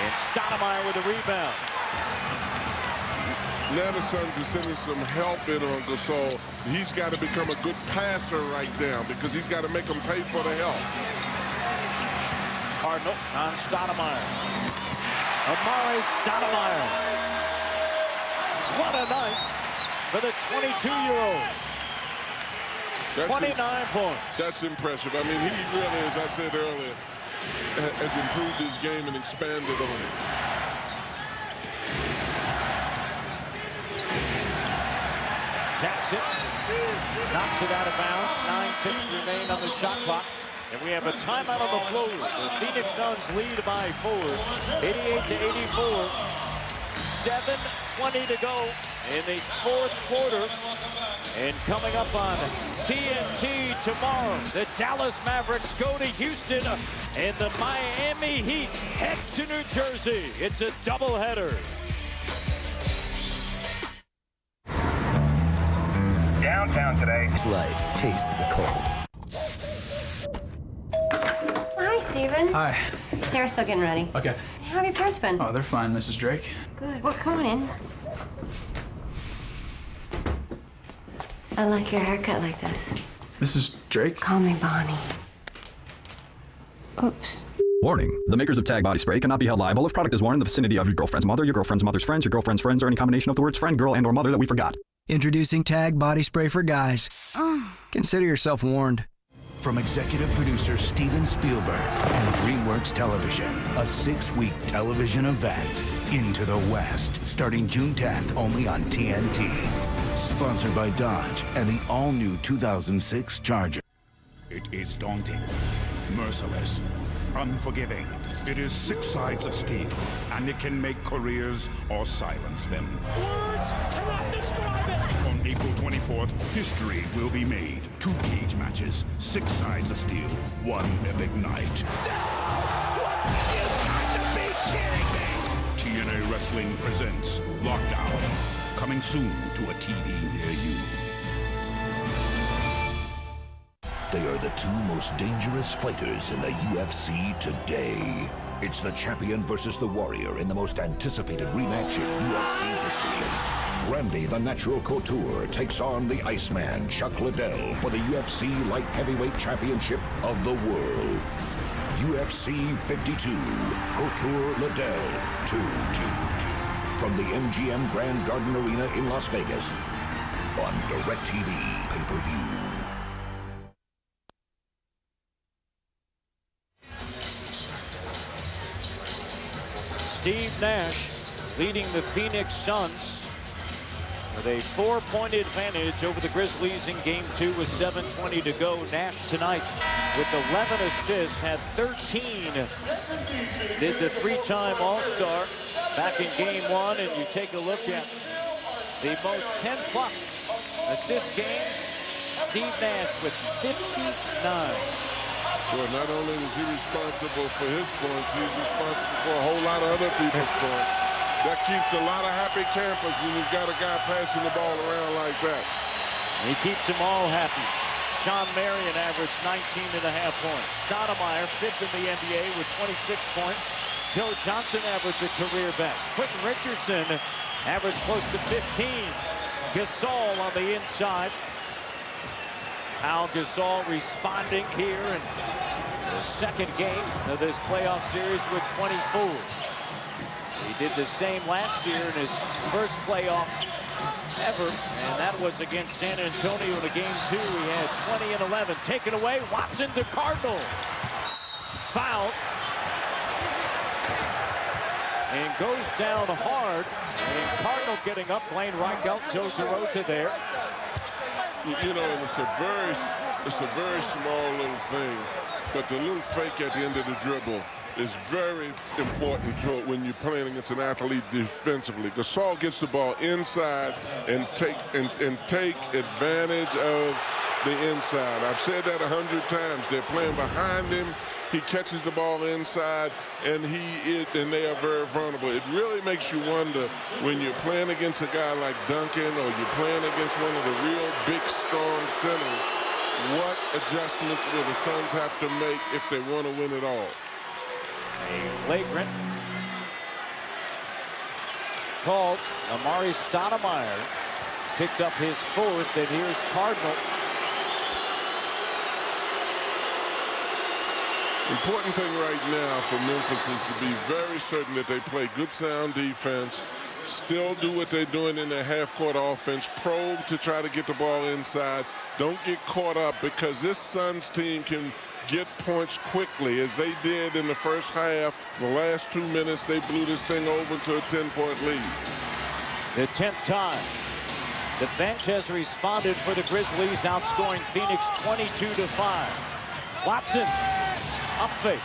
And Stoudemire with a rebound. Now the Suns are sending some help in on Gasol. He's got to become a good passer right now because he's got to make them pay for the help. Cardinal on Stoudemire. Amari Stoudemire. What a night for the 22-year-old. 29 points. That's impressive. I mean, he really, as I said earlier, has improved his game and expanded on it. Jackson knocks it out of bounds. 9 ticks remain on the shot clock. And we have a timeout on the floor. The Phoenix Suns lead by 4, 88-84. 7:20 to go in the 4th quarter. And coming up on TNT tomorrow, the Dallas Mavericks go to Houston and the Miami Heat head to New Jersey. It's a doubleheader. Downtown today. Light, taste the cold. Hi, Steven. Hi. Sarah's still getting ready. Okay. How have your parents been? Oh, they're fine, Mrs. Drake. Good. Well, come on in. I like your haircut like this. Mrs. Drake? Call me Bonnie. Oops. Warning, the makers of Tag Body Spray cannot be held liable if product is worn in the vicinity of your girlfriend's mother, your girlfriend's mother's friends, your girlfriend's friends, or any combination of the words friend, girl, and or mother that we forgot. Introducing Tag Body Spray for guys. Consider yourself warned. From executive producer Steven Spielberg and DreamWorks Television, a 6-week television event, Into the West, starting June 10th only on TNT. Sponsored by Dodge and the all-new 2006 Charger. It is daunting, merciless, unforgiving. It is 6 sides of steel, and it can make careers or silence them. Words cannot describe it! On April 24th, history will be made. 2 cage matches, 6 sides of steel, 1 epic night. You got to be kidding me! TNA Wrestling presents Lockdown. Coming soon to a TV near you. They are the 2 most dangerous fighters in the UFC today. It's the champion versus the warrior in the most anticipated rematch in UFC history. Randy the Natural Couture takes on the Iceman Chuck Liddell for the UFC Light Heavyweight Championship of the world. UFC 52, Couture Liddell 2. From the MGM Grand Garden Arena in Las Vegas on DirecTV pay-per-view. Steve Nash leading the Phoenix Suns with a 4-point advantage over the Grizzlies in Game 2 with 7:20 to go. Nash tonight with 11 assists, had 13. Did the 3-time All-Star back in Game 1, and you take a look at the most 10-plus assist games. Steve Nash with 59. Well, not only was he responsible for his points, he's responsible for a whole lot of other people's points. That keeps a lot of happy campers when you've got a guy passing the ball around like that. He keeps them all happy. Sean Marion averaged 19.5 points. Stoudemire, 5th in the NBA with 26 points. Joe Johnson averaged a career best. Quentin Richardson averaged close to 15. Gasol on the inside. Al Gasol responding here in the second game of this playoff series with 24. He did the same last year in his first playoff ever, and that was against San Antonio in a Game 2. He had 20 and 11. Taken away, Watson to Cardinal. Foul. And goes down hard. And Cardinal getting up, Blaine Reichelt, Joe DeRosa there. You know, it's a very small little thing, but the little fake at the end of the dribble is very important when you're playing against an athlete defensively. Gasol gets the ball inside and take advantage of the inside. I've said that 100 times. They're playing behind him. He catches the ball inside, and they are very vulnerable. It really makes you wonder when you're playing against a guy like Duncan or you're playing against one of the real big, strong centers, what adjustment will the Suns have to make if they want to win it all? A flagrant called. Amari Stoudemire picked up his fourth, and here's Cardinal. Important thing right now for Memphis is to be very certain that they play good, sound defense, still do what they're doing in their half-court offense, probe to try to get the ball inside. Don't get caught up, because this Suns team can get points quickly, as they did in the first half. The last 2 minutes, they blew this thing over to a 10-point lead. The 10th time the bench has responded for the Grizzlies, outscoring Phoenix 22-5. Watson, up fake.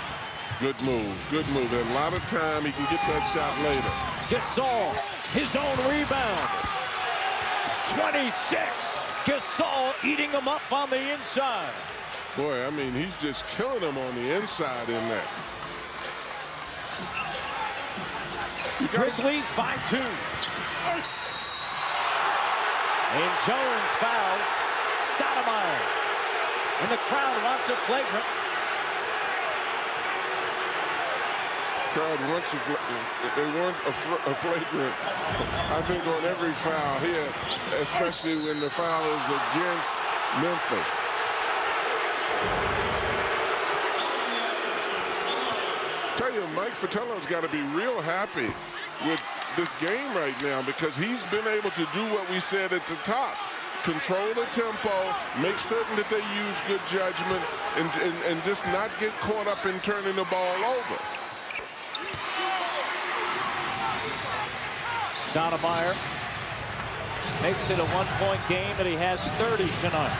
Good move, good move. And a lot of time, he can get that shot later. Gasol, his own rebound. 26. Gasol eating him up on the inside. Boy, I mean, he's just killing them on the inside in there. Grizzlies by 2. And Jones fouls Stoudemire. And the crowd wants a flagrant. Crowd wants a they want a flagrant, I think, on every foul here, especially when the foul is against Memphis. Tell you, Mike Fratello's got to be real happy with this game right now, because he's been able to do what we said at the top. Control the tempo, make certain that they use good judgment, and just not get caught up in turning the ball over. Stoudemire makes it a one-point game, and he has 30 tonight.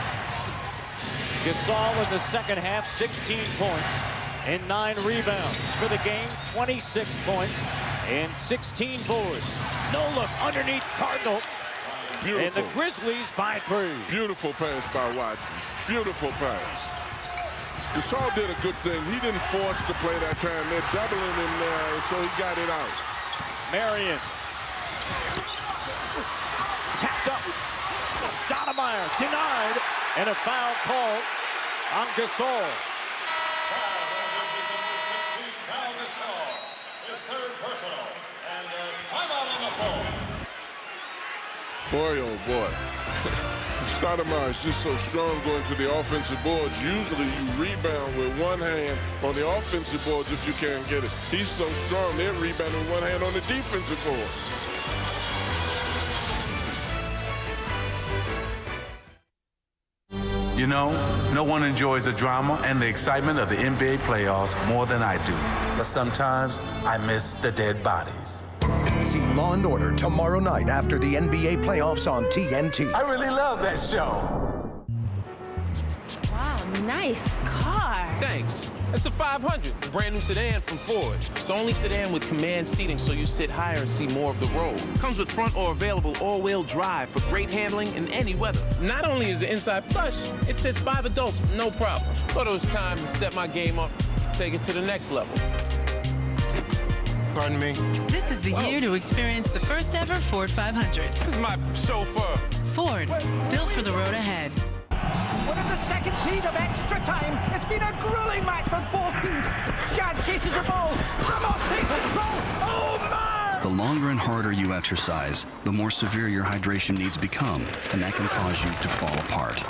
Gasol in the second half, 16 points and 9 rebounds. For the game, 26 points and 16 boards. No look underneath Cardinal. Beautiful. And the Grizzlies by 3. Beautiful pass by Watson. Beautiful pass. Gasol did a good thing. He didn't force the play that time. They're doubling him there, so he got it out. Marion. Tapped up. Stoudemire denied, and a foul called on Gasol. His third personal, and a timeout on the floor. Boy, oh boy. Stoudemire is just so strong going to the offensive boards. Usually you rebound with one hand on the offensive boards if you can't get it. He's so strong, they're rebounding with one hand on the defensive boards. You know, no one enjoys the drama and the excitement of the NBA playoffs more than I do. But sometimes I miss the dead bodies. See Law & Order tomorrow night after the NBA playoffs on TNT. I really love that show. Wow, nice car. Thanks. It's the 500, the brand new sedan from Ford. It's the only sedan with command seating, so you sit higher and see more of the road. Comes with front or available all-wheel drive for great handling in any weather. Not only is the inside plush, it sits 5 adults, no problem. Thought it was time to step my game up, take it to the next level. Pardon me? This is the year to experience the first ever Ford 500. This is my chauffeur. Ford, built for the road ahead. We're in the second period of extra time. It's been a grueling match for both teams. Chad chases the ball. Ramos takes control. Oh, man! The longer and harder you exercise, the more severe your hydration needs become, and that can cause you to fall apart.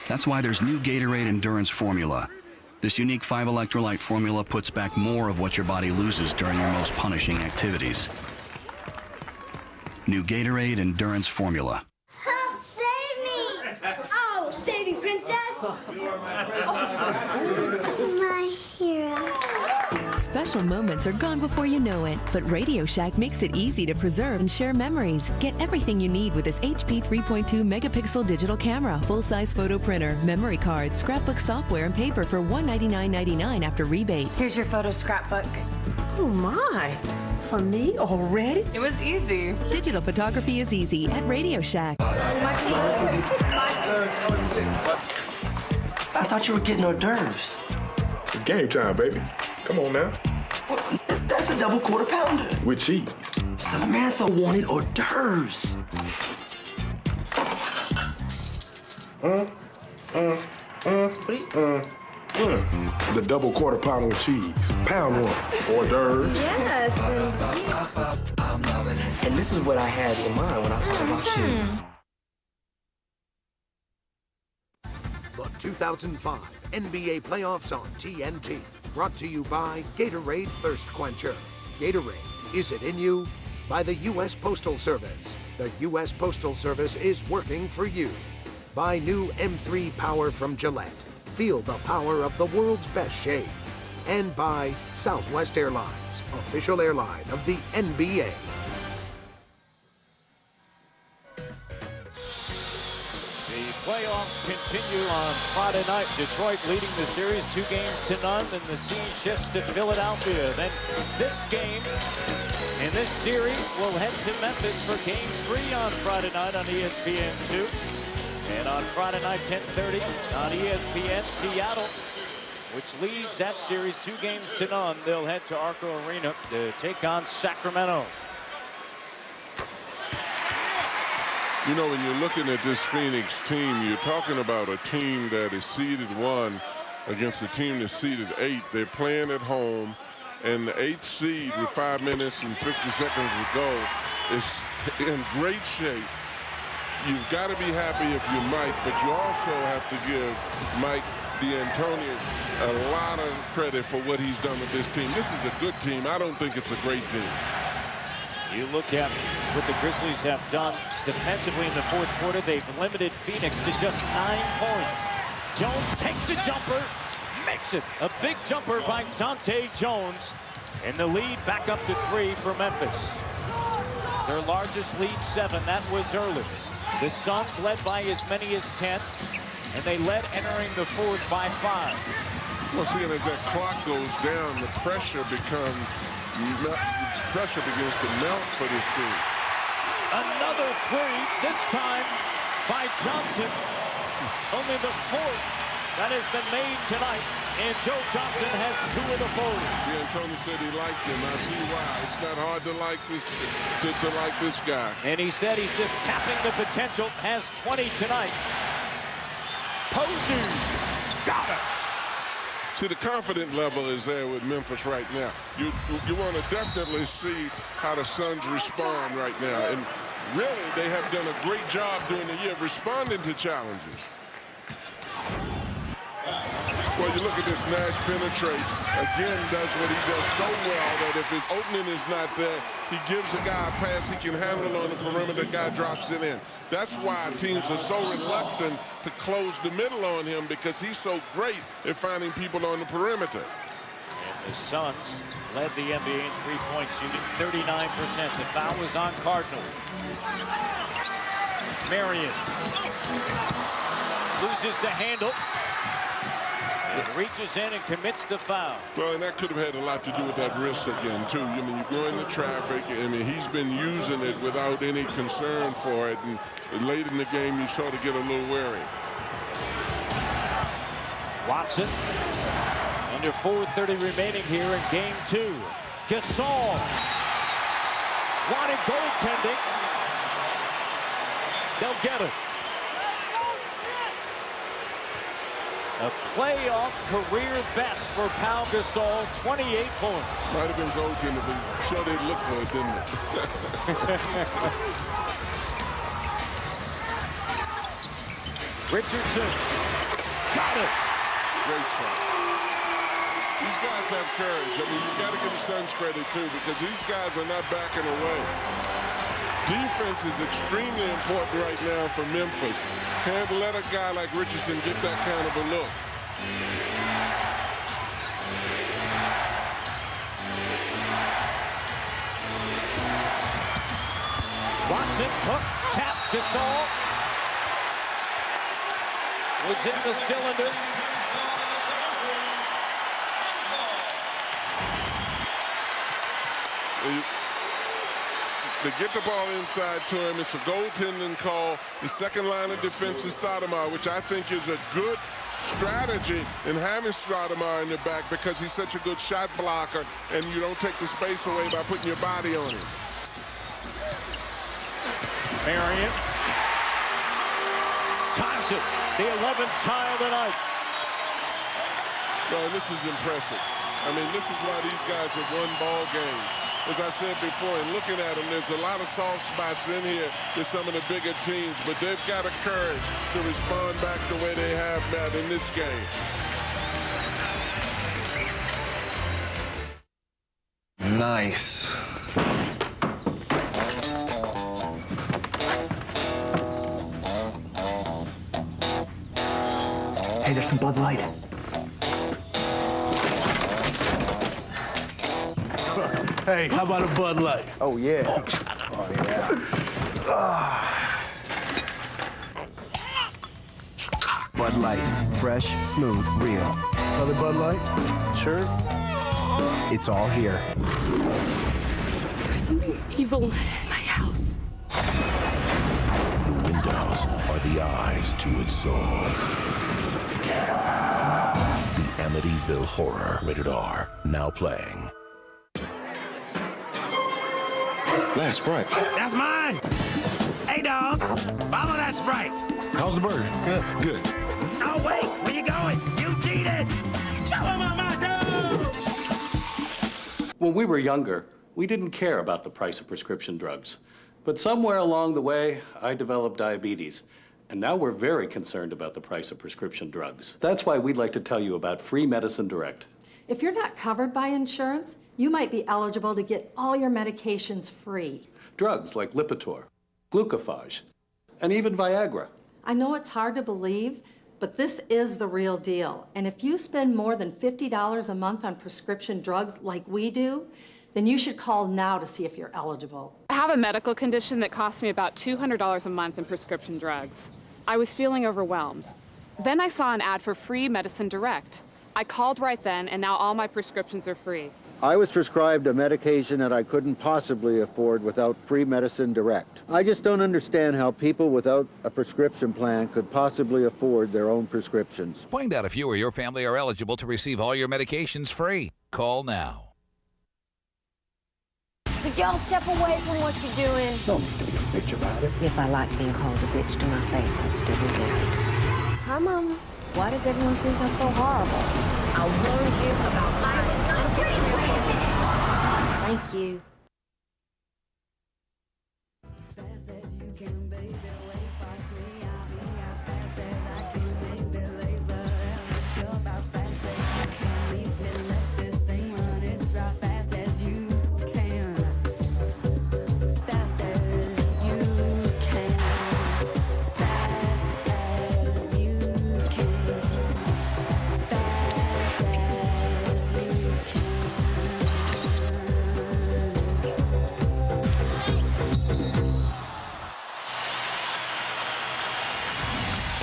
That's why there's new Gatorade Endurance Formula. This unique 5-electrolyte formula puts back more of what your body loses during your most punishing activities. New Gatorade Endurance Formula. Help, save me! Oh, save me, princess! My hero. Special moments are gone before you know it, but Radio Shack makes it easy to preserve and share memories. Get everything you need with this HP 3.2 megapixel digital camera, full-size photo printer, memory card, scrapbook software, and paper for $199.99 after rebate. Here's your photo scrapbook. Oh, my. For me already? It was easy. Digital photography is easy at Radio Shack. I thought you were getting hors d'oeuvres. It's game time, baby. Come on now. Well, that's a double quarter pounder. With cheese. Samantha wanted hors d'oeuvres. The double quarter pounder with cheese. Pound one. Hors d'oeuvres. Yes. And this is what I had in mind when I thought about you. The 2005 NBA playoffs on TNT. Brought to you by Gatorade Thirst Quencher. Gatorade, is it in you? By the U.S. Postal Service. The U.S. Postal Service is working for you. By new M3 Power from Gillette. Feel the power of the world's best shave. And by Southwest Airlines, official airline of the NBA. The playoffs continue on Friday night. Detroit leading the series 2-0. Then the scene shifts to Philadelphia. Then this game in this series will head to Memphis for Game 3 on Friday night on ESPN2. And on Friday night, 10:30 on ESPN, Seattle, which leads that series 2-0. They'll head to Arco Arena to take on Sacramento. You know, when you're looking at this Phoenix team, you're talking about a team that is seeded 1 against a team that's seeded 8. They're playing at home, and the 8th seed with 5 minutes and 50 seconds to go is in great shape. You've got to be happy if you're Mike, but you also have to give Mike D'Antoni a lot of credit for what he's done with this team. This is a good team. I don't think it's a great team. You look at what the Grizzlies have done defensively in the fourth quarter. They've limited Phoenix to just 9 points. Jones takes a jumper, makes it. A big jumper by Dante Jones. And the lead back up to 3 for Memphis. Their largest lead, 7. That was early. The Suns led by as many as 10, and they led entering the fourth by 5. Well, see, and as that clock goes down, the pressure begins to melt for this team. Another 3, this time by Johnson. Only the 4th that has been made tonight, and Joe Johnson has 2 of the 4. D'Antoni said he liked him. I see why. It's not hard to like this to like this guy. And he said he's just tapping the potential. Has 20 tonight. Posey got it. See, the confidence level is there with Memphis right now. You want to definitely see how the Suns respond right now. And really, they have done a great job during the year responding to challenges. Well, you look at this, Nash penetrates, again does what he does so well that if his opening is not there, he gives a guy a pass he can handle on the perimeter, the guy drops it in. That's why teams are so reluctant to close the middle on him, because he's so great at finding people on the perimeter. And the Suns led the NBA in three-point shooting, 39%. The foul was on Cardinal. Marion loses the handle. And reaches in and commits the foul. Well, and that could have had a lot to do with that wrist again, too. I mean, you go into traffic, and he's been using it without any concern for it. And late in the game, you sort of get a little wary. Watson, under 4:30 remaining here in game 2. Gasol wanted goaltending. They'll get it. A playoff career best for Pau Gasol, 28 points. Might have been goaltending, but sure they look good, didn't it? Richardson got it. Great shot. These guys have courage. I mean, you got to give the Suns credit, too, because these guys are not backing away. Defense is extremely important right now for Memphis. Can't let a guy like Richardson get that kind of a look. Watson, hook, tap, Gasol. Was in the cylinder. They get the ball inside to him. It's a goaltending call. The second line of defense is Stoudemire, which I think is a good strategy in having Stoudemire in the back because he's such a good shot blocker, and you don't take the space away by putting your body on him. Marion ties it. The 11th tile tonight. No, this is impressive. I mean, this is why these guys have won ball games. As I said before, and looking at them, there's a lot of soft spots in here to some of the bigger teams, but they've got a courage to respond back the way they have now in this game. Nice. Hey, there's some Bud Light. Hey, how about a Bud Light? Oh, yeah. Oh, yeah. Bud Light. Fresh, smooth, real. Another Bud Light? Sure. It's all here. There's something evil in my house. The windows are the eyes to its soul. The Amityville Horror, rated R, now playing. Last Sprite. That's mine! Hey, dog, follow that Sprite. How's the burger? Good. Oh, wait, where you going? You cheated! Show him on my toes! When we were younger, we didn't care about the price of prescription drugs. But somewhere along the way, I developed diabetes. And now we're very concerned about the price of prescription drugs. That's why we'd like to tell you about Free Medicine Direct. If you're not covered by insurance, you might be eligible to get all your medications free. Drugs like Lipitor, Glucophage, and even Viagra. I know it's hard to believe, but this is the real deal. And if you spend more than $50 a month on prescription drugs like we do, then you should call now to see if you're eligible. I have a medical condition that costs me about $200 a month in prescription drugs. I was feeling overwhelmed. Then I saw an ad for Free Medicine Direct. I called right then, and now all my prescriptions are free. I was prescribed a medication that I couldn't possibly afford without Free Medicine Direct. I just don't understand how people without a prescription plan could possibly afford their own prescriptions. Find out if you or your family are eligible to receive all your medications free. Call now. Could y'all step away from what you're doing? Don't make a big bitch about it. If I like being called a bitch to my face, I'd still be there. Hi, Mama. Why does everyone think I'm so horrible? I warned you about my Thank you.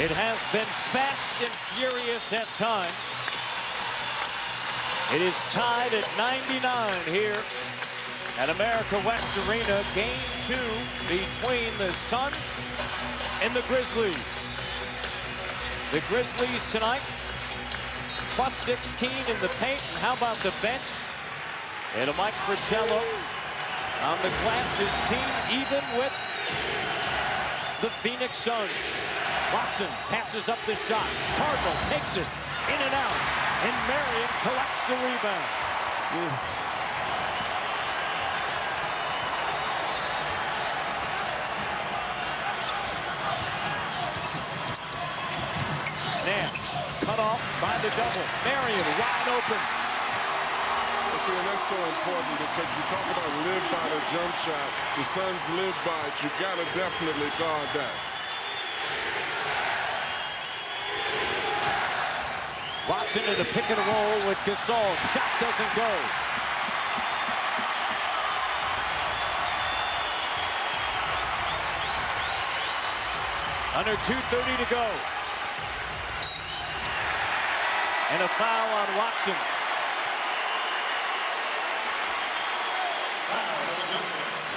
It has been fast and furious at times. It is tied at 99 here at America West Arena. Game 2 between the Suns and the Grizzlies. The Grizzlies tonight plus 16 in the paint. And how about the bench? And a Mike Fratello on the glass. His team even with the Phoenix Suns. Watson passes up the shot. Cardinal takes it in and out. And Marion collects the rebound. Nash cut off by the double. Marion wide open. See, and that's so important because you talk about live by the jump shot. The Suns live by it. You got to definitely guard that. Watson in the pick and roll with Gasol. Shot doesn't go. Under 2:30 to go. And a foul on Watson.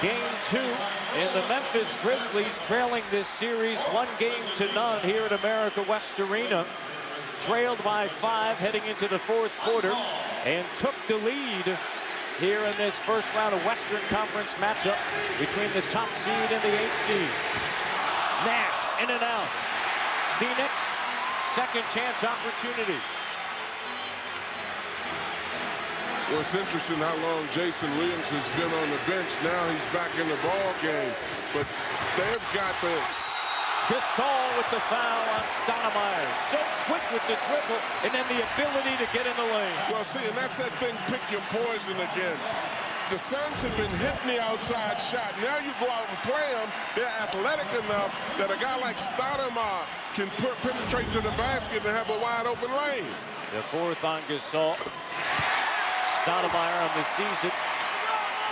Game 2, and the Memphis Grizzlies trailing this series 1-0 here at America West Arena. Trailed by 5 heading into the 4th quarter and took the lead here in this first round of Western Conference matchup between the top seed and the 8th seed. Nash in and out. Phoenix, second chance opportunity. Well, it's interesting how long Jason Williams has been on the bench. Now he's back in the ball game. But they've got the... Gasol with the foul on Stoudemire. So quick with the dribble, and then the ability to get in the lane. Well, see, and that's that thing, pick your poison again. The Suns have been hitting the outside shot. Now you go out and play them. They're athletic enough that a guy like Stoudemire can penetrate to the basket and have a wide open lane. The 4th on Gasol. Stoudemire on the season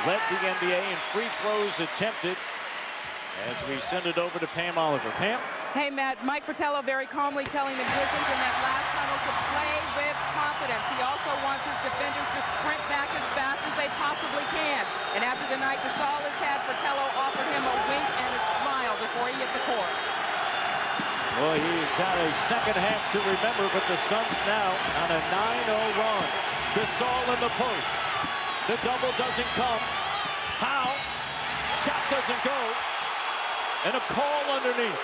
led the NBA in free throws attempted. As we send it over to Pam Oliver. Pam? Hey, Matt, Mike Fratello very calmly telling the Grizzlies in that last tunnel to play with confidence. He also wants his defenders to sprint back as fast as they possibly can. And after the night Gasol has had, Fratello offered him a wink and a smile before he hit the court. Well, he's had a second half to remember, but the Suns now on a 9-0 run. Gasol in the post. The double doesn't come. How? Shot doesn't go. And a call underneath.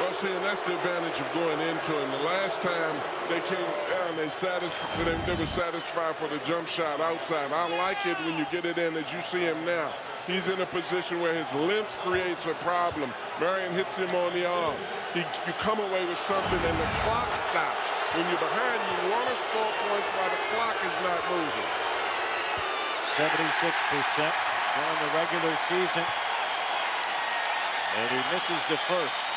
Well, see, and that's the advantage of going into it. And the last time they came down, they were satisfied for the jump shot outside. I like it when you get it in as you see him now. He's in a position where his length creates a problem. Marion hits him on the arm. You come away with something, and the clock stops. When you're behind, you want to score points while the clock is not moving. 76% during the regular season. And he misses the first.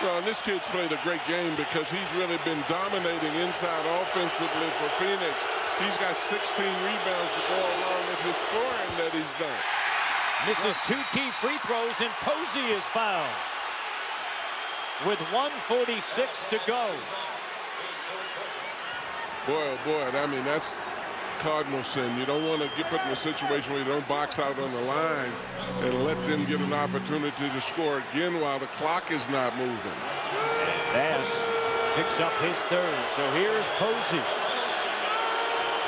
Well, and this kid's played a great game because he's really been dominating inside offensively for Phoenix. He's got 16 rebounds to go along with his scoring that he's done. Misses 2 key free throws, and Posey is fouled with 1:46 to go. Boy, oh boy, I mean, that's cardinal sin. You don't want to get put in a situation where you don't box out on the line and let them get an opportunity to score again while the clock is not moving. Nash picks up his third. So here's Posey.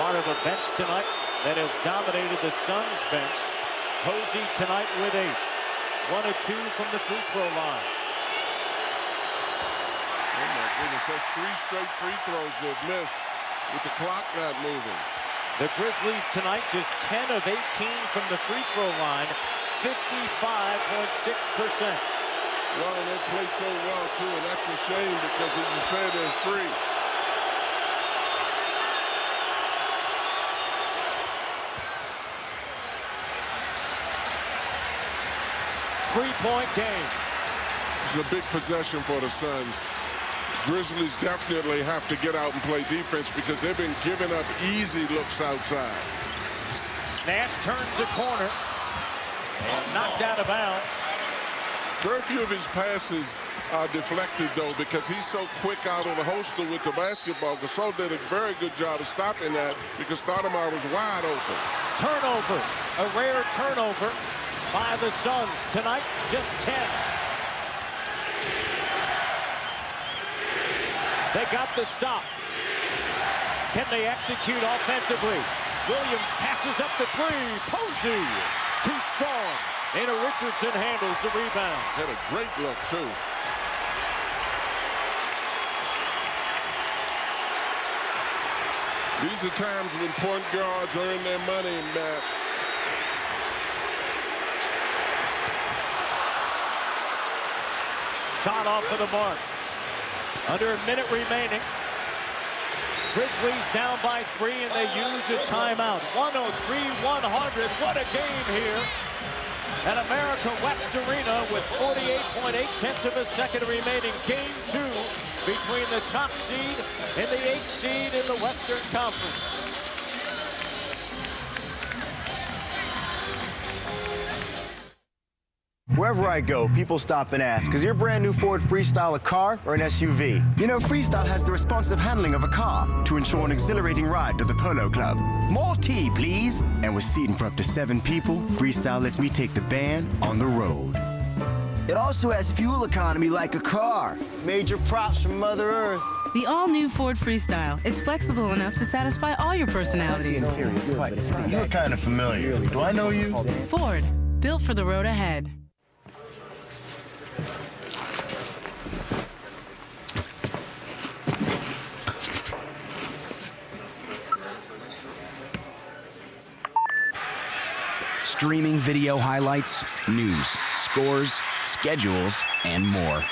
Part of a bench tonight that has dominated the Suns bench. Posey tonight with 8. 1 of 2 from the free throw line. Oh my goodness, that's 3 straight free throws they've missed with the clock not moving. The Grizzlies tonight just 10 of 18 from the free throw line, 55.6%. Well, and they played so well too, and that's a shame because as you said, they're free. Three-point game. It's a big possession for the Suns. Grizzlies definitely have to get out and play defense because they've been giving up easy looks outside. Nash turns the corner and knocked out of bounds. Very few of his passes are deflected, though, because he's so quick out of the holster with the basketball. Gasol did a very good job of stopping that because Stoudemire was wide open. Turnover, a rare turnover by the Suns. Tonight, just 10. They got the stop. Can they execute offensively? Williams passes up the 3. Posey, too strong. Anna Richardson handles the rebound. Had a great look, too. These are times when point guards earn their money, Matt. Shot off of the mark. Under a minute remaining. Grizzlies down by 3, and they use a timeout. 103-100. What a game here at America West Arena with 48.8 of a second remaining. Game 2 between the top seed and the 8th seed in the Western Conference. Wherever I go, people stop and ask, is your brand new Ford Freestyle a car or an SUV? You know, Freestyle has the responsive handling of a car to ensure an exhilarating ride to the Polo Club. More tea, please. And with seating for up to 7 people, Freestyle lets me take the band on the road. It also has fuel economy like a car. Major props from Mother Earth. The all-new Ford Freestyle. It's flexible enough to satisfy all your personalities. You look kind of familiar. Do I know you? Ford, built for the road ahead. Streaming video highlights, news, scores, schedules, and more.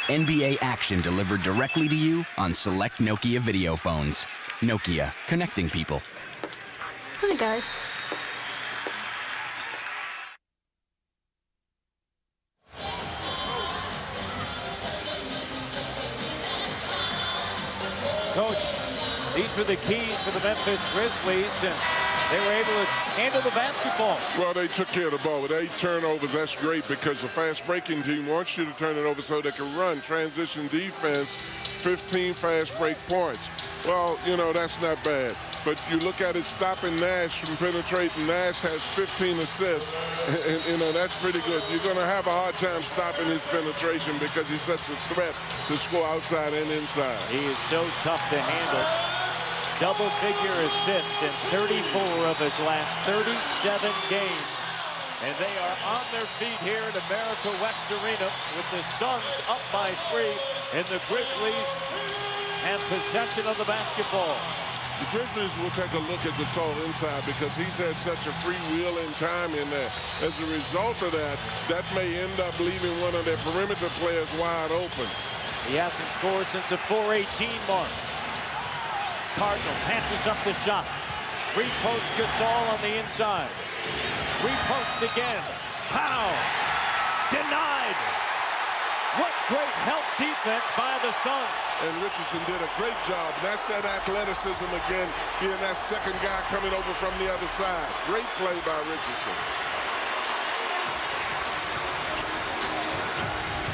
NBA action delivered directly to you on select Nokia video phones. Nokia, connecting people. Hi, guys. Coach, these were the keys for the Memphis Grizzlies, and they were able to handle the basketball. Well, they took care of the ball with 8 turnovers. That's great because the fast-breaking team wants you to turn it over so they can run. Transition defense, 15 fast-break points. Well, you know, that's not bad. But you look at it stopping Nash from penetrating. Nash has 15 assists, and you know, that's pretty good. You're going to have a hard time stopping his penetration because he's such a threat to score outside and inside. He is so tough to handle. Double-figure assists in 34 of his last 37 games. And they are on their feet here at America West Arena with the Suns up by 3, and the Grizzlies have possession of the basketball. The Grizzlies will take a look at Gasol inside because he's had such a freewheeling time in there. As a result of that, that may end up leaving one of their perimeter players wide open. He hasn't scored since the 4:18 mark. Cardinal passes up the shot. Repost Gasol on the inside. Repost again. Pow! Denied! What great help defense by the Suns. And Richardson did a great job. That's that athleticism again, being that second guy coming over from the other side. Great play by Richardson.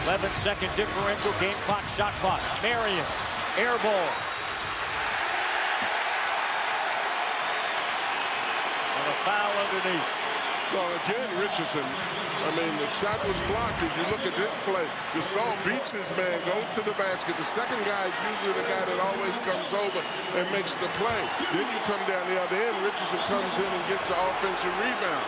11-second differential, game clock, shot clock. Marion, air ball. And a foul underneath. Well, again, Richardson, I mean, the shot was blocked. As you look at this play, Gasol beats his man, goes to the basket. The second guy is usually the guy that always comes over and makes the play. Then you come down the other end, Richardson comes in and gets the offensive rebound.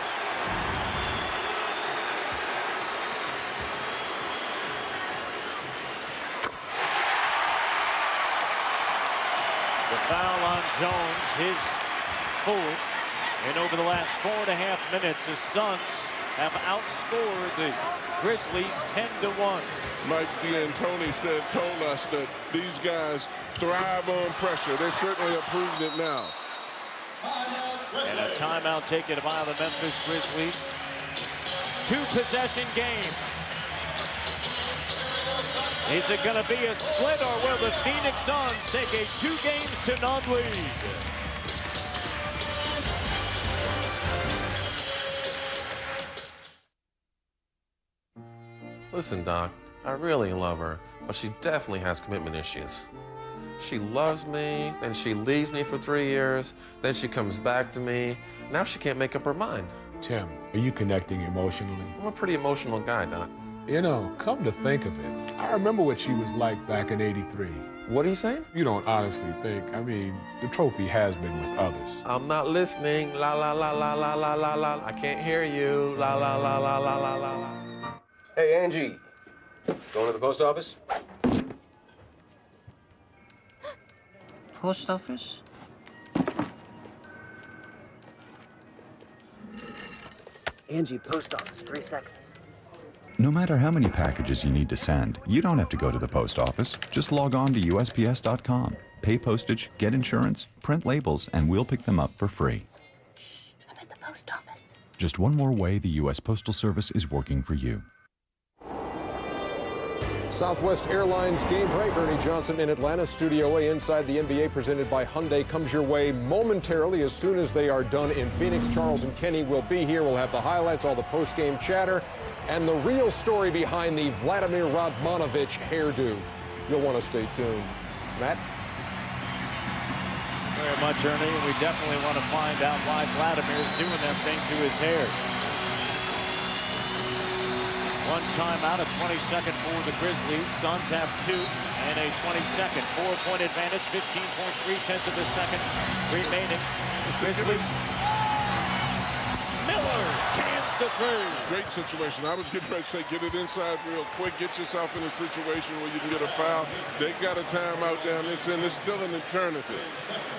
The foul on Jones, his fourth. And over the last 4.5 minutes, the Suns have outscored the Grizzlies 10-1. Mike D'Antoni told us that these guys thrive on pressure. They certainly have proven it now. And a timeout taken by the Memphis Grizzlies. 2-possession game. Is it going to be a split, or will the Phoenix Suns take a 2-games-to-none lead? Listen, Doc, I really love her, but she definitely has commitment issues. She loves me, then she leaves me for 3 years, then she comes back to me. Now she can't make up her mind. Tim, are you connecting emotionally? I'm a pretty emotional guy, Doc. You know, come to think of it, I remember what she was like back in '83. What are you saying? You don't honestly think. I mean, the trophy has been with others. I'm not listening. La la la la la la la la. I can't hear you. La la la la la la la la. Hey, Angie. Going to the post office? Post office? Angie, post office, 3 seconds. No matter how many packages you need to send, you don't have to go to the post office. Just log on to USPS.com. Pay postage, get insurance, print labels, and we'll pick them up for free. I'm at the post office. Just one more way the U.S. Postal Service is working for you. Southwest Airlines Game Break. Ernie Johnson in Atlanta, Studio A inside the NBA, presented by Hyundai, comes your way momentarily as soon as they are done in Phoenix. Charles and Kenny will be here. We'll have the highlights, all the post-game chatter, and the real story behind the Vladimir Radmanovich hairdo. You'll want to stay tuned. Matt? Very much, Ernie. We definitely want to find out why Vladimir's doing that thing to his hair. One timeout, a 20-second for the Grizzlies. Suns have 2 and a 20-second. 4-point advantage, 15.3 of a second remaining. Grizzlies. Miller cans the three. Great situation. I was getting ready to say, get it inside real quick. Get yourself in a situation where you can get a foul. They got a timeout down this end. It's still an eternity.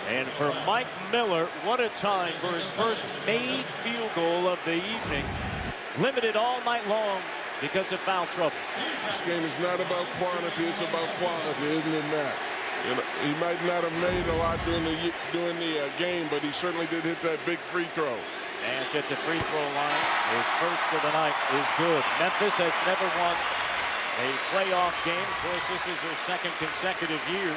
And for Mike Miller, what a time for his first made field goal of the evening. Limited all night long because of foul trouble. This game is not about quantity, it's about quality, isn't it, Matt? You know, he might not have made a lot during the game, but he certainly did hit that big free throw. Nash at the free throw line. His first of the night is good. Memphis has never won a playoff game. Of course, this is their second consecutive year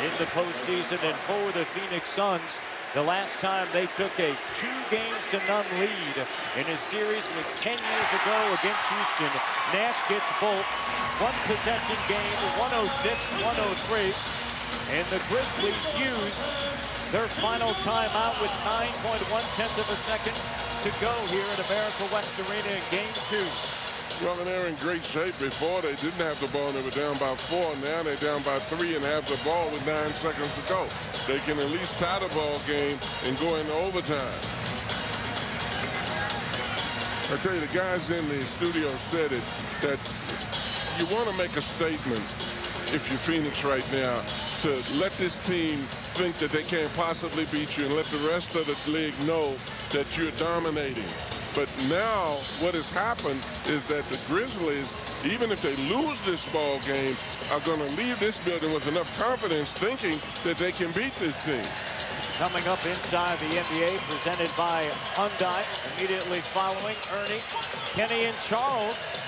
in the postseason. And for the Phoenix Suns, the last time they took a 2-0 lead in a series was 10 years ago against Houston. Nash gets both. One possession game, 106-103. And the Grizzlies use their final timeout with 9.1 of a second to go here at America West Arena in Game 2. Well, and they're in great shape. Before they didn't have the ball, they were down by 4. Now they're down by 3 and have the ball with 9 seconds to go. They can at least tie the ball game and go into overtime. I tell you, the guys in the studio said it, that you want to make a statement if you're Phoenix right now, to let this team think that they can't possibly beat you and let the rest of the league know that you're dominating. But now what has happened is that the Grizzlies, even if they lose this ball game, are going to leave this building with enough confidence thinking that they can beat this team. Coming up inside the NBA, presented by Hyundai. Immediately following Ernie, Kenny, and Charles.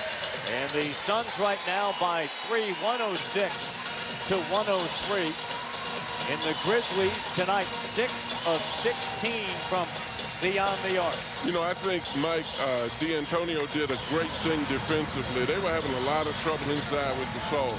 And the Suns right now by 3, 106-103. And the Grizzlies tonight, 6 of 16 from beyond the arc. You know, I think Mike D'Antonio did a great thing defensively. They were having a lot of trouble inside with Gasol.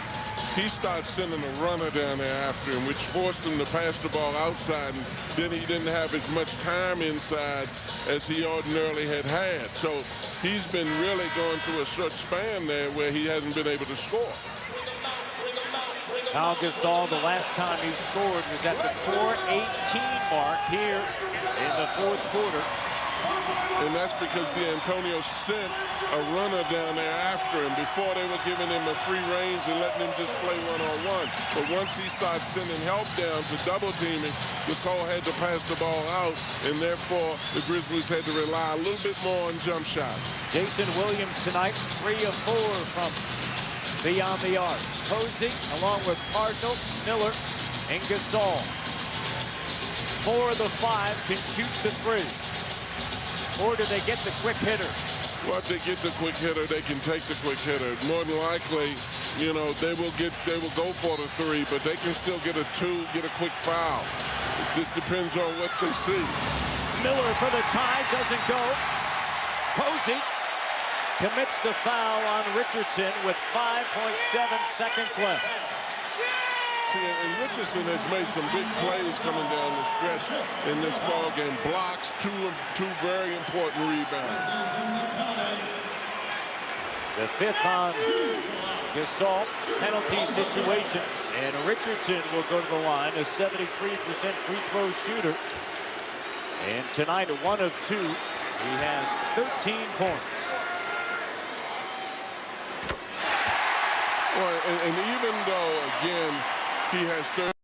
He starts sending a runner down there after him, which forced him to pass the ball outside, and then he didn't have as much time inside as he ordinarily had. So he's been really going through a short span there where he hasn't been able to score. Pau Gasol, the last time he scored was at the 4:18 mark here in the fourth quarter. And that's because D'Antonio sent a runner down there after him. Before, they were giving him a free range and letting him just play one-on-one. But once he starts sending help down to double teaming, Gasol had to pass the ball out, and therefore the Grizzlies had to rely a little bit more on jump shots. Jason Williams tonight, 3 of 4 from beyond the arc. Posey, along with Cardinal, Miller, and Gasol. 4 of the 5 can shoot the 3. Or do they get the quick hitter? Well, if they get the quick hitter, they can take the quick hitter. More than likely, you know, they will go for the 3, but they can still get a 2, get a quick foul. It just depends on what they see. Miller for the tie, doesn't go. Posey commits the foul on Richardson with 5.7 seconds left. See, and Richardson has made some big plays coming down the stretch in this ball game. Blocks, two very important rebounds. The 5th on Gasol, penalty situation, and Richardson will go to the line, a 73% free throw shooter. And tonight, 1 of 2, he has 13 points. Well, and even though, again, he has 30